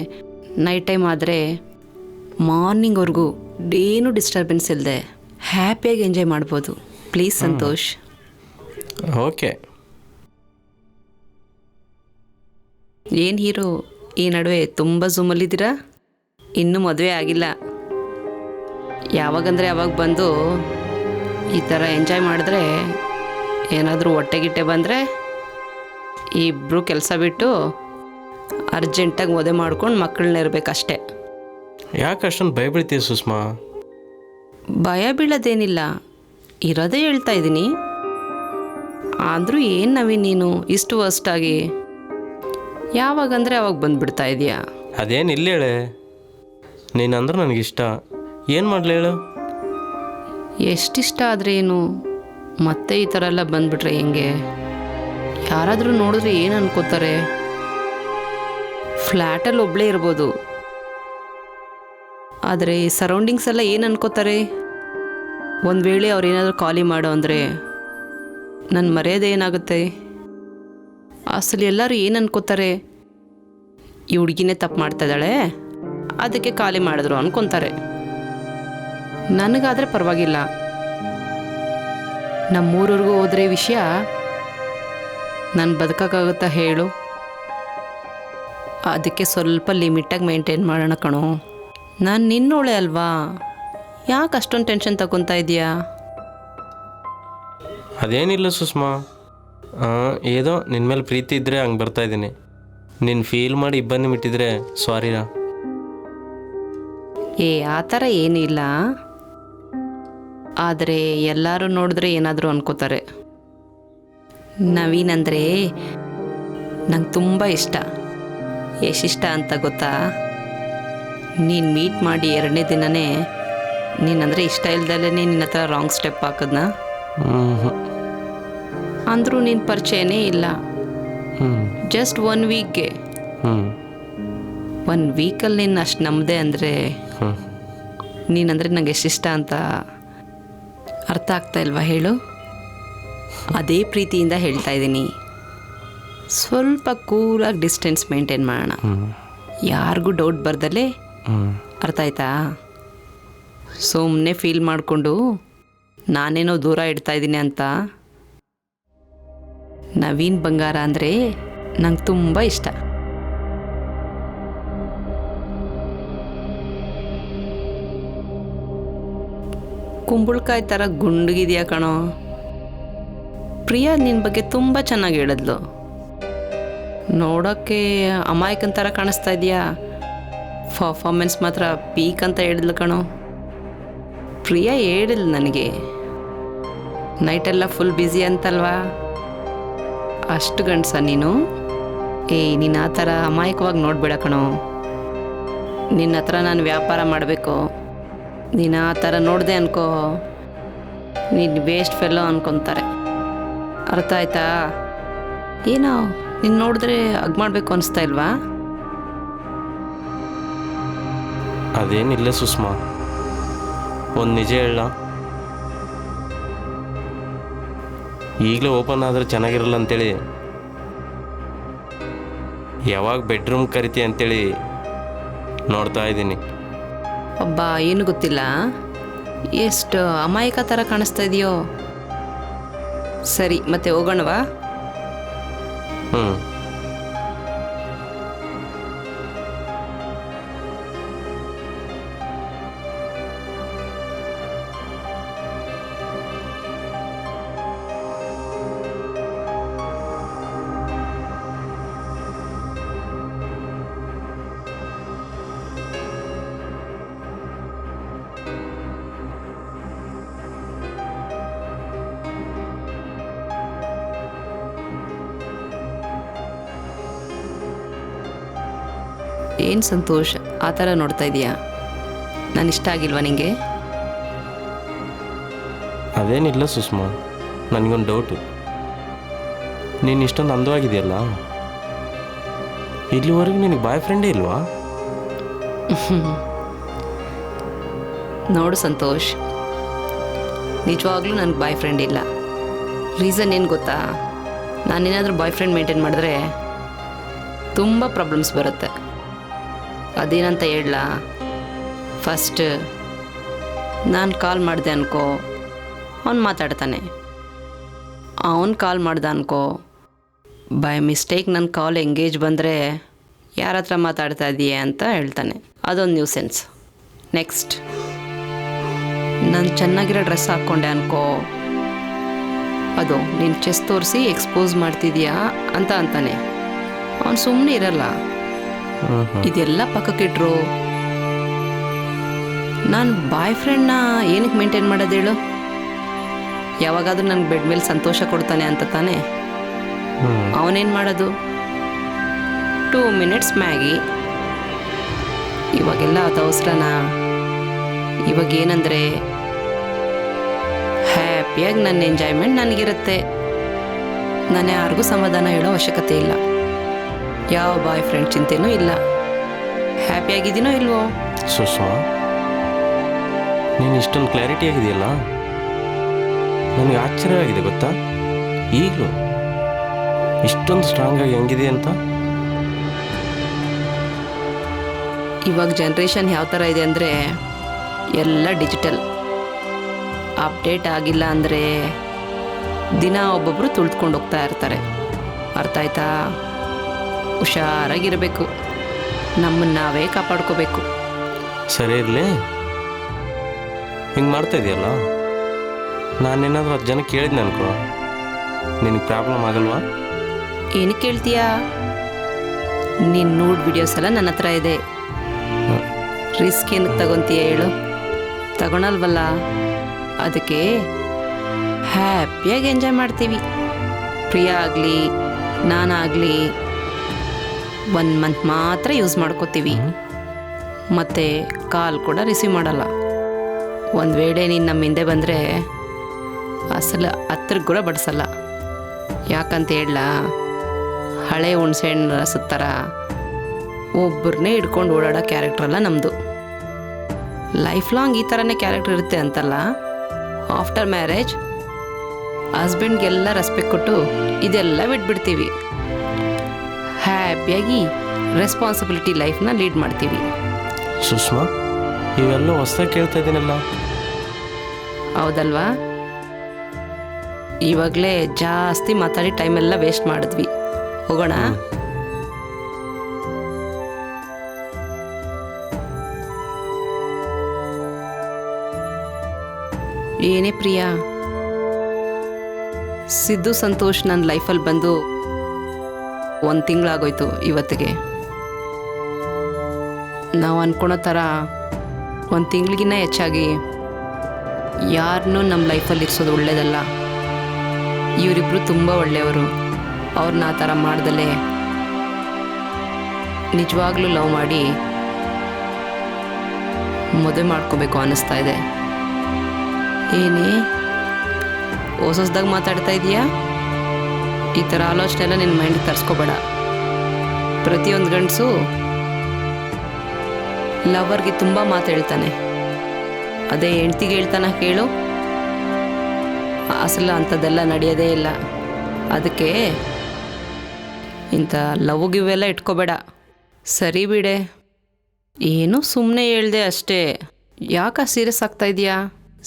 ನೈಟ್ ಟೈಮ್ ಆದರೆ ಮಾರ್ನಿಂಗ್ವರೆಗೂ ಏನೂ ಡಿಸ್ಟರ್ಬೆನ್ಸ್ ಇಲ್ಲದೆ ಹ್ಯಾಪಿಯಾಗಿ ಎಂಜಾಯ್ ಮಾಡ್ಬೋದು. ಪ್ಲೀಸ್ ಸಂತೋಷ್. ಓಕೆ. ಏನು ಹೀರೋ, ಈ ನಡುವೆ ತುಂಬ ಝೂಮಲ್ಲಿದ್ದೀರಾ? ಇನ್ನೂ ಮದುವೆ ಆಗಿಲ್ಲ. ಯಾವಾಗಂದರೆ ಯಾವಾಗ ಬಂದು ಈ ಥರ ಎಂಜಾಯ್ ಮಾಡಿದ್ರೆ, ಏನಾದರೂ ಹೊಟ್ಟೆಗಿಟ್ಟೆ ಬಂದರೆ ಇಬ್ಬರು ಕೆಲಸ ಬಿಟ್ಟು ಅರ್ಜೆಂಟಾಗಿ ಮದುವೆ ಮಾಡ್ಕೊಂಡು ಮಕ್ಕಳನ್ನ ಇರಬೇಕಷ್ಟೆ. ಯಾಕೆ ಅಷ್ಟೊಂದು ಭಯ ಬೀಳ್ತೀಯ ಸುಷ್ಮಾ? ಭಯ ಬೀಳೋದೇನಿಲ್ಲ, ಇರೋದೇ ಹೇಳ್ತಾ ಇದ್ದೀನಿ. ಆದರೂ ಏನು ನವೀನ್ ನೀನು ಇಷ್ಟು ವರ್ಸ್ಟಾಗಿ ಯಾವಾಗಂದರೆ ಅವಾಗ ಬಂದುಬಿಡ್ತಾ ಇದೆಯಾ? ಅದೇನು ಇಲ್ಲ ಹೇಳೆ, ನೀನಂದ್ರೆ ನನಗಿಷ್ಟ. ಏನು ಮಾಡಲಿ ಹೇಳು? ಎಷ್ಟಿಷ್ಟ ಆದರೆ ಏನು, ಮತ್ತೆ ಈ ಥರ ಎಲ್ಲ ಬಂದುಬಿಟ್ರೆ ಹೆಂಗೆ? ಯಾರಾದರೂ ನೋಡಿದ್ರೆ ಏನು ಅನ್ಕೋತಾರೆ? ಫ್ಲ್ಯಾಟಲ್ಲಿ ಒಬ್ಬಳೇ ಇರ್ಬೋದು, ಆದರೆ ಸರೌಂಡಿಂಗ್ಸ್ ಎಲ್ಲ ಏನು ಅನ್ಕೋತಾರೆ? ಒಂದು ವೇಳೆ ಅವ್ರೇನಾದರೂ ಖಾಲಿ ಮಾಡೋ ಅಂದರೆ ನನ್ನ ಮರ್ಯಾದೆ ಏನಾಗುತ್ತೆ? ಅಸಲು ಎಲ್ಲರೂ ಏನು ಅನ್ಕೋತಾರೆ? ಈ ಹುಡುಗಿನೇ ತಪ್ಪು ಮಾಡ್ತಾಯಿದ್ದಾಳೆ, ಅದಕ್ಕೆ ಖಾಲಿ ಮಾಡಿದ್ರು ಅನ್ಕೊತಾರೆ. ನನಗಾದರೆ ಪರವಾಗಿಲ್ಲ. ನಮ್ಮೂರವ್ರಿಗೂ ಹೋದರೆ ವಿಷಯ ನಾನು ಬದುಕೋಕ್ಕಾಗುತ್ತಾ ಹೇಳು? ಅದಕ್ಕೆ ಸ್ವಲ್ಪ ಲಿಮಿಟಾಗಿ ಮೇಂಟೈನ್ ಮಾಡೋಣ ಕಣೋ. ನಾನು ನಿನ್ನೋಳೆ ಅಲ್ವಾ, ಯಾಕೆ ಅಷ್ಟೊಂದು ಟೆನ್ಷನ್ ತಗೊತಾ ಇದೆಯಾ? ಅದೇನಿಲ್ಲ ಸುಷ್ಮಾ, ಏದೋ ನಿನ್ನ ಮೇಲೆ ಪ್ರೀತಿ ಇದ್ದರೆ ಹಂಗೆ ಬರ್ತಾಯಿದ್ದೀನಿ. ನೀನು ಫೀಲ್ ಮಾಡಿ ಇಬ್ಬನಿ ಬಿಟ್ಟಿದ್ರೆ ಸಾರಿನಾ? ಆ ಥರ ಏನೂ ಇಲ್ಲ. ಆದರೆ ಎಲ್ಲರೂ ನೋಡಿದ್ರೆ ಏನಾದರೂ ಅನ್ಕೋತಾರೆ. ನವೀನ್ ಅಂದರೆ ನಂಗೆ ತುಂಬ ಇಷ್ಟ. ಎಷ್ಟಿಷ್ಟ ಅಂತ ಗೊತ್ತಾ? ನೀನು ಮೀಟ್ ಮಾಡಿ 2ನೇ ದಿನವೇ ನೀನಂದರೆ ಇಷ್ಟ ಇಲ್ದಲೇ ನಿನ್ನ ಹತ್ರ ರಾಂಗ್ ಸ್ಟೆಪ್ ಹಾಕಿದ್ನ? ಅಂದರೂ ನಿನ್ನ ಪರಿಚಯನೇ ಇಲ್ಲ. ಜಸ್ಟ್ 1 ವೀಕ್ಗೆ 1 ವೀಕಲ್ಲಿ ನೀನು ಅಷ್ಟು ನಂಬದೆ ಅಂದರೆ ನೀನಂದರೆ ನಂಗೆ ಎಷ್ಟಿಷ್ಟ ಅಂತ ಅರ್ಥ ಆಗ್ತಾ ಇಲ್ವಾ ಹೇಳು? ಅದೇ ಪ್ರೀತಿಯಿಂದ ಹೇಳ್ತಾ ಇದ್ದೀನಿ. ಸ್ವಲ್ಪ ಕೂಲಾಗಿ ಡಿಸ್ಟೆನ್ಸ್ ಮೇಂಟೈನ್ ಮಾಡೋಣ, ಯಾರಿಗೂ ಡೌಟ್ ಬರ್ದಲೇ. ಅರ್ಥ ಆಯ್ತಾ? ಸುಮ್ಮನೆ ಫೀಲ್ ಮಾಡಿಕೊಂಡು ನಾನೇನೋ ದೂರ ಇಡ್ತಾ ಇದ್ದೀನಿ ಅಂತ. ನವೀನ್ ಬಂಗಾರ ಅಂದರೆ ನಂಗೆ ತುಂಬ ಇಷ್ಟ. ಕುಂಬಳಕಾಯಿ ಥರ ಗುಂಡಗಿದೆಯಾ ಕಣೋ. ಪ್ರಿಯಾ ನಿನ್ನ ಬಗ್ಗೆ ತುಂಬ ಚೆನ್ನಾಗಿ ಹೇಳಿದ್ಲು. ನೋಡೋಕ್ಕೆ ಅಮಾಯಕನ ಥರ ಕಾಣಿಸ್ತಾ ಇದೆಯಾ, ಪರ್ಫಾರ್ಮೆನ್ಸ್ ಮಾತ್ರ ಪೀಕ್ ಅಂತ ಹೇಳಿದ್ಲು ಕಣೋ. ಪ್ರಿಯಾ ಹೇಳಿದ್ಲು ನನಗೆ, ನೈಟೆಲ್ಲ ಫುಲ್ ಬ್ಯುಸಿ ಅಂತಲ್ವಾ, ಅಷ್ಟು ಗಂಡಸ ನೀನು? ನೀನು ಆ ಥರ ಅಮಾಯಕವಾಗಿ ನೋಡ್ಬೇಡ ಕಣೋ. ನಿನ್ನ ಹತ್ರ ನಾನು ವ್ಯಾಪಾರ ಮಾಡಬೇಕು, ನೀನು ಆ ಥರ ನೋಡಿದೆ ಅನ್ಕೋ, ನೀನು ವೇಸ್ಟ್ ಫೆಲ್ಲೋ ಅನ್ಕೊತಾರೆ. ಅರ್ಥ ಆಯ್ತಾ? ಏನೋ ನೀನು ನೋಡಿದ್ರೆ ಹಗ್ ಮಾಡಬೇಕು ಅನಿಸ್ತಾ ಇಲ್ವಾ? ಅದೇನಿಲ್ಲ ಸುಷ್ಮಾ, ಒಂದು ನಿಜ ಹೇಳ, ಈಗಲೇ ಓಪನ್ ಆದರೆ ಚೆನ್ನಾಗಿರಲ್ಲ ಅಂತೇಳಿ ಯಾವಾಗ ಬೆಡ್ರೂಮ್ ಕರಿತಿ ಅಂತೇಳಿ ನೋಡ್ತಾ ಇದ್ದೀನಿ. ಒಬ್ಬ ಏನು ಗೊತ್ತಿಲ್ಲ, ಎಷ್ಟು ಅಮಾಯಕ ಥರ ಕಾಣಿಸ್ತಾ ಇದೆಯೋ. ಸರಿ, ಮತ್ತೆ ಹೋಗೋಣವಾ? ಹ್ಞೂ. ಏನು ಸಂತೋಷ್, ಆ ಥರ ನೋಡ್ತಾ ಇದೀಯಾ? ನಾನು ಇಷ್ಟ ಆಗಿಲ್ವಾ ನಿಂಗೆ? ಅದೇನಿಲ್ಲ ಸುಷ್ಮಾ, ನನಗೊಂದು ಡೌಟು. ನೀನು ಇಷ್ಟೊಂದು ಅಂದವಾಗಿದೆಯಲ್ಲ, ಇಲ್ಲಿವರೆಗೂ ನಿನಗೆ ಬಾಯ್ ಫ್ರೆಂಡೇ ಇಲ್ವಾ? ನೋಡು ಸಂತೋಷ್, ನಿಜವಾಗ್ಲೂ ನನಗೆ ಬಾಯ್ ಫ್ರೆಂಡ್ ಇಲ್ಲ. ರೀಸನ್ ಏನು ಗೊತ್ತಾ? ನಾನೇನಾದರೂ ಬಾಯ್ ಫ್ರೆಂಡ್ ಮೇಂಟೈನ್ ಮಾಡಿದ್ರೆ ತುಂಬ ಪ್ರಾಬ್ಲಮ್ಸ್ ಬರುತ್ತೆ. ಅದೇನಂತ ಹೇಳಲಾ? ಫಸ್ಟ್ ನಾನು ಕಾಲ್ ಮಾಡಿದೆ ಅನ್ಕೋ, ಅವ್ನು ಮಾತಾಡ್ತಾನೆ. ಅವನು ಕಾಲ್ ಮಾಡ್ದೆ ಅನ್ಕೋ, ಬೈ ಮಿಸ್ಟೇಕ್ ನನ್ನ ಕಾಲ್ ಎಂಗೇಜ್ ಬಂದರೆ ಯಾರ ಹತ್ರ ಮಾತಾಡ್ತಾ ಇದೀಯ ಅಂತ ಹೇಳ್ತಾನೆ. ಅದೊಂದು ನ್ಯೂಸೆನ್ಸ್. ನೆಕ್ಸ್ಟ್, ನಾನು ಚೆನ್ನಾಗಿರೋ ಡ್ರೆಸ್ ಹಾಕ್ಕೊಂಡೆ ಅನ್ಕೋ, ಅದು ನೀನು ಚೆಸ್ಟ್ ತೋರಿಸಿ ಎಕ್ಸ್ಪೋಸ್ ಮಾಡ್ತಿದೀಯಾ ಅಂತ ಅಂತಾನೆ. ಅವನು ಸುಮ್ಮನೆ ಇರಲ್ಲ. ಇದೆಲ್ಲ ಪಕ್ಕಕ್ಕಿಟ್ರು ನಾನು ಬಾಯ್ ಫ್ರೆಂಡ್ನ ಏನಕ್ಕೆ ಮೇಂಟೈನ್ ಮಾಡೋದು ಹೇಳು? ಯಾವಾಗಾದ್ರೂ ನನಗೆ ಬೆಡ್ ಮೇಲೆ ಸಂತೋಷ ಕೊಡ್ತಾನೆ ಅಂತ ತಾನೆ. ಅವನೇನು ಮಾಡೋದು? 2 ಮಿನಿಟ್ಸ್ ಮ್ಯಾಗಿ. ಇವಾಗೆಲ್ಲ ಅದು ಅವಸರನಾ? ಇವಾಗ ಏನಂದರೆ ಹ್ಯಾಪಿಯಾಗಿ ನನ್ನ ಎಂಜಾಯ್ಮೆಂಟ್ ನನಗಿರುತ್ತೆ. ನಾನು ಯಾರಿಗೂ ಸಮಾಧಾನ ಹೇಳೋ ಅವಶ್ಯಕತೆ ಇಲ್ಲ. ಯಾವ ಬಾಯ್ ಫ್ರೆಂಡ್ ಚಿಂತೆನೂ ಇಲ್ಲ. ಹ್ಯಾಪಿಯಾಗಿದ್ದೀನೋ ಇಲ್ವೋ? ಸುಷ್ಮಾ, ನೀನು ಇಷ್ಟೊಂದು ಕ್ಲಾರಿಟಿ ಆಗಿದೆಯಲ್ಲ, ನನಗೆ ಆಶ್ಚರ್ಯವಾಗಿದೆ ಗೊತ್ತಾ? ಈಗಲೂ ಇಷ್ಟೊಂದು ಸ್ಟ್ರಾಂಗ್ ಆಗಿ ಹೆಂಗಿದೆ ಅಂತ. ಇವಾಗ ಜನ್ರೇಷನ್ ಯಾವ ಥರ ಇದೆ ಅಂದರೆ ಎಲ್ಲ ಡಿಜಿಟಲ್. ಅಪ್ಡೇಟ್ ಆಗಿಲ್ಲ ಅಂದರೆ ದಿನ ಒಬ್ಬೊಬ್ಬರು ತುಳಿದುಕೊಂಡು ಹೋಗ್ತಾ ಇರ್ತಾರೆ. ಅರ್ಥ ಆಯ್ತಾ? ಹುಷಾರಾಗಿರಬೇಕು, ನಮ್ಮನ್ನು ನಾವೇ ಕಾಪಾಡ್ಕೋಬೇಕು. ಸರಿ ಇರಲಿ, ಹಿಂಗೆ ಮಾಡ್ತಾ ಇದೆಯಲ್ಲ, ನಾನೇನಾದರೂ 10 ಜನ ಕೇಳಿದ್ನ ಅನ್ಕೋ, ನಿನಗೆ ಪ್ರಾಬ್ಲಮ್ ಆಗಲ್ವಾ? ಏನಕ್ಕೆ ಕೇಳ್ತೀಯಾ? ನೀನು ನೋಡ್ ವಿಡಿಯೋಸ್ ಎಲ್ಲ ನನ್ನ ಹತ್ರ ಇದೆ. ರಿಸ್ಕ್ ಏನಕ್ಕೆ ತಗೊತೀಯ ಹೇಳು? ತಗೊಳಲ್ವಲ್ಲ. ಅದಕ್ಕೆ ಹ್ಯಾಪಿಯಾಗಿ ಎಂಜಾಯ್ ಮಾಡ್ತೀವಿ. ಪ್ರಿಯಾ ಆಗಲಿ ನಾನಾಗಲಿ 1 ಮಂತ್ ಮಾತ್ರ ಯೂಸ್ ಮಾಡ್ಕೋತೀವಿ. ಮತ್ತು ಕಾಲ್ ಕೂಡ ರಿಸೀವ್ ಮಾಡಲ್ಲ. ಒಂದು ವೇಳೆ ನೀನು ನಮ್ಮ ಹಿಂದೆ ಬಂದರೆ ಅಸಲು ಹತ್ರಕ್ಕೆ ಕೂಡ ಬಡಿಸಲ್ಲ. ಯಾಕಂತ ಹೇಳಲಾ? ಹಳೆ ಹುಣ್ಸೆಹಣ್ಣು ರಸದ ಥರ ಒಬ್ಬರನ್ನೇ ಹಿಡ್ಕೊಂಡು ಓಡಾಡೋ ಕ್ಯಾರೆಕ್ಟ್ರಲ್ಲ ನಮ್ಮದು. ಲೈಫ್ ಲಾಂಗ್ ಈ ಥರನೇ ಕ್ಯಾರೆಕ್ಟರ್ ಇರುತ್ತೆ ಅಂತಲ್ಲ. ಆಫ್ಟರ್ ಮ್ಯಾರೇಜ್ ಹಸ್ಬೆಂಡ್ಗೆಲ್ಲ ರೆಸ್ಪೆಕ್ಟ್ ಕೊಟ್ಟು ಇದೆಲ್ಲ ಬಿಟ್ಬಿಡ್ತೀವಿ. ಹ್ಯಾಪಿಯಾಗಿ ರೆಸ್ಪಾನ್ಸಿಬಿಲಿಟಿ ಲೈಫ್ನ ಲೀಡ್ ಮಾಡ್ತೀವಿ. ಸುಷ್ಮಾ, ಇವೆಲ್ಲ ಹೊಸ್ದಾಗಿ ಕೇಳ್ತಾ ಇದ್ದೀನಲ್ಲ. ಹೌದಲ್ವಾ? ಇವಾಗಲೇ ಜಾಸ್ತಿ ಮಾತಾಡಿ ಟೈಮೆಲ್ಲ ವೇಸ್ಟ್ ಮಾಡಿದ್ವಿ. ಹೋಗೋಣ. ಏನೇ ಪ್ರಿಯಾ, ಸಿದ್ದು ಸಂತೋಷ್ ನನ್ನ ಲೈಫಲ್ಲಿ ಬಂದು 1 ತಿಂಗಳಾಗೋಯ್ತು ಇವತ್ತಿಗೆ. ನಾವು ಅಂದ್ಕೊಳೋ ಥರ 1 ತಿಂಗಳಿಗಿನ್ನ ಹೆಚ್ಚಾಗಿ ಯಾರನ್ನೂ ನಮ್ಮ ಲೈಫಲ್ಲಿ ಇರಿಸೋದು ಒಳ್ಳೆಯದಲ್ಲ. ಇವರಿಬ್ಬರು ತುಂಬ ಒಳ್ಳೆಯವರು. ಅವ್ರನ್ನ ಆ ಥರ ಮಾಡ್ದಲೇ ನಿಜವಾಗ್ಲೂ ಲವ್ ಮಾಡಿ ಮದುವೆ ಮಾಡ್ಕೋಬೇಕು ಅನ್ನಿಸ್ತಾ ಇದೆ. ಏನೇ ಹೊಸದಾಗಿ ಮಾತಾಡ್ತಾ ಇದೀಯಾ? ಈ ಥರ ಆಲೋಚನೆ ಎಲ್ಲ ನಿನ್ನ ಮೈಂಡಿಗೆ ತರಿಸ್ಕೋಬೇಡ. ಪ್ರತಿಯೊಂದು ಗಂಡಸು ಲವರ್ಗೆ ತುಂಬ ಮಾತು ಹೇಳ್ತಾನೆ, ಅದೇ ಹೆಂಡ್ತಿಗೆ ಹೇಳ್ತಾನೆ ಕೇಳು. ಅಸಲ ಅಂಥದ್ದೆಲ್ಲ ನಡೆಯೋದೇ ಇಲ್ಲ. ಅದಕ್ಕೆ ಇಂಥ ಲವ್ ಗಿವೆಲ್ಲ ಇಟ್ಕೋಬೇಡ. ಸರಿ ಬಿಡೆ, ಏನೋ ಸುಮ್ಮನೆ ಹೇಳ್ದೆ ಅಷ್ಟೇ. ಯಾಕೆ ಸೀರಿಯಸ್ ಆಗ್ತಾ ಇದೆಯಾ?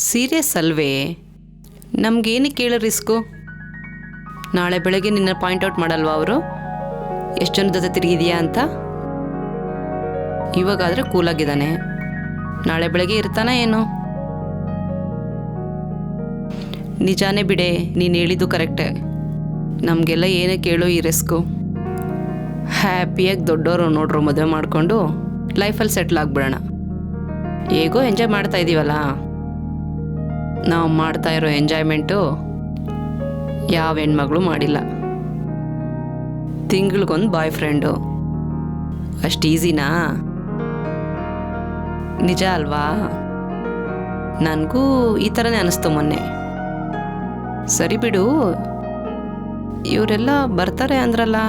ಸೀರಿಯಸ್ ಅಲ್ವೇ? ನಮಗೇನಕ್ಕೆ ಕೇಳೋ ರಿಸ್ಕು? ನಾಳೆ ಬೆಳಗ್ಗೆ ನಿನ್ನ ಪಾಯಿಂಟ್ ಔಟ್ ಮಾಡಲ್ವಾ ಅವರು ಎಷ್ಟು ಜನ ಜೊತೆ ತಿರುಗಿದೆಯಾ ಅಂತ? ಇವಾಗಾದರೆ ಕೂಲಾಗಿದ್ದಾನೆ, ನಾಳೆ ಬೆಳಗ್ಗೆ ಇರ್ತಾನೆ ಏನು? ನಿಜಾನೇ ಬಿಡೆ, ನೀನು ಹೇಳಿದ್ದು ಕರೆಕ್ಟೇ. ನಮಗೆಲ್ಲ ಏನೇ ಕೇಳೋ ಈ ರಿಸ್ಕು. ಹ್ಯಾಪಿಯಾಗಿ ದೊಡ್ಡವರು ನೋಡ್ರು ಮದುವೆ ಮಾಡಿಕೊಂಡು ಲೈಫಲ್ಲಿ ಸೆಟ್ಲ್ ಆಗಿಬಿಡೋಣ. ಹೇಗೋ ಎಂಜಾಯ್ ಮಾಡ್ತಾ ಇದ್ದೀವಲ್ಲ. ನಾವು ಮಾಡ್ತಾ ಇರೋ ಎಂಜಾಯ್ಮೆಂಟು ಯಾವ ಹೆಣ್ಮಗಳು ಮಾಡಿಲ್ಲ. ತಿಂಗಳಿಗೊಂದು ಬಾಯ್ ಫ್ರೆಂಡು, ಅಷ್ಟು ಈಸಿನಾ? ನಿಜ ಅಲ್ವಾ? ನನಗೂ ಈ ಥರನೇ ಅನ್ನಿಸ್ತು ಮೊನ್ನೆ. ಸರಿ ಬಿಡು, ಇವರೆಲ್ಲ ಬರ್ತಾರೆ ಅಂದ್ರಲ್ಲ,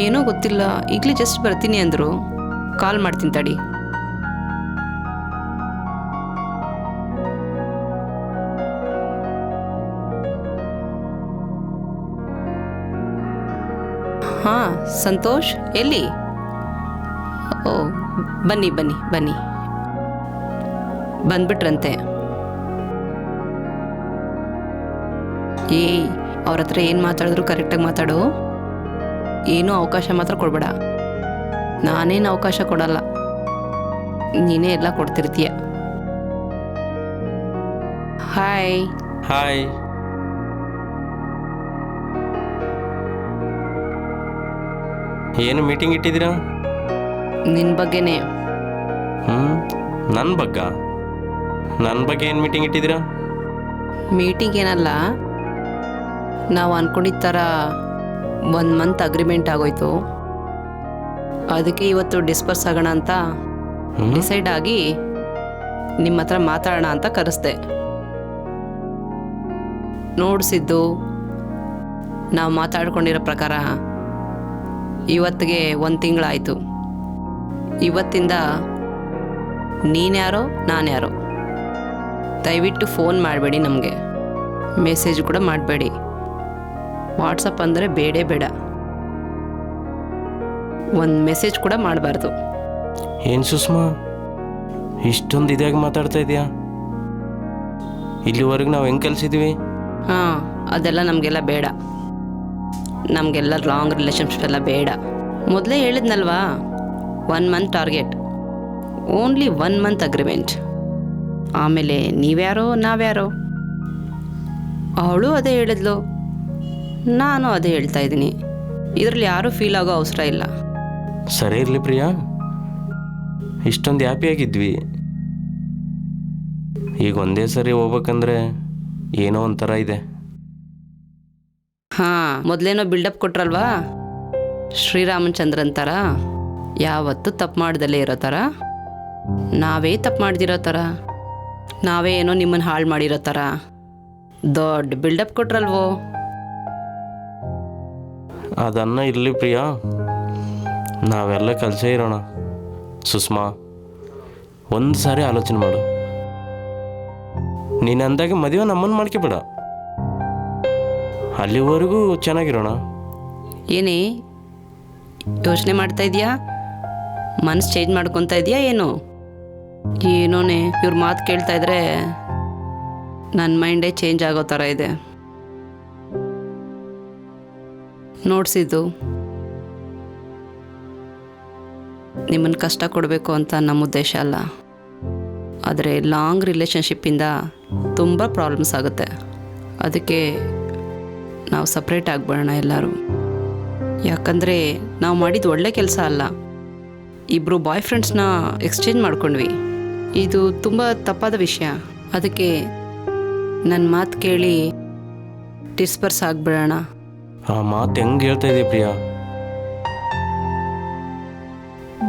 ಏನೋ ಗೊತ್ತಿಲ್ಲ. ಈಗಲೇ ಜಸ್ಟ್ ಬರ್ತೀನಿ ಅಂದರು. ಕಾಲ್ ಮಾಡ್ತೀನಿ ತಡಿ. ಹಾಂ ಸಂತೋಷ್, ಎಲ್ಲಿ? ಓ ಬನ್ನಿ ಬನ್ನಿ ಬನ್ನಿ, ಬಂದ್ಬಿಟ್ರಂತೆ. ಏಯ್, ಅವ್ರ ಹತ್ರ ಏನು ಮಾತಾಡಿದ್ರು ಕರೆಕ್ಟಾಗಿ ಮಾತಾಡು. ಏನೂ ಅವಕಾಶ ಮಾತ್ರ ಕೊಡಬೇಡ. ನಾನೇನು ಅವಕಾಶ ಕೊಡಲ್ಲ, ನೀನೇ ಎಲ್ಲ ಕೊಡ್ತಿರ್ತೀಯ. ಹಾಯ್. ಹಾಯ್. ಏನು ಮೀಟಿಂಗ್ ಇಟ್ಟಿದ್ದೀರಾ? ನಿನ್ನ ಬಗ್ಗೆನೇ. ನನ್ನ ಬಗ್ಗೆ ಏನು ಮೀಟಿಂಗ್ ಇಟ್ಟಿದ್ದೀರಾ? ಮೀಟಿಂಗ್ ಏನಲ್ಲ, ನಾವು ಅಂದ್ಕೊಂಡಿದ್ದ ಥರ 1 ಮಂತ್ ಅಗ್ರಿಮೆಂಟ್ ಆಗೋಯ್ತು. ಅದಕ್ಕೆ ಇವತ್ತು ಡಿಸ್ಪರ್ಸ್ ಆಗೋಣ ಅಂತ ಡಿಸೈಡ್ ಆಗಿ ನಿಮ್ಮ ಹತ್ರ ಮಾತಾಡೋಣ ಅಂತ ಕರೆಸ್ದೆ. ನೋಡಿಸಿದ್ದು ನಾವು ಮಾತಾಡ್ಕೊಂಡಿರೋ ಪ್ರಕಾರ ಇವತ್ತಿಗೆ 1 ತಿಂಗಳಾಯಿತು. ಇವತ್ತಿಂದ ನೀನ್ಯಾರೋ ನಾನ್ಯಾರೋ. ದಯವಿಟ್ಟು ಫೋನ್ ಮಾಡಬೇಡಿ, ನಮಗೆ ಮೆಸೇಜ್ ಕೂಡ ಮಾಡಬೇಡಿ. ವಾಟ್ಸಪ್ ಅಂದರೆ ಬೇಡೇ ಬೇಡ. ಒಂದು ಮೆಸೇಜ್ ಕೂಡ ಮಾಡಬಾರ್ದು. ಏನು ಸುಷ್ಮಾ, ಇಷ್ಟೊಂದು ಇದಾಗಿ ಮಾತಾಡ್ತಾ ಇದೆಯಾ? ಇಲ್ಲಿವರೆಗೂ ನಾವು ಹೆಂಗೆ ಕಲಿಸಿದ್ವಿ? ಹಾಂ, ಅದೆಲ್ಲ ನಮಗೆಲ್ಲ ಬೇಡ. ನಮಗೆಲ್ಲ ಲಾಂಗ್ ರಿಲೇಷನ್ಶಿಪ್ ಎಲ್ಲ ಬೇಡ. ಮೊದಲೇ ಹೇಳಿದ್ನಲ್ವಾ, 1 month target, only 1 month agreement. ಆಮೇಲೆ ನೀವ್ಯಾರೋ ನಾವ್ಯಾರೋ. ಅವಳು ಅದೇ ಹೇಳಿದ್ಲು, ನಾನು ಅದೇ ಹೇಳ್ತಾ ಇದ್ದೀನಿ. ಇದರಲ್ಲಿ ಯಾರೂ ಫೀಲ್ ಆಗೋ ಅವಸರ ಇಲ್ಲ. ಸರಿ ಇರಲಿ ಪ್ರಿಯಾ, ಇಷ್ಟೊಂದು ಹ್ಯಾಪಿಯಾಗಿದ್ವಿ. ಈಗ ಒಂದೇ ಸರಿ ಹೋಗ್ಬೇಕಂದ್ರೆ ಏನೋ ಒಂಥರ ಇದೆ. ಹಾಂ, ಮೊದಲೇನೋ ಬಿಲ್ಡಪ್ ಕೊಟ್ರಲ್ವಾ, ಶ್ರೀರಾಮಚಂದ್ರನ್ ಥರ. ಯಾವತ್ತೂ ತಪ್ಪು ಮಾಡ್ದಲ್ಲೇ ಇರೋ ಥರ, ನಾವೇ ತಪ್ಪು ಮಾಡ್ದಿರೋ ಥರ, ನಾವೇ ಏನೋ ನಿಮ್ಮನ್ನು ಹಾಳು ಮಾಡಿರೋ ಥರ ದೊಡ್ಡ ಬಿಲ್ಡಪ್ ಕೊಟ್ರಲ್ವೋ. ಅದನ್ನ ಇರಲಿ ಪ್ರಿಯಾ, ನಾವೆಲ್ಲ ಕಲಸೇ ಇರೋಣ. ಸುಷ್ಮಾ, ಒಂದು ಸಾರಿ ಆಲೋಚನೆ ಮಾಡು. ನೀನು ಅಂದಾಗೆ ಮದುವೆ ನಮ್ಮನ್ನು ಮಾಡ್ಕೊಬೇಡ. ಅಲ್ಲಿವರೆಗೂ ಚೆನ್ನಾಗಿರೋಣ. ಏನೇ ಯೋಚನೆ ಮಾಡ್ತಾ ಇದೆಯಾ? ಮನಸ್ಸು ಚೇಂಜ್ ಮಾಡ್ಕೊತಾ ಇದೆಯಾ ಏನು? ಏನೋನೇ ಇವ್ರ ಮಾತು ಕೇಳ್ತಾ ಇದ್ರೆ ನನ್ನ ಮೈಂಡೇ ಚೇಂಜ್ ಆಗೋ ಥರ ಇದೆ. ನೋಡ್ಸಿದ್ದು ನಿಮ್ಮನ್ನು ಕಷ್ಟ ಕೊಡಬೇಕು ಅಂತ ನಮ್ಮ ಉದ್ದೇಶ ಅಲ್ಲ. ಆದರೆ ಲಾಂಗ್ ರಿಲೇಷನ್ಶಿಪ್ಪಿಂದ ತುಂಬ ಪ್ರಾಬ್ಲಮ್ಸ್ ಆಗುತ್ತೆ. ಅದಕ್ಕೆ ನಾವು ಸಪ್ರೇಟ್ ಆಗಿಬಿಡೋಣ ಎಲ್ಲರೂ. ಯಾಕಂದರೆ ನಾವು ಮಾಡಿದ್ದು ಒಳ್ಳೆ ಕೆಲಸ ಅಲ್ಲ. ಇಬ್ಬರು ಬಾಯ್ ಫ್ರೆಂಡ್ಸ್ನ ಎಕ್ಸ್ಚೇಂಜ್ ಮಾಡ್ಕೊಂಡ್ವಿ. ಇದು ತುಂಬ ತಪ್ಪಾದ ವಿಷಯ. ಅದಕ್ಕೆ ನನ್ನ ಮಾತು ಕೇಳಿ ಡಿಸ್ಪರ್ಸ್ ಆಗಿಬಿಡೋಣ. ಆ ಮಾತು ಹೆಂಗೆ ಹೇಳ್ತಾ ಇದೀಯ ಪ್ರಿಯಾ?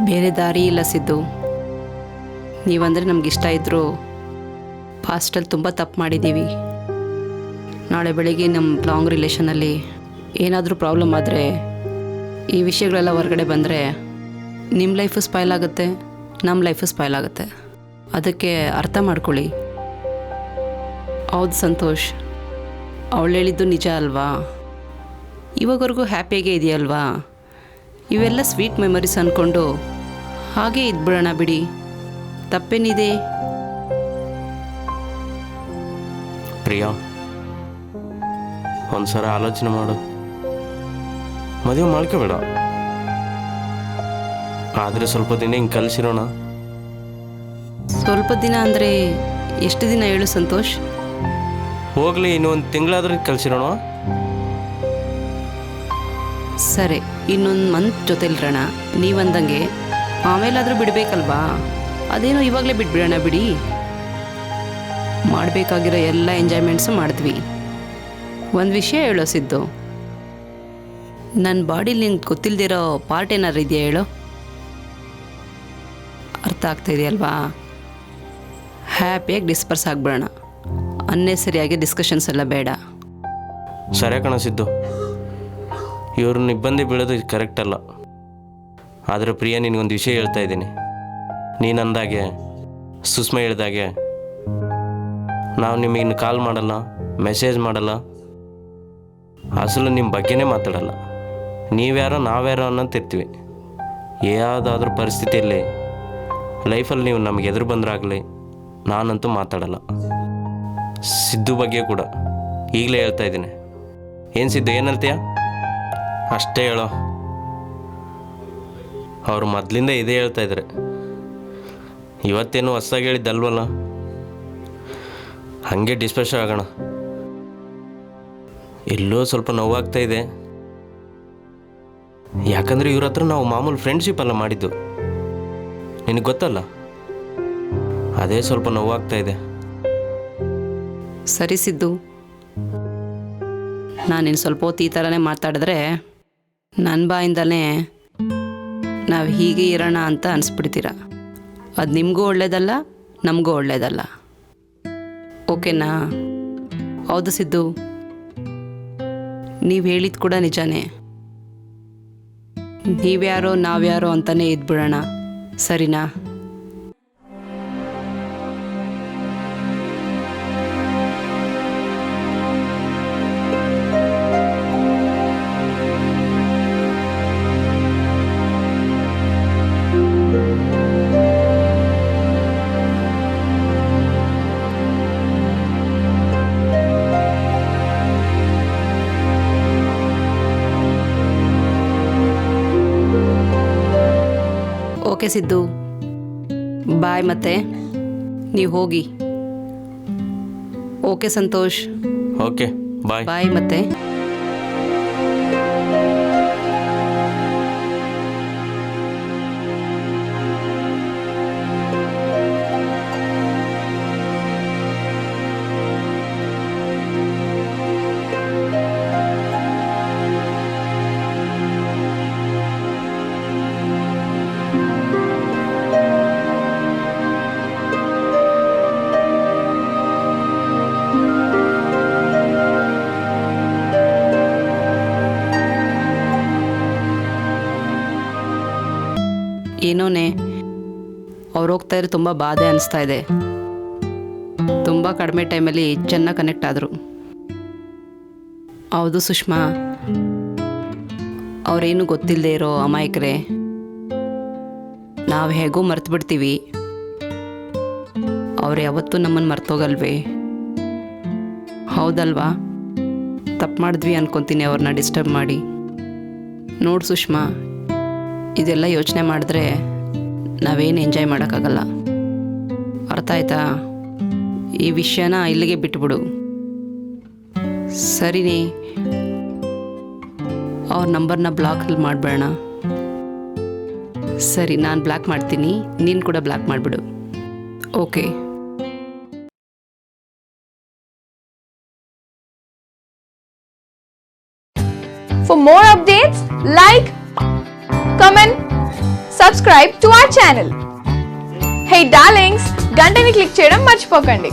ಬೇರೆ ದಾರಿ ಇಲ್ಲ ಸಿದ್ದು. ನೀವಂದರೆ ನಮಗಿಷ್ಟ ಇದ್ದರೂ ಪಾಸ್ಟಲ್ಲಿ ತುಂಬ ತಪ್ಪು ಮಾಡಿದ್ದೀವಿ. ನಾಳೆ ಬೆಳಿಗ್ಗೆ ನಮ್ಮ ಲಾಂಗ್ ರಿಲೇಷನಲ್ಲಿ ಏನಾದರೂ ಪ್ರಾಬ್ಲಮ್ ಆದರೆ, ಈ ವಿಷಯಗಳೆಲ್ಲ ಹೊರಗಡೆ ಬಂದರೆ ನಿಮ್ಮ ಲೈಫು ಸ್ಪಾಯ್ಲ್ ಆಗುತ್ತೆ, ನಮ್ಮ ಲೈಫು ಸ್ಪಾಯ್ಲ್ ಆಗುತ್ತೆ. ಅದಕ್ಕೆ ಅರ್ಥ ಮಾಡ್ಕೊಳ್ಳಿ. ಹೌದು ಸಂತೋಷ್, ಅವಳು ಹೇಳಿದ್ದು ನಿಜ ಅಲ್ವಾ? ಇವಾಗವರೆಗೂ ಹ್ಯಾಪಿಯಾಗೇ ಇದೆಯಲ್ವಾ? ಇವೆಲ್ಲ ಸ್ವೀಟ್ ಮೆಮೊರೀಸ್ ಅಂದ್ಕೊಂಡು ಹಾಗೇ ಇದ್ಬಿಡೋಣ ಬಿಡಿ, ತಪ್ಪೇನಿದೆ? ಪ್ರಿಯಾ, ಒಂದ್ಸಲ ಆಲೋಚನೆ ಮಾಡು. ಮದುವೆ ಮಾಡ್ಕೋಬೇಡ, ಆದರೆ ಸ್ವಲ್ಪ ದಿನ ಹಿಂಗೆ ಕಲಿಸಿರೋಣ. ಸ್ವಲ್ಪ ದಿನ ಅಂದರೆ ಎಷ್ಟು ದಿನ ಹೇಳು ಸಂತೋಷ್? ಹೋಗ್ಲಿ, ಇನ್ನೊಂದು ತಿಂಗಳಾದ್ರೂ ಕಲಿಸಿರೋಣ. ಸರಿ, ಇನ್ನೊಂದು ಮಂತ್ ಜೊತೆಲಿರೋಣ ನೀವಂದಂಗೆ. ಆಮೇಲಾದರೂ ಬಿಡಬೇಕಲ್ವಾ? ಅದೇನೋ ಇವಾಗಲೇ ಬಿಟ್ಬಿಡೋಣ ಬಿಡಿ. ಮಾಡಬೇಕಾಗಿರೋ ಎಲ್ಲ ಎಂಜಾಯ್ಮೆಂಟ್ಸು ಮಾಡಿದ್ವಿ. ಒಂದು ವಿಷಯ ಹೇಳೋ ಸಿದ್ದು, ನನ್ನ ಬಾಡಿಲಿ ನಿಂಗೆ ಗೊತ್ತಿಲ್ಲದಿರೋ ಪಾರ್ಟ್ ಏನಾರು ಇದೆಯಾ ಹೇಳೋ? ಅರ್ಥ ಆಗ್ತಾ ಇದೆಯಲ್ವಾ? ಹ್ಯಾಪಿಯಾಗಿ ಡಿಸ್ಪರ್ಸ್ ಆಗಿಬಿಡೋಣ. ಅನ್ನೆಸರಿಯಾಗಿ ಡಿಸ್ಕಷನ್ಸ್ ಎಲ್ಲ ಬೇಡ. ಸರಿ ಕಾಣಿಸಿದ್ದು, ಇವ್ರನ್ನ ಇಬ್ಬಂದಿ ಬೀಳೋದು ಕರೆಕ್ಟ್ ಅಲ್ಲ. ಆದರೆ ಪ್ರಿಯಾ, ನಿನಗೊಂದು ವಿಷಯ ಹೇಳ್ತಾ ಇದ್ದೀನಿ. ನೀನು ಅಂದಾಗೆ, ಸುಷ್ಮಾ ಹೇಳ್ದಾಗೆ, ನಾವು ನಿಮಗಿನ್ನು ಕಾಲ್ ಮಾಡಲ್ಲ, ಮೆಸೇಜ್ ಮಾಡಲ್ಲ, ಅಸಲು ನಿಮ್ಮ ಬಗ್ಗೆನೇ ಮಾತಾಡಲ್ಲ. ನೀವ್ಯಾರೋ ನಾವ್ಯಾರೋ ಅನ್ನಂತಿರ್ತೀವಿ. ಯಾವುದಾದ್ರೂ ಪರಿಸ್ಥಿತಿಯಲ್ಲಿ ಲೈಫಲ್ಲಿ ನೀವು ನಮಗೆ ಎದುರು ಬಂದ್ರಾಗಲಿ, ನಾನಂತೂ ಮಾತಾಡಲ್ಲ. ಸಿದ್ದು ಬಗ್ಗೆ ಕೂಡ ಈಗಲೇ ಹೇಳ್ತಾ ಇದ್ದೀನಿ. ಏನು ಸಿದ್ದು, ಏನು ಹೇಳ್ತೀಯ? ಅಷ್ಟೇ ಹೇಳೋ. ಅವರು ಮೊದಲಿಂದ ಇದೇ ಹೇಳ್ತಾ ಇದ್ದಾರೆ. ಇವತ್ತೇನು ಹೊಸ್ದಾಗಿ ಹೇಳಿದ್ದಲ್ವಲ್ಲ, ಹಾಗೆ ಡಿಸ್ಪರ್ಸ್ ಆಗೋಣ. ಎಲ್ಲೋ ಸ್ವಲ್ಪ ನೋವಾಗ್ತಾ ಇದೆ. ಯಾಕಂದರೆ ಇವ್ರ ಹತ್ರ ನಾವು ಮಾಮೂಲು ಫ್ರೆಂಡ್ಶಿಪ್ ಎಲ್ಲ ಮಾಡಿದ್ದು, ನಿನಗೆ ಗೊತ್ತಲ್ಲ. ಅದೇ ಸ್ವಲ್ಪ ನೋವಾಗ್ತಾ ಇದೆ. ಸರಿ ಸಿದ್ದು, ನಾನಿನ್ನು ಸ್ವಲ್ಪ ಹೊತ್ತು ಈ ಥರನೇ ಮಾತಾಡಿದ್ರೆ ನನ್ನ ಬಾಯಿಂದಲೇ ನಾವು ಹೀಗೆ ಇರೋಣ ಅಂತ ಅನಿಸ್ಬಿಡ್ತೀರ. ಅದು ನಿಮಗೂ ಒಳ್ಳೇದಲ್ಲ, ನಮಗೂ ಒಳ್ಳೇದಲ್ಲ. ಓಕೆನಾ? ಹೌದು ಸಿದ್ದು, ನೀವು ಹೇಳಿದ ಕೂಡ ನಿಜಾನೇ. ನೀವ್ಯಾರೋ ನಾವ್ಯಾರೋ ಅಂತಲೇ ಇದ್ಬಿಡೋಣ, ಸರಿನಾ? Okay Siddu, bye. ಮತ್ತೆ ನೀವು ಹೋಗಿ. Okay Santosh, okay bye. Bye. ಮತ್ತೆ ಏನೋನೆ, ಅವ್ರು ಹೋಗ್ತಾ ಇದ್ರೆ ತುಂಬ ಬಾಧೆ ಅನಿಸ್ತಾ ಇದೆ. ತುಂಬ ಕಡಿಮೆ ಟೈಮಲ್ಲಿ ಚೆನ್ನಾಗಿ ಕನೆಕ್ಟ್ ಆದರು. ಹೌದು ಸುಷ್ಮಾ, ಅವರೇನು ಗೊತ್ತಿಲ್ಲದೆ ಇರೋ ಅಮಾಯಕರೇ. ನಾವು ಹೇಗೋ ಮರ್ತು ಬಿಡ್ತೀವಿ, ಅವ್ರು ಯಾವತ್ತೂ ನಮ್ಮನ್ನು ಮರ್ತೋಗಲ್ವೇ? ಹೌದಲ್ವಾ? ತಪ್ಪು ಮಾಡಿದ್ವಿ ಅನ್ಕೊತೀನಿ ಅವ್ರನ್ನ ಡಿಸ್ಟರ್ಬ್ ಮಾಡಿ. ನೋಡು ಸುಷ್ಮಾ, ಇದೆಲ್ಲ ಯೋಚನೆ ಮಾಡಿದ್ರೆ ನಾವೇನು ಎಂಜಾಯ್ ಮಾಡೋಕ್ಕಾಗಲ್ಲ. ಅರ್ಥ ಆಯ್ತಾ? ಈ ವಿಷಯನ ಇಲ್ಲಿಗೆ ಬಿಟ್ಬಿಡು, ಸರಿನೇ? ಅವ್ರ ನಂಬರ್ನ ಬ್ಲಾಕಲ್ಲಿ ಮಾಡಬೇಡ. ಸರಿ, ನಾನು ಬ್ಲಾಕ್ ಮಾಡ್ತೀನಿ, ನೀನು ಕೂಡ ಬ್ಲಾಕ್ ಮಾಡಿಬಿಡು. Okay. For more updates, like, comment, subscribe to our channel. Hey darlings, గంటని click చేయడం మర్చిపోకండి.